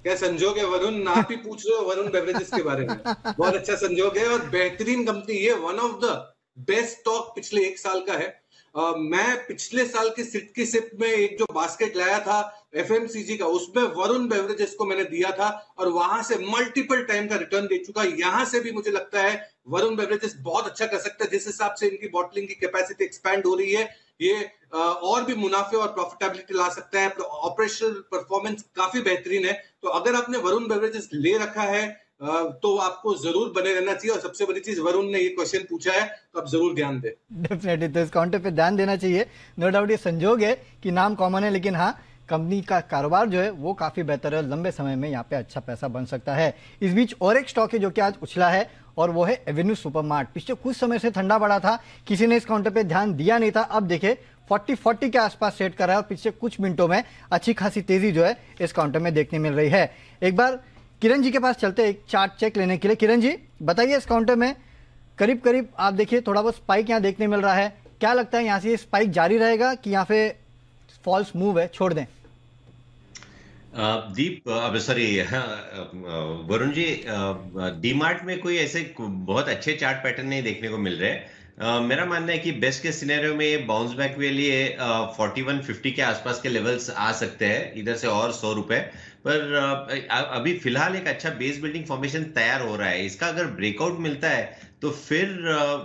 क्या संजोग है वरुण, आप ही पूछ रहे हो वरुण बेवरेजेस के बारे में। बहुत अच्छा संजोग है और बेहतरीन कंपनी, ये one of the best stock पिछले 1 साल का है। मैं पिछले साल की सिट की सिप में एक जो बास्केट लाया था FMCG का, उसमें वरुण बेवरेजेस को मैंने दिया था और वहां से मल्टीपल टाइम का रिटर्न दे चुका। यहां से भी मुझे लगता है वरुण बेवरेजेस बहुत अच्छा कर सकता है। जिस हिसाब से इनकी बॉटलिंग की कैपेसिटी एक्सपैंड हो रही है, ये और भी मुनाफे और प्रॉफिटेबिलिटी ला सकता है। ऑपरेशनल परफॉर्मेंस काफी बेहतरीन है। तो अगर आपने वरुण बेवरेजेस ले रखा है तो आपको जरूर बने रहना चाहिए। और सबसे बड़ी चीज, वरुण ने ये क्वेश्चन पूछा है तो आप जरूर ध्यान दें। डेफिनेटली, तो इस काउंटर पे ध्यान देना चाहिए। नो डाउट ये संजोग है कि नाम कॉमन है, लेकिन हाँ, कंपनी का कारोबार जो है वो काफी बेहतर है। लंबे समय में यहाँ पे अच्छा पैसा बन सकता है। इस बीच और एक स्टॉक है जो कि आज उछला है, और वो है एवेन्यू सुपरमार्ट। पिछले कुछ समय से ठंडा पड़ा था, किसी ने इस काउंटर पे ध्यान दिया नहीं था। अब देखे 40 के आसपास सेट कर रहा है और पिछले कुछ मिनटों में अच्छी खासी तेजी जो है इस काउंटर में देखने मिल रही है। एक बार किरण जी के पास चलते हैं एक चार्ट चेक लेने के लिए। किरण जी, बताइए, इस काउंटर में करीब करीब आप देखिए थोड़ा बहुत स्पाइक यहाँ देखने मिल रहा है। क्या लगता है यहाँ से ये स्पाइक जारी रहेगा कि यहाँ पे फॉल्स मूव है, छोड़ दें? दीप, सॉरी वरुण जी, डीमार्ट में कोई ऐसे बहुत अच्छे चार्ट पैटर्न नहीं देखने को मिल रहे। मेरा मानना है कि बेस्ट के सिनेरियो में बाउंस बैक के लिए 4150 के आसपास के लेवल्स आ सकते हैं, इधर से और 100 रुपए पर। अभी फिलहाल एक अच्छा बेस बिल्डिंग फॉर्मेशन तैयार हो रहा है। इसका अगर ब्रेकआउट मिलता है तो फिर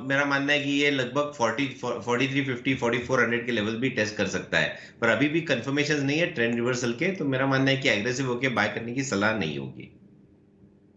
मेरा मानना है कि ये लगभग 4350 4400 के लेवल भी टेस्ट कर सकता है। पर अभी भी कंफर्मेशन नहीं है ट्रेंड रिवर्सल के, तो मेरा मानना है कि एग्रेसिव होकर बाय करने की सलाह नहीं होगी।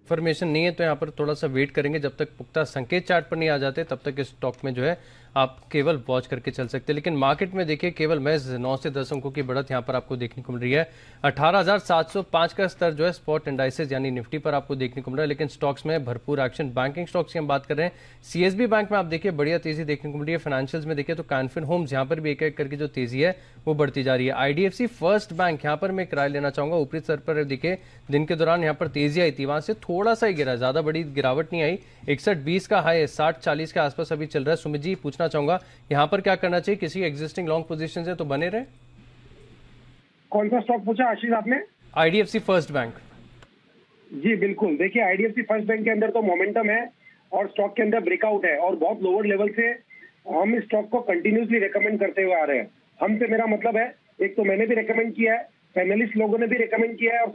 इन्फॉर्मेशन नहीं है तो यहाँ पर थोड़ा सा वेट करेंगे। जब तक पुख्ता संकेत चार्ट पर नहीं आ जाते तब तक इस स्टॉक में जो है आप केवल वॉच करके चल सकते हैं। लेकिन मार्केट में देखिए केवल महज 9 से 10 अंकों की बढ़त यहाँ पर आपको देखने को मिल रही है। 18,705 का स्तर जो है स्पॉट इंडाइसेस यानी निफ्टी पर आपको देखने को मिल रहा है। लेकिन स्टॉक्स में भरपूर एक्शन। बैंकिंग स्टॉक्स की हम बात कर रहे हैं, CSB बैंक में आप देखिए बढ़िया तेजी देखने को मिल रही है। फाइनेंशियल्स में देखिए तो कैनफिन होम्स यहाँ पर भी एक एक करके जो तेजी है वो बढ़ती जा रही है। IDFC फर्स्ट बैंक यहाँ पर मैं किराया लेना चाहूंगा। ऊपरी स्तर पर देखिए दिन के दौरान यहाँ पर तेजी आई थी, वहां से थोड़ा सा ही गिरा, ज्यादा बड़ी गिरावट नहीं आई। 61.20 का हाई है, 60.40 के आसपास अभी चल रहा है। सुमित जी, पूछना चाहूंगा यहाँ पर क्या करना चाहिए? किसी एग्जिस्टिंग लॉन्ग पोजीशन है तो बने रहे। कौन सा स्टॉक पूछा आशीष आपने? IDFC first bank. जी बिल्कुल, देखिए IDFC फर्स्ट बैंक के अंदर तो मोमेंटम है और स्टॉक के अंदर ब्रेकआउट है और बहुत लोअर लेवल से हम इस स्टॉक को कंटिन्यूसली रेकमेंड करते हुए आ रहे हैं। हमसे मेरा मतलब है, एक तो मैंने भी रेकमेंड किया है, पैनलिस्ट लोगों ने भी रेकमेंड किया है और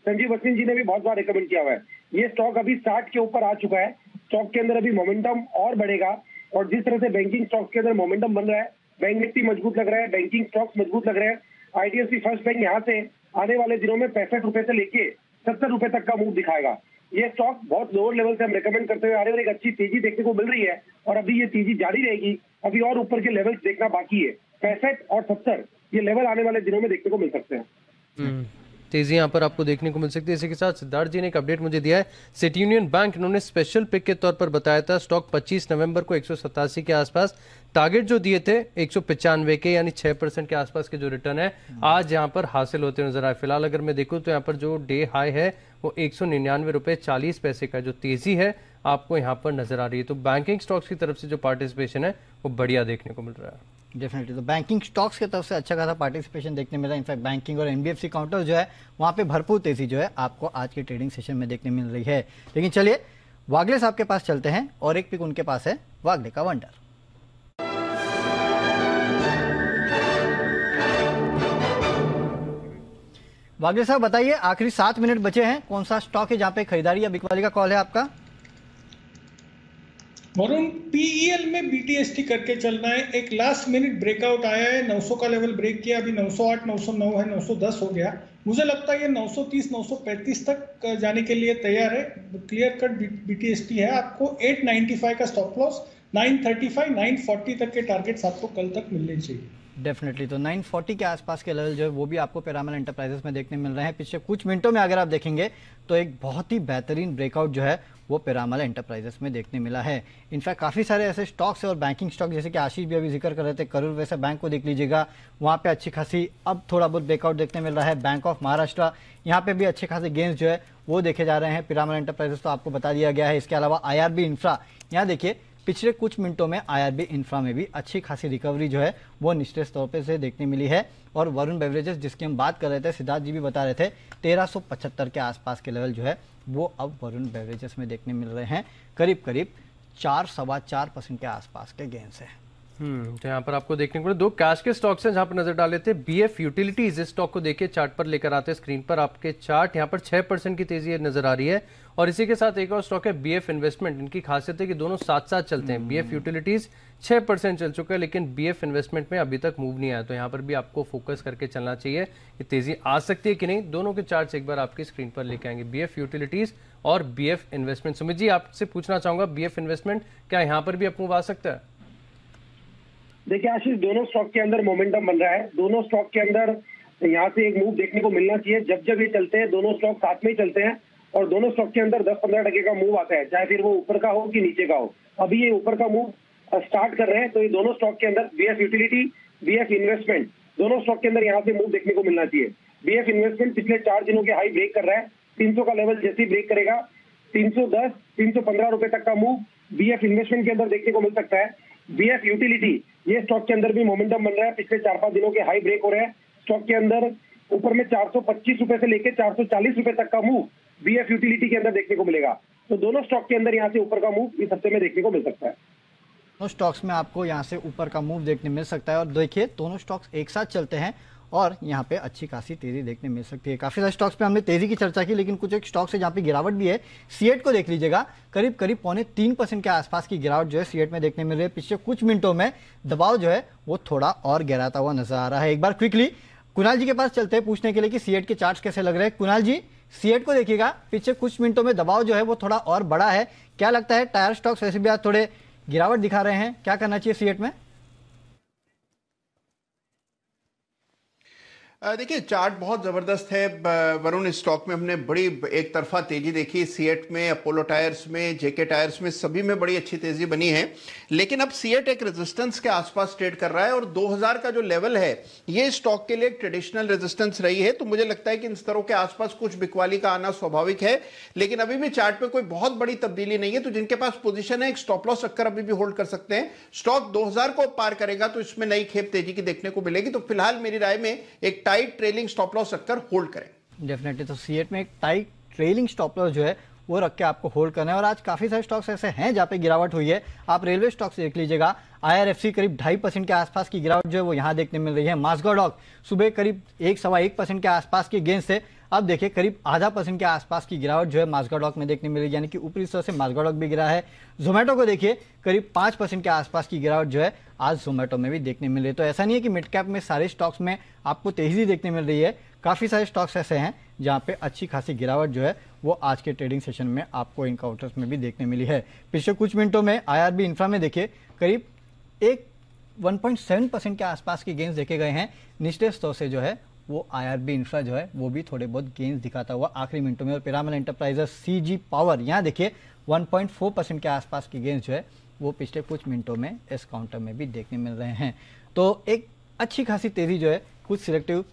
संजीव वसीन जी ने भी बहुत बार रेकमेंड किया हुआ है। ये स्टॉक अभी 60 के ऊपर आ चुका है। स्टॉक के अंदर अभी मोमेंटम और बढ़ेगा और जिस तरह से बैंकिंग स्टॉक्स के अंदर मोमेंटम बन रहा है, बैंक निफ्टी मजबूत लग रहा है, बैंकिंग स्टॉक्स मजबूत लग रहे हैं। IDFC फर्स्ट बैंक यहाँ से आने वाले दिनों में 65 रुपए से लेके 70 रुपए तक का मूव दिखाएगा। ये स्टॉक बहुत लोअर लेवल से हम रेकमेंड करते हुए आ रहे हैं और एक अच्छी तेजी देखने को मिल रही है और अभी ये तेजी जारी रहेगी। अभी और ऊपर के लेवल्स देखना बाकी है। 65 और 70 ये लेवल आने वाले दिनों में देखने को मिल सकते हैं। तेजी यहाँ पर आपको देखने को मिल सकती है। इसी के साथ सिद्धार्थ जी ने एक अपडेट मुझे दिया है। सिटी यूनियन बैंक इन्होंने स्पेशल पिक के तौर पर बताया था स्टॉक 25 नवंबर को 187 के आसपास, टारगेट जो दिए थे 195 के यानी 6% के आसपास के जो रिटर्न है आज यहाँ पर हासिल होते नजर आए। फिलहाल अगर मैं देखूं तो यहाँ पर जो डे हाई है वो 199 रुपए 40 पैसे का जो तेजी है आपको यहाँ पर नजर आ रही है। तो बैंकिंग स्टॉक्स की तरफ से जो पार्टिसिपेशन है वो बढ़िया देखने को मिल रहा है। डेफिनेटली, तो बैंकिंग स्टॉक्स की तरफ से अच्छा खासा पार्टिसिपेशन देखने मिल रहा है। इनफैक्ट बैंकिंग और एनबीएफसी काउंटर जो है वहाँ पे भरपूर तेजी जो है आपको आज के ट्रेडिंग सेशन में देखने मिल रही है। लेकिन चलिए वागले साहब के पास चलते हैं और एक पिक उनके पास है, वागले का वंडर। वागले साहब बताइए, आखिरी 7 मिनट बचे हैं, कौन सा स्टॉक है जहां पे खरीदारी या बिकवाली का कॉल है आपका? वरुण, पीईएल में बीटीएसटी करके चलना है। एक लास्ट मिनट ब्रेकआउट आया है, 900 का लेवल ब्रेक किया, अभी 908 909 है, 910 हो गया। मुझे लगता है ये 930 935 तक जाने के लिए तैयार है। क्लियर कट बीटीएसटी है। आपको 895 का स्टॉप लॉस, 935 940 तक के टारगेट्स आपको कल तक मिलने चाहिए। डेफिनेटली, तो 940 के आसपास के लेवल जो है वो भी आपको पिरामल एंटरप्राइजेस में देखने मिल रहे हैं। पिछले कुछ मिनटों में अगर आप देखेंगे तो एक बहुत ही बेहतरीन ब्रेकआउट जो है वो पिरामल एंटरप्राइजेस में देखने मिला है। इनफैक्ट काफ़ी सारे ऐसे स्टॉक्स है और बैंकिंग स्टॉक, जैसे कि आशीष भी अभी जिक्र कर रहे थे, करूर वैसा बैंक को देख लीजिएगा, वहाँ पे अच्छी खासी अब थोड़ा बहुत ब्रेकआउट देखने मिल रहा है। बैंक ऑफ महाराष्ट्र, यहाँ पे भी अच्छे खासे गेंस जो है वो देखे जा रहे हैं। पिरामल एंटरप्राइजेस तो आपको बता दिया गया है। इसके अलावा आईआरबी इंफ्रा, यहाँ देखिए पिछले कुछ मिनटों में आईआरबी इंफ्रा में भी अच्छी खासी रिकवरी जो है वो निश्चित तौर पे से देखने मिली है। और वरुण बेवरेजेस जिसकी हम बात कर रहे थे, सिद्धार्थ जी भी बता रहे थे, 1375 के आसपास के लेवल जो है वो अब वरुण बेवरेजेस में देखने मिल रहे हैं। करीब करीब 4-4.25% के आसपास के गेंस है। तो यहाँ पर आपको देखने को मिले 2 कैश के स्टॉक्स हैं जहां पर नजर डाले थे। बीएफ यूटिलिटीज, इस स्टॉक को देखिए, चार्ट पर लेकर आते हैं स्क्रीन पर आपके चार्ट। यहाँ पर 6% की तेजी नजर आ रही है। और इसी के साथ एक और स्टॉक है बीएफ इन्वेस्टमेंट। इनकी खासियत है कि दोनों साथ साथ चलते हैं। बीएफ यूटिलिटीज 6% चल चुका है, लेकिन बीएफ इन्वेस्टमेंट में अभी तक मूव नहीं आया। तो यहाँ पर भी आपको फोकस करके चलना चाहिए कि तेजी आ सकती है कि नहीं। दोनों के चार्ट्स एक बार आपकी स्क्रीन पर लेके आएंगे, बीएफ यूटिलिटीज और बीएफ इन्वेस्टमेंट। सुमित जी, आपसे पूछना चाहूंगा, बीएफ इन्वेस्टमेंट क्या यहाँ पर भी अप मूव आ सकता है? देखिए आशीष, दोनों स्टॉक के अंदर मोमेंटम बन रहा है। दोनों स्टॉक के अंदर यहाँ से एक मूव देखने को मिलना चाहिए। जब जब ये चलते हैं दोनों स्टॉक साथ में ही चलते हैं और दोनों स्टॉक के अंदर 10-15% का मूव आता है, चाहे फिर वो ऊपर का हो कि नीचे का हो। अभी ये ऊपर का मूव स्टार्ट कर रहे हैं, तो ये दोनों स्टॉक के अंदर बीएफ यूटिलिटी, बीएफ इन्वेस्टमेंट, दोनों स्टॉक के अंदर यहाँ से मूव देखने को मिलना चाहिए। बीएफ इन्वेस्टमेंट पिछले 4 दिनों के हाई ब्रेक कर रहा है। 300 का लेवल जैसे ही ब्रेक करेगा 310 315 रुपए तक का मूव बीएफ इन्वेस्टमेंट के अंदर देखने को मिल सकता है। बीएफ यूटिलिटी, ये स्टॉक के अंदर भी मोमेंटम बन रहा है। पिछले 4-5 दिनों के हाई ब्रेक हो रहे हैं। स्टॉक के अंदर ऊपर में 425 रुपए से लेकर 440 रुपए तक का मूव बीएफ यूटिलिटी के अंदर देखने को मिलेगा। तो दोनों स्टॉक के अंदर यहाँ से ऊपर का मूव इस हफ्ते में देखने को मिल सकता है। दोनों स्टॉक्स में आपको यहाँ से ऊपर का मूव देखने मिल सकता है। और देखिए दोनों स्टॉक्स एक साथ चलते हैं और यहाँ पे अच्छी खासी तेजी देखने मिल सकती है। काफी सारे स्टॉक्स पे हमने तेजी की चर्चा की, लेकिन कुछ एक स्टॉक्स है जहाँ पे गिरावट भी है। सीएट को देख लीजिएगा, करीब करीब 2.25% के आसपास की गिरावट जो है सीएट में देखने मिल रही है। पिछले कुछ मिनटों में दबाव जो है वो थोड़ा और गहराता हुआ नजर आ रहा है। एक बार क्विकली कुणाल जी के पास चलते हैं पूछने के लिए कि सीएट के चार्ट्स कैसे लग रहे हैं। कुणाल जी, सीएट को देखिएगा, पिछले कुछ मिनटों में दबाव जो है वो थोड़ा और बड़ा है। क्या लगता है, टायर स्टॉक्स वैसे भी आज थोड़े गिरावट दिखा रहे हैं, क्या करना चाहिए सीएट में? देखिए चार्ट बहुत ज़बरदस्त है वरुण। इस स्टॉक में हमने बड़ी एक तरफा तेजी देखी, सीएट में, अपोलो टायर्स में, जेके टायर्स में, सभी में बड़ी अच्छी तेजी बनी है। लेकिन अब सीएट एक रेजिस्टेंस के आसपास ट्रेड कर रहा है और 2000 का जो लेवल है ये स्टॉक के लिए एक ट्रेडिशनल रेजिस्टेंस रही है। तो मुझे लगता है कि इन स्तरों के आसपास कुछ बिकवाली का आना स्वाभाविक है, लेकिन अभी भी चार्ट पे कोई बहुत बड़ी तब्दीली नहीं है। तो जिनके पास पोजीशन है, एक स्टॉप लॉस रखकर अभी भी होल्ड कर सकते हैं। स्टॉक 2000 को पार करेगा तो इसमें नई खेप तेजी की देखने को मिलेगी। तो फिलहाल मेरी राय में एक टाइट ट्रेलिंग स्टॉप लॉस रखकर होल्ड करें। डेफिनेटली, तो सीएट में एक टाइट ट्रेलिंग स्टॉप लॉस जो है वो रख के आपको होल्ड करना है। और आज काफी सारे स्टॉक्स ऐसे हैं जहां पे गिरावट हुई है। आप रेलवे स्टॉक्स देख लीजिएगा, आईआरएफसी करीब 2.5% के आसपास की गिरावट जो है वो यहां देखने मिल रही है। माज़गाडॉक सुबह करीब 1-1.25% के आसपास की गेंद से अब देखिए करीब 0.5% के आसपास की गिरावट जो है माज़गाडॉक में देखने मिल रही है, यानी कि ऊपरी स्तर से माज़गाडॉक भी गिरा है। जोमेटो को देखिए करीब 5% के आसपास की गिरावट जो है आज जोमेटो में भी देखने मिल रही है। तो ऐसा नहीं है कि मिड कैप में सारे स्टॉक्स में आपको तेजी देखने मिल रही है, काफी सारे स्टॉक्स ऐसे हैं जहां पे अच्छी खासी गिरावट जो है वो आज के ट्रेडिंग सेशन में आपको इन काउंटर्स में भी देखने मिली है। पिछले कुछ मिनटों में आईआरबी इंफ्रा में देखिए करीब 1.7% के आसपास की गेंस देखे गए हैं। निचले स्तर से जो है वो आईआरबी इंफ्रा जो है वो भी थोड़े बहुत गेंस दिखाता हुआ आखिरी मिनटों में। और पिरामल एंटरप्राइजेस, सीजी पावर, यहाँ देखिए 1.4% के आसपास की गेंस जो है वो पिछले कुछ मिनटों में इस काउंटर में भी देखने मिल रहे हैं। तो एक अच्छी खासी तेजी जो है कुछ सिलेक्टिव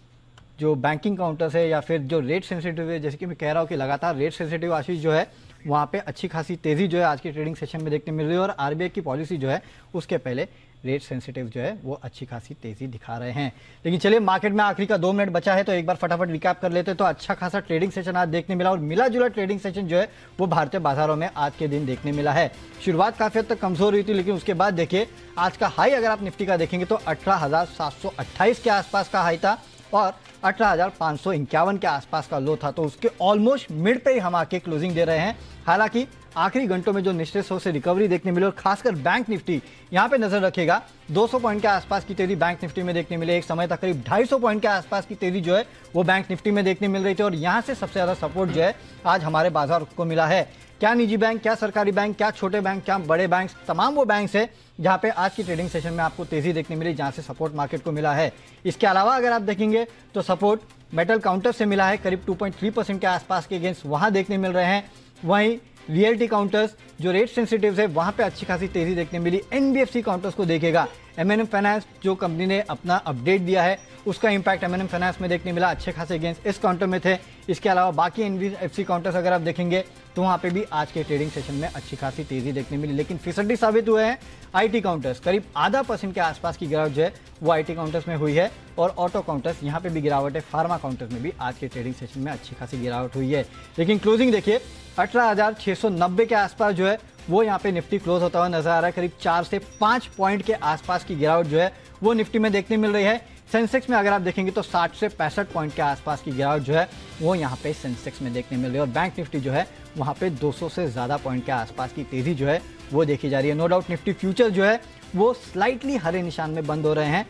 जो बैंकिंग काउंटर्स है या फिर जो रेट सेंसिटिव है, जैसे कि मैं कह रहा हूँ कि लगातार रेट सेंसिटिव आशीष जो है वहाँ पे अच्छी खासी तेजी जो है आज की ट्रेडिंग सेशन में देखने मिल रही है और आरबीआई की पॉलिसी जो है उसके पहले रेट सेंसिटिव जो है वो अच्छी खासी तेजी दिखा रहे हैं। लेकिन चलिए मार्केट में आखिरी का 2 मिनट बचा है तो एक बार फटाफट रिकैप कर लेते हैं। तो अच्छा खासा ट्रेडिंग सेशन आज देखने मिला और मिला जुला ट्रेडिंग सेशन जो है वो भारतीय बाजारों में आज के दिन देखने मिला है। शुरुआत काफी हद तक कमजोर हुई थी लेकिन उसके बाद देखिए आज का हाई अगर आप निफ्टी का देखेंगे तो 18,728 के आसपास का हाई था और 18,551 के आसपास का लो था। तो उसके ऑलमोस्ट मिड पे ही हम आके क्लोजिंग दे रहे हैं। हालांकि आखिरी घंटों में जो निश्चित रूप से रिकवरी देखने मिली और खासकर बैंक निफ्टी यहाँ पे नजर रखेगा 200 पॉइंट के आसपास की तेजी बैंक निफ्टी में देखने मिली। एक समय तक करीब 250 पॉइंट के आसपास की तेजी जो है वो बैंक निफ्टी में देखने मिल रही थी और यहाँ से सबसे ज्यादा सपोर्ट जो है आज हमारे बाजार को मिला है। क्या निजी बैंक, क्या सरकारी बैंक, क्या छोटे बैंक, क्या बड़े बैंक, तमाम वो बैंक है जहां पे आज की ट्रेडिंग सेशन में आपको तेजी देखने मिली, जहां से सपोर्ट मार्केट को मिला है। इसके अलावा अगर आप देखेंगे तो सपोर्ट मेटल काउंटर से मिला है, करीब 2.3% के आसपास के अगेंस्ट वहां देखने मिल रहे हैं। वहीं रियल्टी काउंटर्स जो रेट सेंसिटिव है वहां पे अच्छी खासी तेजी देखने मिली। एनबीएफसी काउंटर्स को देखेगा, एमएनएम फाइनेंस जो कंपनी ने अपना अपडेट दिया है उसका इंपैक्ट एमएनएम फाइनेंस में देखने मिला, अच्छे खासे गेंस इस काउंटर में थे। इसके अलावा बाकी एनबीएफसी काउंटर्स अगर आप देखेंगे तो वहां पे भी आज के ट्रेडिंग सेशन में अच्छी खासी तेजी देखने मिली। लेकिन फिसड्डी साबित हुए हैं आईटी काउंटर्स, करीब 0.5% के आसपास की गिरावट जो है वो आईटी काउंटर्स में हुई है और ऑटो काउंटर्स यहाँ पे भी गिरावट है। फार्मा काउंटर्स में भी आज के ट्रेडिंग सेशन में अच्छी खासी गिरावट हुई है। लेकिन क्लोजिंग देखिए 18,690 के आसपास जो है वो यहाँ पे निफ्टी क्लोज होता हुआ नजर आ रहा है। करीब 4 से 5 पॉइंट के आसपास की गिरावट जो है वो निफ्टी में देखने मिल रही है। सेंसेक्स में अगर आप देखेंगे तो 60 से 65 पॉइंट के आसपास की गिरावट जो है वो यहाँ पे सेंसेक्स में देखने मिल रही है और बैंक निफ्टी जो है वहाँ पे 200 से ज्यादा पॉइंट के आसपास की तेजी जो है वो देखी जा रही है। नो डाउट निफ्टी फ्यूचर जो है वो स्लाइटली हरे निशान में बंद हो रहे हैं।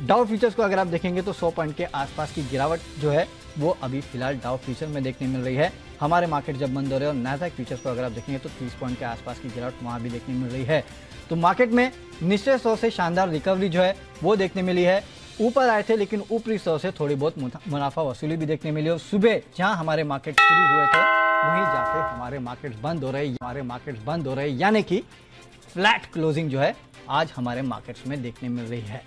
डाउ फ्यूचर्स को अगर आप देखेंगे तो 100 पॉइंट के आसपास की गिरावट जो है वो अभी फिलहाल डाउ फ्यूचर में देखने मिल रही है। हमारे मार्केट जब बंद हो रहे हैं और नैस्डैक फ्यूचर्स को अगर आप देखेंगे तो 30 पॉइंट के आसपास की गिरावट वहां भी देखने मिल रही है। तो मार्केट में निचले स्तर से शानदार रिकवरी जो है वो देखने मिली है। ऊपर आए थे लेकिन ऊपरी स्तर से थोड़ी बहुत मुनाफा वसूली भी देखने मिली और सुबह जहां हमारे मार्केट शुरू हुए थे वहीं जाके हमारे मार्केट्स बंद हो रहे यानी कि फ्लैट क्लोजिंग जो है आज हमारे मार्केट्स में देखने मिल रही है।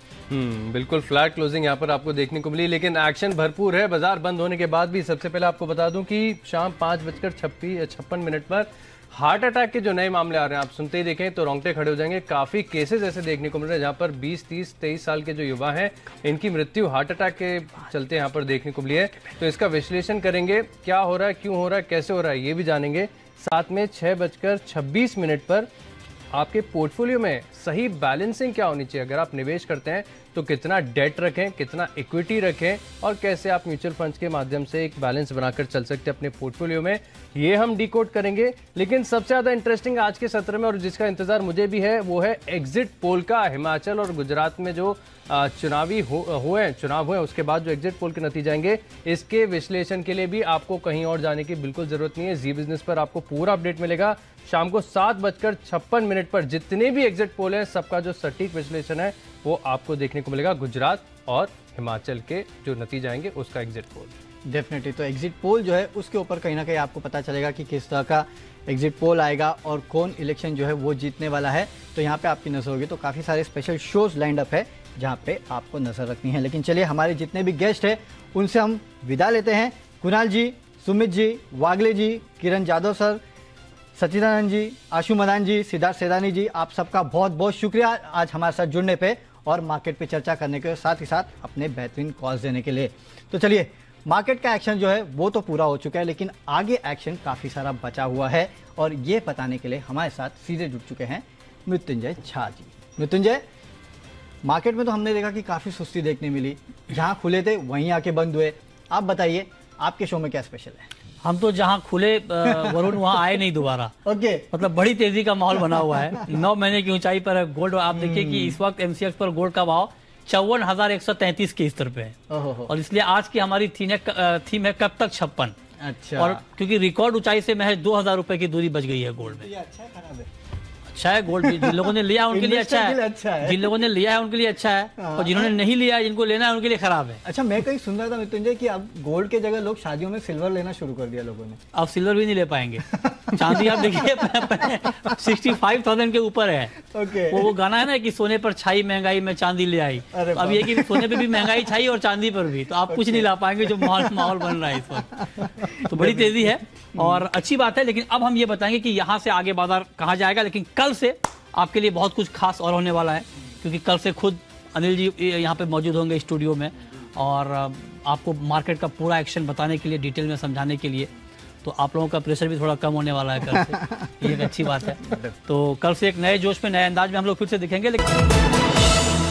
बिल्कुल फ्लैट क्लोजिंग यहाँ पर आपको देखने को मिली लेकिन एक्शन भरपूर है बाजार बंद होने के बाद भी। सबसे पहले आपको बता दूं कि शाम 5:56 पर हार्ट अटैक के जो नए मामले आ रहे हैं आप सुनते ही देखें तो रोंगटे खड़े हो जाएंगे। काफी केसेस ऐसे देखने को मिल रहे हैं जहां पर 20, 30, 23 साल के जो युवा हैं इनकी मृत्यु हार्ट अटैक के चलते यहाँ पर देखने को मिली है। तो इसका विश्लेषण करेंगे, क्या हो रहा है, क्यों हो रहा है, कैसे हो रहा है, ये भी जानेंगे। साथ में 6:26 पर आपके पोर्टफोलियो में सही बैलेंसिंग क्या होनी चाहिए। अगर आप निवेश करते हैं तो कितना डेट रखें, कितना इक्विटी रखें और कैसे आप म्यूचुअल फंड्स के माध्यम से एक बैलेंस बनाकर चल सकते हैं अपने पोर्टफोलियो में, ये हम डिकोड करेंगे। लेकिन सबसे ज्यादा इंटरेस्टिंग आज के सत्र में और जिसका इंतजार मुझे भी है वो है एग्जिट पोल का। हिमाचल और गुजरात में जो चुनाव हुए उसके बाद जो एग्जिट पोल के नतीजे आएंगे इसके विश्लेषण के लिए भी आपको कहीं और जाने की बिल्कुल जरूरत नहीं है। जी बिजनेस पर आपको पूरा अपडेट मिलेगा। शाम को 7:56 पर जितने भी एग्जिट पोल हैं सबका जो सटीक विश्लेषण है वो आपको देखने को मिलेगा। गुजरात और हिमाचल के जो नतीजे आएंगे उसका एग्जिट पोल डेफिनेटली। तो एग्जिट पोल जो है उसके ऊपर कहीं ना कहीं आपको पता चलेगा कि किस तरह का एग्जिट पोल आएगा और कौन इलेक्शन जो है वो जीतने वाला है। तो यहाँ पे आपकी नजर होगी तो काफी सारे स्पेशल शोज लाइंड अप है जहाँ पे आपको नजर रखनी है। लेकिन चलिए हमारे जितने भी गेस्ट है उनसे हम विदा लेते हैं। कुणाल जी, सुमित जी, वागले जी, किरण जादव सर, सचिदानंद जी, आशु मदान जी, सिद्धार्थ सेदानी जी, आप सबका बहुत बहुत शुक्रिया आज हमारे साथ जुड़ने पे और मार्केट पे चर्चा करने के साथ ही साथ अपने बेहतरीन कॉल्स देने के लिए। तो चलिए मार्केट का एक्शन जो है वो तो पूरा हो चुका है लेकिन आगे एक्शन काफी सारा बचा हुआ है और ये बताने के लिए हमारे साथ सीधे जुड़ चुके हैं मृत्युंजय झा जी। मृत्युंजय, मार्केट में तो हमने देखा कि काफी सुस्ती देखने मिली, जहां खुले थे वहीं आके बंद हुए। आप बताइए आपके शो में क्या स्पेशल है? हम तो जहां खुले वरुण वहां आए नहीं दोबारा। ओके, मतलब बड़ी तेजी का माहौल बना हुआ है। 9 महीने की ऊंचाई पर है गोल्ड। आप देखिए कि इस वक्त एमसीएक्स पर गोल्ड का भाव 54,133 के स्तर पे है और इसलिए आज की हमारी थीम है कब तक 56। अच्छा, और क्योंकि रिकॉर्ड ऊंचाई से महज 2,000 रुपए की दूरी बच गई है गोल्ड में। अच्छा है, खराब है? अच्छा है गोल्ड, जिन लोगों ने लिया उनके लिए अच्छा है, जिन लोगों ने लिया है उनके लिए अच्छा है और जिन्होंने नहीं लिया है, जिनको लेना है उनके लिए खराब है। अच्छा, मैं कहीं सुन रहा था मृत्युंजय कि अब गोल्ड के जगह लोग शादियों में सिल्वर लेना शुरू कर दिया लोगों ने। अब सिल्वर भी नहीं ले पाएंगे। चांदी आप देखिए 65,000 के ऊपर है। ओके, वो गाना है ना कि सोने पर छाई महंगाई में चांदी ले आई। अब ये कि सोने पे भी महंगाई छाई और चांदी पर भी, तो आप कुछ नहीं ला पाएंगे जो माहौल बन रहा है इस वक्त। तो बड़ी तेजी है और अच्छी बात है। लेकिन अब हम ये बताएंगे कि यहाँ से आगे बाजार कहाँ जाएगा। लेकिन कल से आपके लिए बहुत कुछ खास और होने वाला है, क्योंकि कल से खुद अनिल जी यहाँ पे मौजूद होंगे स्टूडियो में, और आपको मार्केट का पूरा एक्शन बताने के लिए, डिटेल में समझाने के लिए। तो आप लोगों का प्रेशर भी थोड़ा कम होने वाला है कल से, ये एक अच्छी बात है। तो कल से एक नए जोश में, नए अंदाज में हम लोग फिर से दिखेंगे। लेकिन